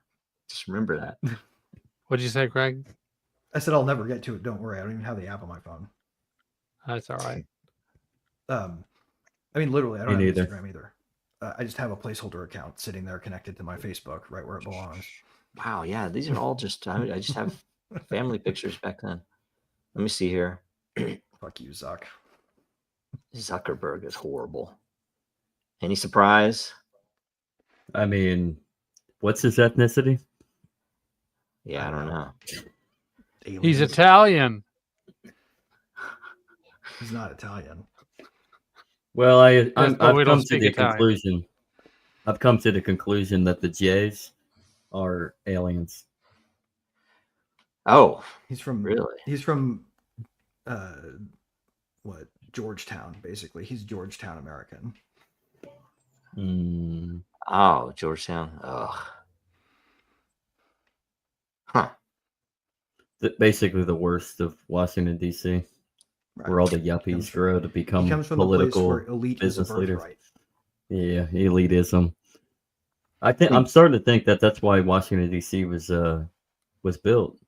Speaker 2: Just remember that.
Speaker 3: What'd you say, Greg?
Speaker 4: I said I'll never get to it. Don't worry, I don't even have the app on my phone.
Speaker 3: That's all right.
Speaker 4: I mean, literally, I don't
Speaker 5: Me
Speaker 4: have
Speaker 5: neither.
Speaker 4: Instagram either. I just have a placeholder account sitting there connected to my Facebook, right where it belongs.
Speaker 2: Wow, yeah, these are all just I just have family pictures back then. Let me see here.
Speaker 4: Fuck you, Zuck.
Speaker 2: Zuckerberg is horrible. Any surprise?
Speaker 5: I mean, what's his ethnicity?
Speaker 2: Yeah, I don't know.
Speaker 3: He's
Speaker 4: Aliens.
Speaker 3: Italian.
Speaker 4: He's not Italian.
Speaker 5: Well, I've
Speaker 3: but we don't
Speaker 5: come to
Speaker 3: speak
Speaker 5: the
Speaker 3: Italian.
Speaker 5: conclusion. I've come to the conclusion that the Jays are aliens.
Speaker 2: Oh,
Speaker 4: He's from
Speaker 2: really?
Speaker 4: He's from what, Georgetown, basically. He's Georgetown American.
Speaker 5: Mm,
Speaker 2: Oh, Georgetown. Ugh. Huh.
Speaker 5: basically the worst of Washington D.C.,
Speaker 4: Right.
Speaker 5: where all the
Speaker 4: Comes
Speaker 5: yuppies
Speaker 4: from-
Speaker 5: grow to
Speaker 4: He
Speaker 5: become
Speaker 4: comes from the place
Speaker 5: political.
Speaker 4: where elite is a
Speaker 5: business leaders.
Speaker 4: birthright.
Speaker 5: Yeah, elitism. I think
Speaker 2: Hmm.
Speaker 5: I'm starting to think that that's why Washington D.C. was built.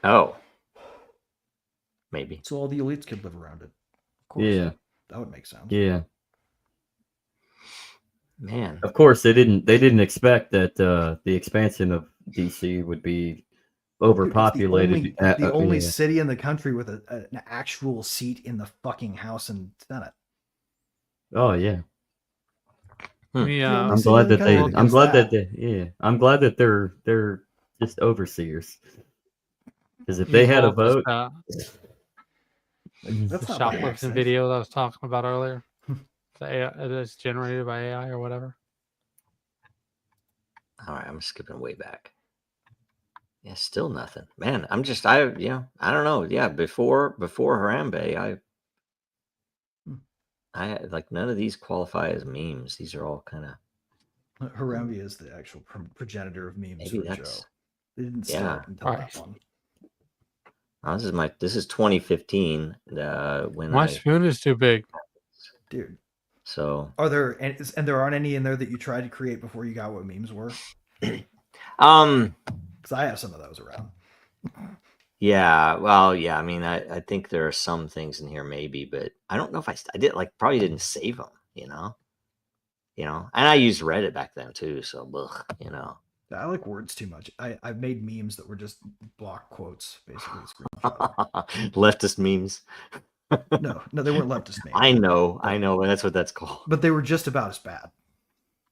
Speaker 2: Oh. Maybe.
Speaker 4: So all the elites could live around it. Of course.
Speaker 5: Yeah,
Speaker 4: That would make sense.
Speaker 5: yeah.
Speaker 2: Man.
Speaker 5: Of course, they didn't expect that the expansion of DC would be
Speaker 4: Dude,
Speaker 5: overpopulated.
Speaker 4: It's the only
Speaker 5: Yeah.
Speaker 4: city in the country with an actual seat in the fucking House and Senate.
Speaker 5: Oh yeah,
Speaker 3: Yeah.
Speaker 5: I'm
Speaker 4: city
Speaker 5: glad
Speaker 4: in the
Speaker 5: that they.
Speaker 4: country
Speaker 5: I'm
Speaker 4: against
Speaker 5: glad
Speaker 4: that.
Speaker 5: that they. Yeah, I'm glad that they're just overseers. Because if they had a vote,
Speaker 4: That's
Speaker 3: the
Speaker 4: not by
Speaker 3: shoplifting
Speaker 4: accident.
Speaker 3: video that I was talking about earlier, the AI, that's generated by AI or whatever.
Speaker 2: All right, I'm skipping way back. Yeah, still nothing. Man, I don't know. Yeah, before Harambe, I like none of these qualify as memes. These are all kind of
Speaker 4: Harambe is the actual progenitor of memes
Speaker 2: Maybe
Speaker 4: for Joe.
Speaker 2: that's
Speaker 4: They didn't
Speaker 2: yeah.
Speaker 4: start until
Speaker 3: Right.
Speaker 4: that one.
Speaker 2: This is 2015 when
Speaker 3: My
Speaker 2: I
Speaker 3: spoon is too big.
Speaker 4: Dude,
Speaker 2: so
Speaker 4: are there and there aren't any in there that you tried to create before you got what memes were? Because I have some of those around.
Speaker 2: yeah, well, yeah, I mean, I think there are some things in here maybe, but I don't know if I did like probably didn't save them, and I used Reddit back then too, so ugh.
Speaker 4: I like words too much. I've made memes that were just block quotes, basically screenshot.
Speaker 2: Leftist memes.
Speaker 4: No, they weren't leftist memes.
Speaker 2: I know, and that's what that's called.
Speaker 4: But they were just about as bad.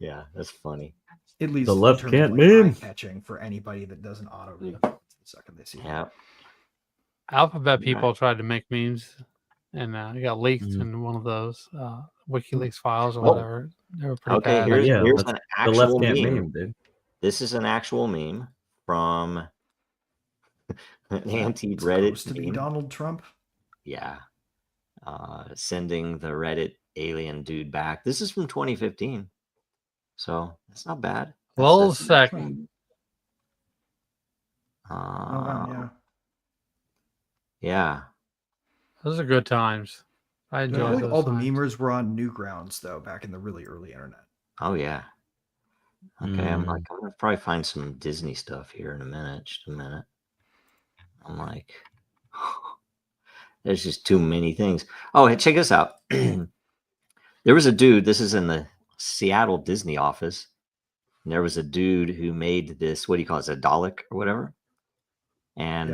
Speaker 2: Yeah, that's funny.
Speaker 4: At least
Speaker 5: The left
Speaker 4: in terms
Speaker 5: can't
Speaker 4: of, like,
Speaker 5: meme.
Speaker 4: echatching for anybody that doesn't auto read the second they see it.
Speaker 2: Yeah.
Speaker 3: Alphabet
Speaker 2: Right.
Speaker 3: people tried to make memes, and it got leaked
Speaker 5: Mhm.
Speaker 3: in one of those WikiLeaks files or
Speaker 2: Oh.
Speaker 3: whatever. They were pretty
Speaker 2: Okay,
Speaker 3: bad.
Speaker 2: here's
Speaker 5: Yeah,
Speaker 2: an
Speaker 5: the left
Speaker 2: actual
Speaker 5: can't
Speaker 2: meme.
Speaker 5: meme, dude.
Speaker 2: This is an actual meme from an
Speaker 4: It's
Speaker 2: anti-Reddit
Speaker 4: supposed to be
Speaker 2: meme.
Speaker 4: Donald Trump.
Speaker 2: Yeah. Sending the Reddit alien dude back. This is from 2015. So it's not bad.
Speaker 3: Lol
Speaker 2: That's-
Speaker 3: sec.
Speaker 4: Oh wow, yeah.
Speaker 2: Yeah.
Speaker 3: Those are good times. I
Speaker 4: I
Speaker 3: enjoyed
Speaker 4: feel like
Speaker 3: those
Speaker 4: all the
Speaker 3: times.
Speaker 4: memers were on Newgrounds though, back in the really early internet.
Speaker 2: Oh yeah. Okay, I'm
Speaker 5: Mm.
Speaker 2: gonna probably find some Disney stuff here in a minute. Just a minute. I'm like, there's just too many things. Oh, hey, check this out. There was a dude. This is in the Seattle Disney office. And there was a dude who made this. What do you call it? A Dalek or whatever. And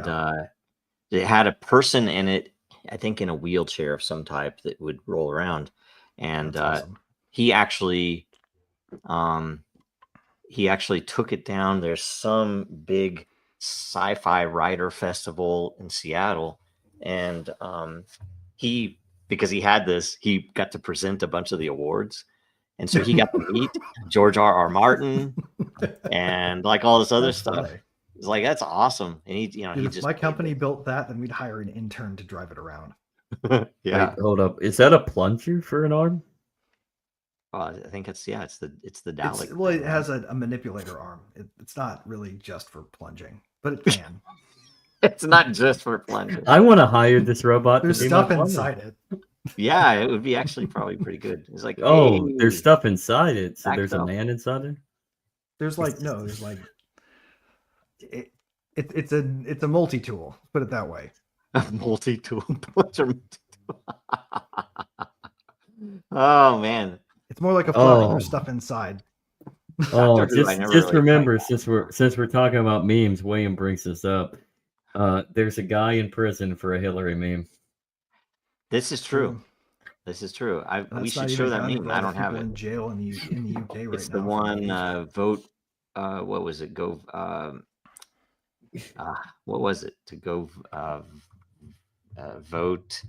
Speaker 2: it had a person in it. I think in a wheelchair of some type that would roll around. And
Speaker 4: That's awesome.
Speaker 2: he actually took it down. There's some big sci-fi writer festival in Seattle, and because he had this, he got to present a bunch of the awards, and so he got to meet George R.R. Martin and like all this other
Speaker 4: That's
Speaker 2: stuff.
Speaker 4: funny.
Speaker 2: It's like that's awesome, and he
Speaker 4: Dude,
Speaker 2: he
Speaker 4: if
Speaker 2: just
Speaker 4: my
Speaker 2: made
Speaker 4: company built that, then we'd hire an intern to drive it around.
Speaker 2: it. Yeah.
Speaker 5: Wait, hold up. Is that a plunger for an arm?
Speaker 2: I think it's the Dalek.
Speaker 4: Well, it
Speaker 2: thing,
Speaker 4: has
Speaker 2: right?
Speaker 4: a manipulator arm. It's not really just for plunging, but it can.
Speaker 2: It's not just for plunging.
Speaker 5: I want to hire this robot
Speaker 4: There's
Speaker 5: to be my
Speaker 4: stuff
Speaker 5: plumber.
Speaker 4: inside it.
Speaker 2: Yeah, it would be actually probably pretty good. It's like,
Speaker 5: Oh,
Speaker 2: hey,
Speaker 5: there's stuff inside it. So
Speaker 2: backed
Speaker 5: there's a
Speaker 2: up.
Speaker 5: man inside there.
Speaker 4: There's it's a multi-tool. Put it that way.
Speaker 2: multi-tool. Oh man.
Speaker 4: It's more like a plug.
Speaker 5: Oh.
Speaker 4: There's stuff inside.
Speaker 5: Oh,
Speaker 2: Doctor Who, I
Speaker 5: just
Speaker 2: never
Speaker 5: just
Speaker 2: really
Speaker 5: remember,
Speaker 2: tried
Speaker 5: since we're talking about memes, William brings this up. There's a guy in prison for a Hillary meme.
Speaker 2: This is true. This is true. We
Speaker 4: That's
Speaker 2: should
Speaker 4: not
Speaker 2: show
Speaker 4: even
Speaker 2: that
Speaker 4: counting
Speaker 2: meme.
Speaker 4: with
Speaker 2: I
Speaker 4: all the
Speaker 2: don't have
Speaker 4: people
Speaker 2: it.
Speaker 4: in jail in the UK right now.
Speaker 2: It's the
Speaker 4: for
Speaker 2: one
Speaker 4: hate.
Speaker 2: vote. What was it? Go. What was it? To go vote.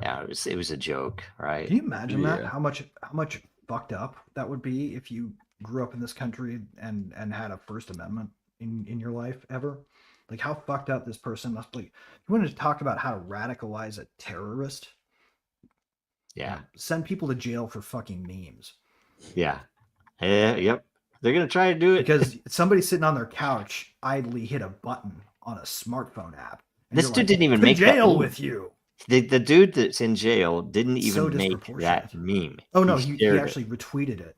Speaker 2: Yeah, it was a joke, right?
Speaker 4: Can you imagine that?
Speaker 5: Yeah.
Speaker 4: How much fucked up that would be if you grew up in this country and had a First Amendment in your life ever? Like how fucked up this person must be. You wanted to talk about how to radicalize a terrorist?
Speaker 2: Yeah.
Speaker 4: Send people to jail for fucking memes.
Speaker 2: Yeah. Yep. They're gonna try to do it
Speaker 4: Because somebody sitting on their couch idly hit a button on a smartphone app. and
Speaker 2: This
Speaker 4: you're
Speaker 2: dude
Speaker 4: like,
Speaker 2: didn't even
Speaker 4: "To
Speaker 2: make that
Speaker 4: jail
Speaker 2: meme.
Speaker 4: with you.
Speaker 2: The dude that's in jail didn't
Speaker 4: So
Speaker 2: even make that
Speaker 4: disproportionate.
Speaker 2: meme.
Speaker 4: Oh no, he
Speaker 2: shared it.
Speaker 4: actually retweeted it.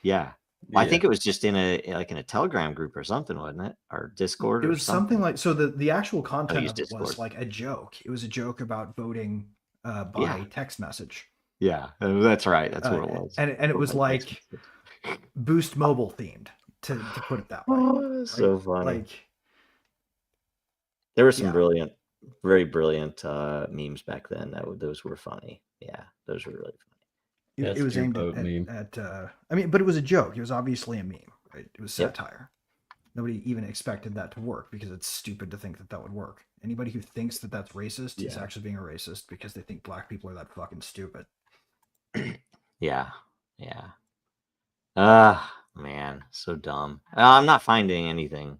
Speaker 2: Yeah. Well, I
Speaker 5: Yeah.
Speaker 2: think it was just in a Telegram group or something, wasn't it? Or Discord.
Speaker 4: It
Speaker 2: or
Speaker 4: was something like so. The actual content
Speaker 2: use
Speaker 4: of it was
Speaker 2: Discord.
Speaker 4: like a joke. It was a joke about voting by
Speaker 2: Yeah.
Speaker 4: text message.
Speaker 2: Yeah, that's right. That's what it was.
Speaker 4: And it was like Boost Mobile themed, to put it that way.
Speaker 2: Oh, so
Speaker 4: Like-
Speaker 2: funny.
Speaker 4: Like
Speaker 2: There were some
Speaker 4: yeah.
Speaker 2: brilliant, very brilliant memes back then. Those were funny. Yeah, those were really funny.
Speaker 4: it was
Speaker 5: That's your
Speaker 4: aimed
Speaker 5: boat meme.
Speaker 4: at I mean, but it was a joke. It was obviously a meme, right? It was
Speaker 2: Yep.
Speaker 4: satire. Nobody even expected that to work because it's stupid to think that would work. Anybody who thinks that that's racist is
Speaker 5: Yeah.
Speaker 4: actually being a racist because they think black people are that fucking stupid.
Speaker 2: Yeah, yeah. Man, so dumb. I'm not finding anything.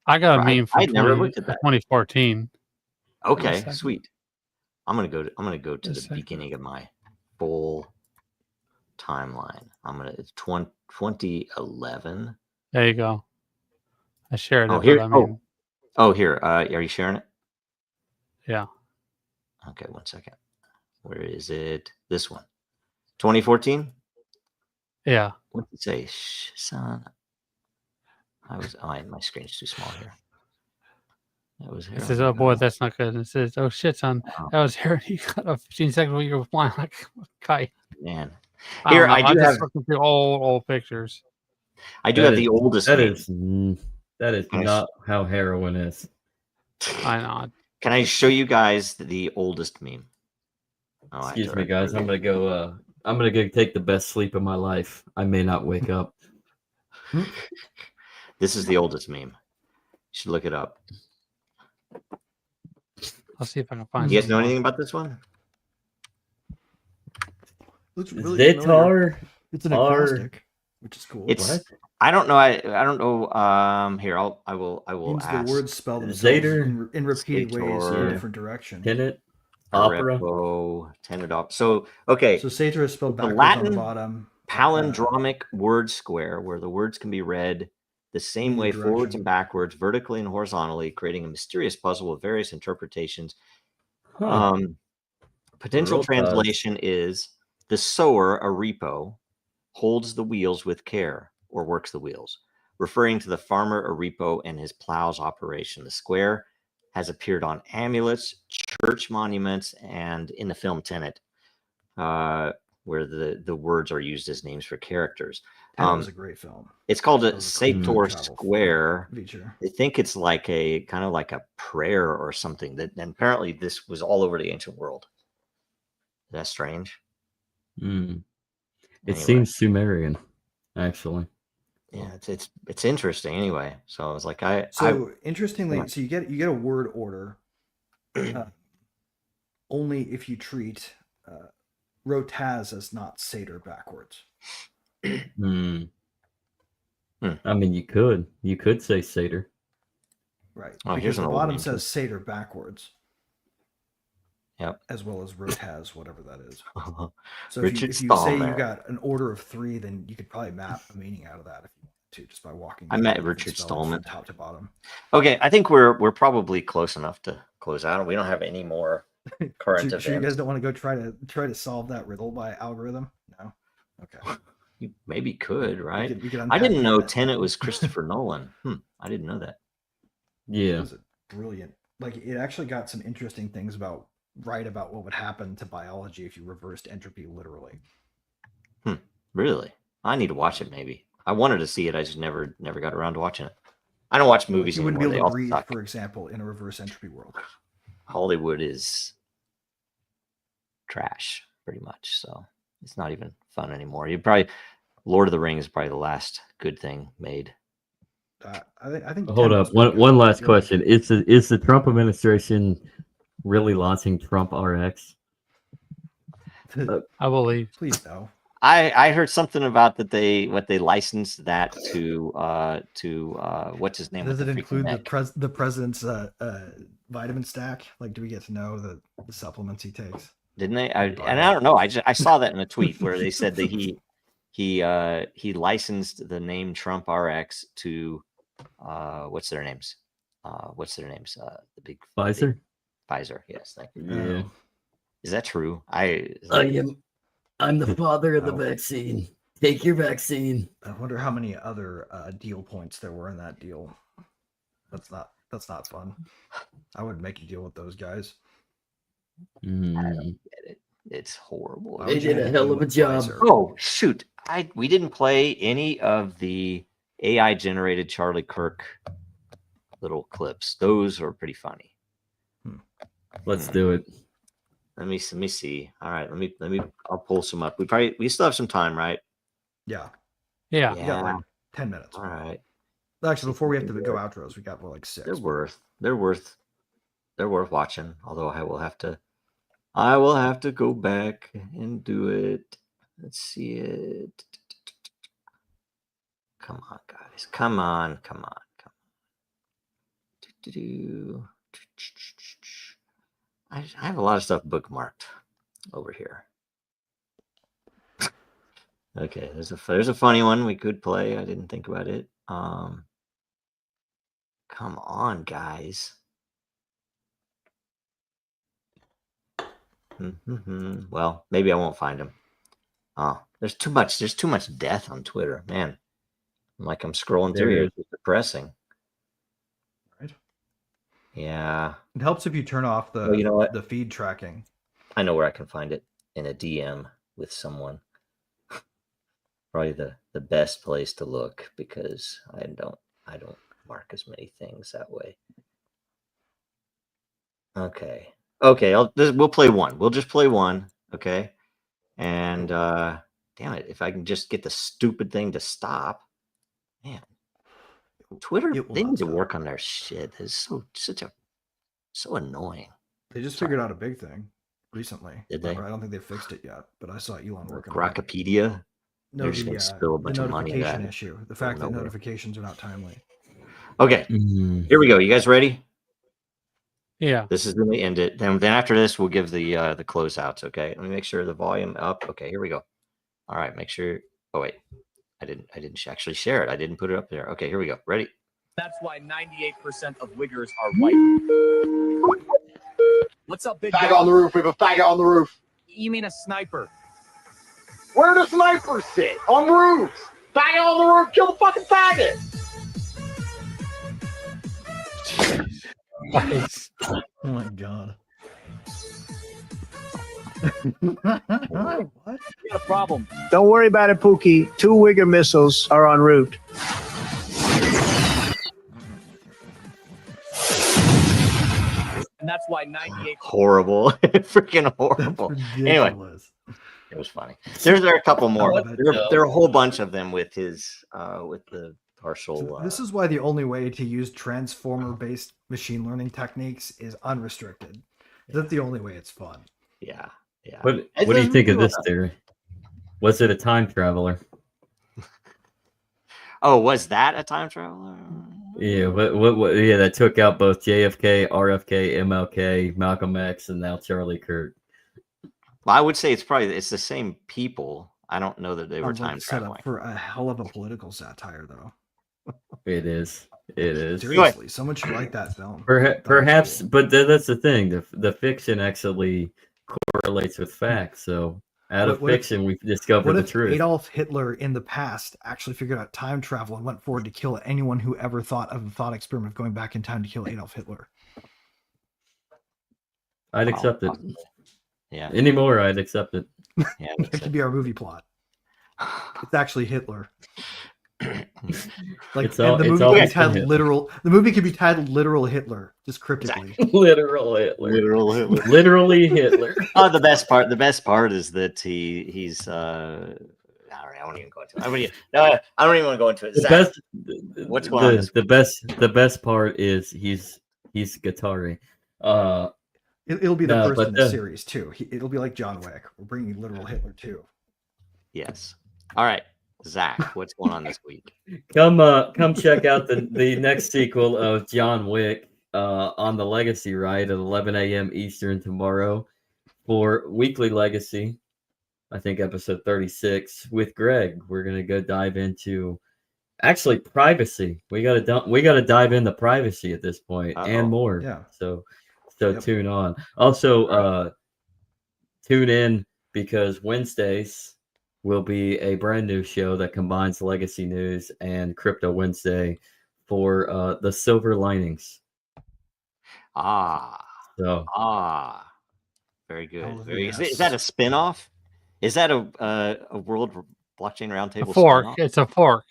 Speaker 3: I got a
Speaker 2: I-
Speaker 3: meme from
Speaker 2: I'd never looked at that.
Speaker 3: 2014.
Speaker 2: Okay,
Speaker 3: second.
Speaker 2: sweet. I'm gonna go to
Speaker 3: Just a
Speaker 2: the
Speaker 3: second.
Speaker 2: beginning of my full time. timeline. It's 2011.
Speaker 3: There you go. I shared
Speaker 2: Oh,
Speaker 3: it,
Speaker 2: here.
Speaker 3: but I mean,
Speaker 2: Here. Are you sharing it?
Speaker 3: yeah.
Speaker 2: Okay, 1 second. Where is it? This one. 2014.
Speaker 3: Yeah.
Speaker 2: What did it say? Son. My screen's too small here. That was
Speaker 3: It
Speaker 2: here.
Speaker 3: says, "Oh boy, that's not good." And it says, "Oh shit, son, that was here. You got a 15 seconds when you were flying like a kite."
Speaker 2: Man.
Speaker 3: I
Speaker 2: Here,
Speaker 3: don't know.
Speaker 2: I do
Speaker 3: just
Speaker 2: have
Speaker 3: looking through old pictures.
Speaker 2: the oldest
Speaker 5: That
Speaker 2: meme.
Speaker 5: that is
Speaker 2: Can I
Speaker 5: not how heroin is.
Speaker 3: I know.
Speaker 2: Can I show you guys the oldest meme? Oh, I have
Speaker 5: Excuse
Speaker 2: to-
Speaker 5: me, guys. I'm gonna go. I'm gonna go take the best sleep of my life. I may not wake up.
Speaker 2: This is the oldest meme. You should look it up.
Speaker 3: I'll see if I can find.
Speaker 2: You guys
Speaker 3: some
Speaker 2: know
Speaker 3: more.
Speaker 2: anything about this one?
Speaker 4: Looks really familiar. It's an
Speaker 5: are-
Speaker 4: acrostic, which is cool.
Speaker 2: It's.
Speaker 5: What?
Speaker 2: I don't know. I don't know. Here, I will
Speaker 4: Means
Speaker 2: ask.
Speaker 4: the words spell themselves
Speaker 5: Zader,
Speaker 4: in repeated ways in a
Speaker 2: Sator,
Speaker 4: different direction.
Speaker 5: Tenet, opera.
Speaker 2: Arepo, Tenedop. So okay,
Speaker 4: So Sator is spelled
Speaker 2: The
Speaker 4: backwards on the
Speaker 2: Latin
Speaker 4: bottom.
Speaker 2: palindromic word square where the words can be read the same
Speaker 4: Either
Speaker 2: way forwards
Speaker 4: direction.
Speaker 2: and backwards, vertically and horizontally, creating a mysterious puzzle with various interpretations.
Speaker 5: Huh.
Speaker 2: Potential
Speaker 5: Rotas.
Speaker 2: translation is the sower, a repo, holds the wheels with care or works the wheels, referring to the farmer, a repo, and his plow's operation. The square has appeared on amulets, church monuments, and in the film Tenet, where the words are used as names for characters.
Speaker 4: That was a great film.
Speaker 2: It's called
Speaker 4: That
Speaker 2: a
Speaker 4: was a cool time
Speaker 2: Sator
Speaker 4: travel
Speaker 2: Square.
Speaker 4: feature.
Speaker 2: I think it's like a kind of like a prayer or something. That and apparently this was all over the ancient world. Is that strange?
Speaker 5: Mm. It
Speaker 2: Anyway.
Speaker 5: seems Sumerian, actually.
Speaker 2: Yeah, it's interesting anyway. So I was like,
Speaker 4: Interestingly,
Speaker 2: yeah.
Speaker 4: so you get a word order only if you treat Rotaz as not Satyr backwards.
Speaker 5: Hmm. I mean, you could say satyr.
Speaker 4: Right.
Speaker 2: Oh,
Speaker 4: because
Speaker 2: here's
Speaker 4: the
Speaker 2: an old
Speaker 4: bottom
Speaker 2: name, too.
Speaker 4: says Satyr backwards.
Speaker 2: Yep.
Speaker 4: As well as Rotaz, whatever that is. So
Speaker 2: Richard
Speaker 4: if you say
Speaker 2: Stallman.
Speaker 4: you got an order of 3, then you could probably map a meaning out of that if you want to, just by walking.
Speaker 2: I
Speaker 4: through
Speaker 2: met
Speaker 4: it and
Speaker 2: Richard
Speaker 4: spell it
Speaker 2: Stallman.
Speaker 4: from top to bottom.
Speaker 2: Okay, I think we're probably close enough to close out. We don't have any more current
Speaker 4: Sure, you
Speaker 2: events.
Speaker 4: guys don't want to go try to solve that riddle by algorithm? No. Okay.
Speaker 2: You maybe could, right?
Speaker 4: We could
Speaker 2: I
Speaker 4: unpack
Speaker 2: didn't know
Speaker 4: Tenet.
Speaker 2: Tenet was Christopher Nolan. I didn't know that.
Speaker 4: It
Speaker 5: Yeah.
Speaker 4: was brilliant. Like it actually got some interesting things about what would happen to biology if you reversed entropy literally.
Speaker 2: Really? I need to watch it. Maybe I wanted to see it. I just never got around to watching it. I don't watch movies
Speaker 4: You wouldn't
Speaker 2: anymore.
Speaker 4: be
Speaker 2: They
Speaker 4: able
Speaker 2: all
Speaker 4: to breathe,
Speaker 2: suck.
Speaker 4: for example, in a reverse entropy world.
Speaker 2: Hollywood is trash, pretty much. So it's not even fun anymore. You probably Lord of the Rings is probably the last good thing made.
Speaker 4: I think.
Speaker 5: Hold
Speaker 4: Tenet
Speaker 5: up.
Speaker 4: was pretty
Speaker 5: One
Speaker 4: good.
Speaker 5: last
Speaker 4: Yeah.
Speaker 5: question. Is the Trump administration really launching Trump RX?
Speaker 3: I believe.
Speaker 4: Please no.
Speaker 2: I heard something about that they licensed that to what's his name?
Speaker 4: Does
Speaker 2: with
Speaker 4: it
Speaker 2: the freaking
Speaker 4: include
Speaker 2: neck?
Speaker 4: the president's vitamin stack? Like, do we get to know the supplements he takes?
Speaker 2: Didn't they? I don't know. I saw that in a tweet where they said that he licensed the name Trump RX to what's their names? The big
Speaker 5: Pfizer?
Speaker 2: Pfizer. Yes, thank you.
Speaker 5: Yeah.
Speaker 4: Oh.
Speaker 2: Is that true?
Speaker 5: I'm the father of the
Speaker 4: Oh.
Speaker 5: vaccine. Take your vaccine.
Speaker 4: I wonder how many other deal points there were in that deal. That's not fun. I would make a deal with those guys.
Speaker 2: I don't get it. It's horrible.
Speaker 4: Why
Speaker 5: They
Speaker 4: would you
Speaker 5: did a
Speaker 4: make
Speaker 5: hell
Speaker 4: deal
Speaker 5: of a
Speaker 4: with
Speaker 5: job.
Speaker 4: Pfizer?
Speaker 2: Oh shoot! We didn't play any of the AI generated Charlie Kirk little clips. Those are pretty funny.
Speaker 5: Let's do it.
Speaker 2: Let me see. All right, let me. I'll pull some up. We still have some time, right?
Speaker 4: Yeah.
Speaker 3: Yeah.
Speaker 4: We got like 10 minutes.
Speaker 2: All right.
Speaker 4: Actually, before we have to go outros, we got more like 6.
Speaker 2: They're worth watching. Although I will have to go back and do it. Let's see it. Come on, guys. Come on. I have a lot of stuff bookmarked over here. Okay, there's a funny one we could play. I didn't think about it. Come on, guys. Well, maybe I won't find him. Oh, there's too much death on Twitter, man. I'm scrolling through here. It's depressing.
Speaker 4: Right.
Speaker 2: Yeah.
Speaker 4: It helps if you turn off the
Speaker 2: you know what?
Speaker 4: the feed tracking.
Speaker 2: I know where I can find it in a DM with someone. Probably the best place to look because I don't mark as many things that way. Okay. We'll play one. We'll just play one. Okay. And damn it, if I can just get the stupid thing to stop, man. Twitter, they need to work on their shit. It's so annoying.
Speaker 4: They just figured out a big thing recently.
Speaker 2: Did they?
Speaker 4: I don't think they fixed it yet, but I saw Elon working on it.
Speaker 2: Rockpedia.
Speaker 4: No,
Speaker 2: They're just gonna spill a bunch of money.
Speaker 4: Notification issue. The fact that notifications are not timely.
Speaker 2: Okay, here we go. You guys ready?
Speaker 3: Yeah.
Speaker 2: This is when we end it. Then after this, we'll give the closeouts. Okay. Let me make sure the volume up. Okay, here we go. All right, make sure. Oh wait, I didn't actually share it. I didn't put it up there. Okay, here we go. Ready?
Speaker 6: That's why 98% of Wiggers are white. What's up, big guy?
Speaker 7: Faggot on the roof. We have a faggot on the roof.
Speaker 6: You mean a sniper?
Speaker 7: Where do snipers sit? On roofs. Faggot on the roof. Kill the fucking faggot.
Speaker 3: Nice.
Speaker 4: Oh my god. What?
Speaker 6: We got a problem.
Speaker 8: Don't worry about it, Pookie. 2 Wigger missiles are en route.
Speaker 6: And that's why 98.
Speaker 2: Horrible. Freaking horrible. Anyway, it was funny. There are a couple more. There are a whole bunch of them with his with the partial.
Speaker 4: This is why the only way to use transformer-based machine learning techniques is unrestricted. That's the only way it's fun.
Speaker 2: Yeah.
Speaker 5: What do you think of this theory? Was it a time traveler?
Speaker 2: Oh, was that a time traveler?
Speaker 5: Yeah, what yeah, that took out both JFK, RFK, MLK, Malcolm X, and now Charlie Kirk.
Speaker 2: Well, I would say it's the same people. I don't know that they were
Speaker 4: Sounds like
Speaker 2: time
Speaker 4: set
Speaker 2: traveling.
Speaker 4: up for a hell of a political satire, though.
Speaker 5: It is.
Speaker 4: Seriously, someone should write that film.
Speaker 5: Perhaps, but that's the thing. The fiction actually correlates with facts. So out of fiction, we've discovered the truth.
Speaker 4: Adolf Hitler in the past actually figured out time travel and went forward to kill anyone who ever thought of the thought experiment of going back in time to kill Adolf Hitler.
Speaker 5: I'd accept it.
Speaker 2: Yeah.
Speaker 5: Anymore, I'd accept it.
Speaker 2: Yeah,
Speaker 4: It could be our movie plot. It's actually Hitler. Like
Speaker 5: The
Speaker 4: movie could be titled "Literal Hitler," just cryptically.
Speaker 5: Literal Hitler. Literally Hitler.
Speaker 2: Oh, the best part is that he's I won't even go into it. I don't even want to go into it. Zach, what's going on?
Speaker 5: The best part is he's Guittari.
Speaker 4: It'll be the first in the series too. It'll be like John Wick. We're bringing Literal Hitler too.
Speaker 2: Yes. All right, Zach, what's going on this week?
Speaker 5: Come check out the next sequel of John Wick on the Legacy Ride at 11 a.m. Eastern tomorrow for Weekly Legacy. I think episode 36 with Greg. We're gonna go dive into actually privacy. We gotta dive into privacy at this point and more.
Speaker 4: Yeah.
Speaker 5: So tune on. Also, tune in because Wednesdays will be a brand new show that combines Legacy News and Crypto Wednesday for the Silver Linings.
Speaker 2: Very good. Is that a spinoff? Is that a World Blockchain Roundtable?
Speaker 3: A fork.
Speaker 2: Spin-off?
Speaker 3: It's a fork.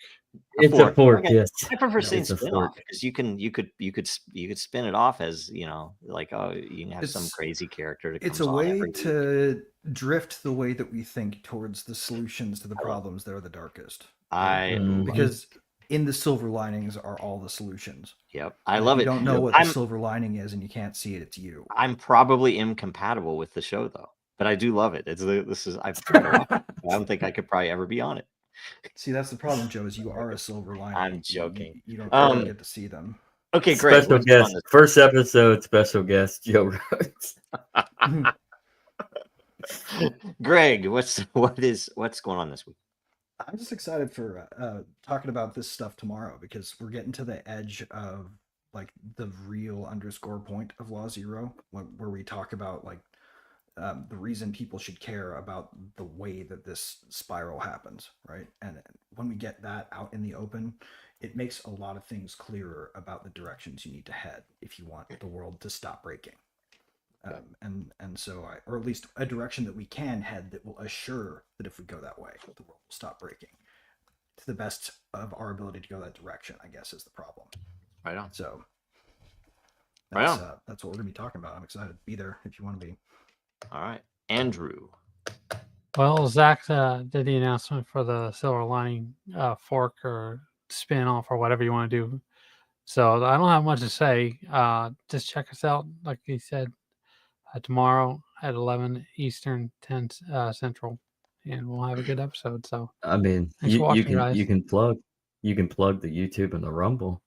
Speaker 5: It's a fork,
Speaker 2: okay.
Speaker 5: yes.
Speaker 2: I prefer saying
Speaker 5: It's a
Speaker 2: spin-off
Speaker 5: fork.
Speaker 2: because you could spin it off as like you can have some crazy character.
Speaker 4: It's a way to drift the way that we think towards the solutions to the problems that are the darkest. Because in the silver linings are all the solutions.
Speaker 2: Yep, I love it.
Speaker 4: You don't know what the silver lining is, and you can't see it. It's you.
Speaker 2: I'm probably incompatible with the show though, but I do love it. I don't think I could probably ever be on it.
Speaker 4: See, that's the problem, Joe. Is you are a silver lining.
Speaker 2: I'm joking.
Speaker 4: You don't get to see them.
Speaker 2: Okay, great.
Speaker 5: Special guest, first episode. Special guest, Joe Rhodes.
Speaker 2: Greg, what's going on this week?
Speaker 4: I'm just excited for talking about this stuff tomorrow because we're getting to the edge of like the real underscore point of Law Zero, where we talk about like the reason people should care about the way that this spiral happens, right? And when we get that out in the open, it makes a lot of things clearer about the directions you need to head if you want the world to stop breaking. And so, or at least a direction that we can head that will assure that if we go that way, the world will stop breaking. To the best of our ability to go that direction, I guess, is the problem.
Speaker 2: Right on.
Speaker 4: So
Speaker 2: Right
Speaker 4: that's what we're gonna be talking about. I'm excited to be there if you want to be.
Speaker 2: All right, Andrew.
Speaker 3: Well, Zach did the announcement for the Silver Lining fork or spin off or whatever you want to do. So I don't have much to say. Just check us out, like he said, tomorrow at 11 Eastern, 10 Central, and we'll have a good episode. So
Speaker 5: I mean,
Speaker 3: thanks for
Speaker 5: you
Speaker 3: watching,
Speaker 5: can
Speaker 3: guys.
Speaker 5: you can plug the YouTube and the Rumble.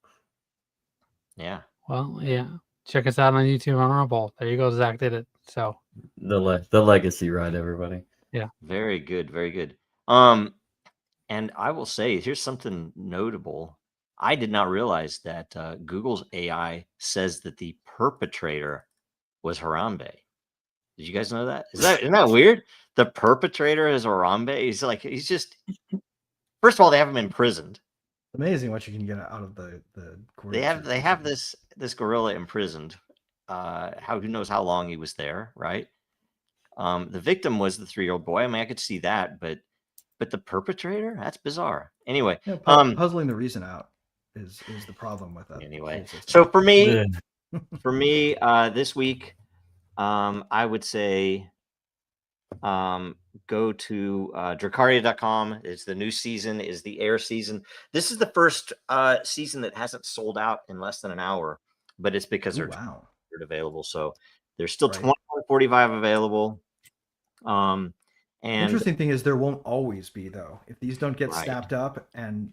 Speaker 2: Yeah.
Speaker 3: Well, yeah. Check us out on YouTube on Rumble. There you go. Zach did it. So
Speaker 5: The legacy ride, everybody.
Speaker 3: yeah.
Speaker 2: Very good. Very good. And I will say, here's something notable. I did not realize that Google's AI says that the perpetrator was Harambe. Did you guys know that? Isn't that weird? The perpetrator is Harambe. He's just. First of all, they have him imprisoned.
Speaker 4: Amazing what you can get out of the
Speaker 2: They have this gorilla imprisoned. Who knows how long he was there, right? The victim was the 3-year-old boy. I mean, I could see that, but the perpetrator, that's bizarre. Anyway,
Speaker 4: puzzling the reason out is the problem with that.
Speaker 2: Anyway,
Speaker 4: whole system.
Speaker 2: so for me, this week, I would say go to Dracaria.com. It's the new season, is the air season. This is the first season that hasn't sold out in less than an hour, but it's because they're available. So there's still 21.45 available. And
Speaker 4: interesting thing is there won't always be, though. If these don't get snapped up and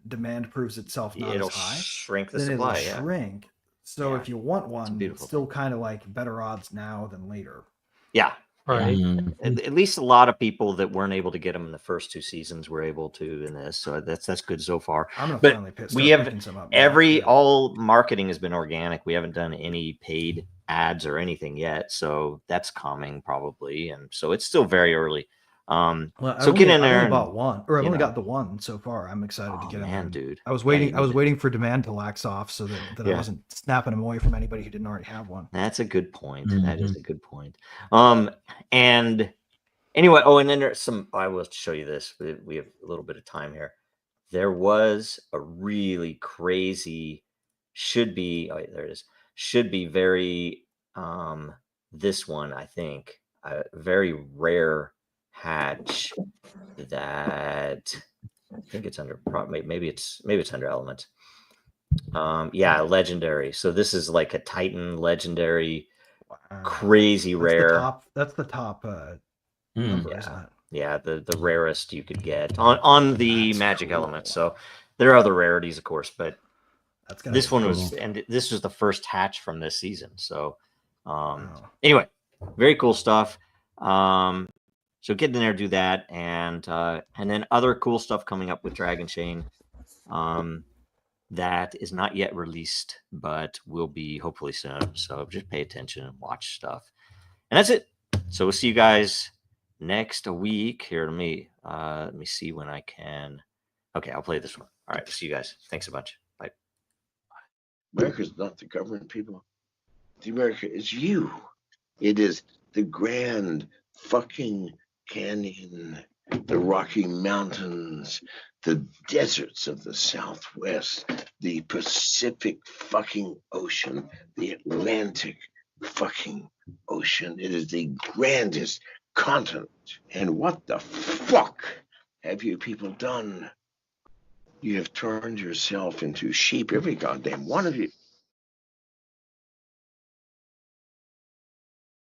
Speaker 4: demand proves itself not
Speaker 2: it'll
Speaker 4: as high,
Speaker 2: shrink the
Speaker 4: then
Speaker 2: supply.
Speaker 4: it'll shrink. So if you want one, it's still kind of like better odds now than later.
Speaker 2: Yeah.
Speaker 3: Right.
Speaker 2: At least a lot of people that weren't able to get them in the first 2 seasons were able to in this. So that's good so far.
Speaker 4: I'm gonna
Speaker 2: but
Speaker 4: finally
Speaker 2: we have
Speaker 4: picking some up now.
Speaker 2: all marketing has been organic. We haven't done any paid ads or anything yet. So that's coming probably. And so it's still very early. So get in there.
Speaker 4: I've only bought one, or I've only got the one so far. I'm excited to get in there.
Speaker 2: Dude.
Speaker 4: I was waiting for demand to lax off so that I wasn't snapping them away from anybody who didn't already have one.
Speaker 2: That's a good point. That is a good point. And anyway, and then there's some. I will show you this. We have a little bit of time here. There was a really crazy. Should be very. This one, I think, a very rare hatch that I think it's under maybe it's under element. Legendary. So this is like a Titan legendary, crazy rare.
Speaker 4: That's the top number, isn't it?
Speaker 2: Yeah, the rarest you could get on the magic element. So there are other rarities, of course, but this one was, and this was the first hatch from this season. So anyway, very cool stuff. So get in there, do that, and then other cool stuff coming up with Dragon Chain that is not yet released, but will be hopefully soon. So just pay attention and watch stuff. And that's it. So we'll see you guys next week. Here, let me see when I can. Okay, I'll play this one. All right, see you guys. Thanks a bunch. Bye.
Speaker 9: America's not the government, people. The America is you. It is the grand fucking canyon, the Rocky Mountains, the deserts of the Southwest, the Pacific fucking Ocean, the Atlantic fucking Ocean. It is the grandest continent. And what the fuck have you people done? You have turned yourself into sheep, every goddamn one of you.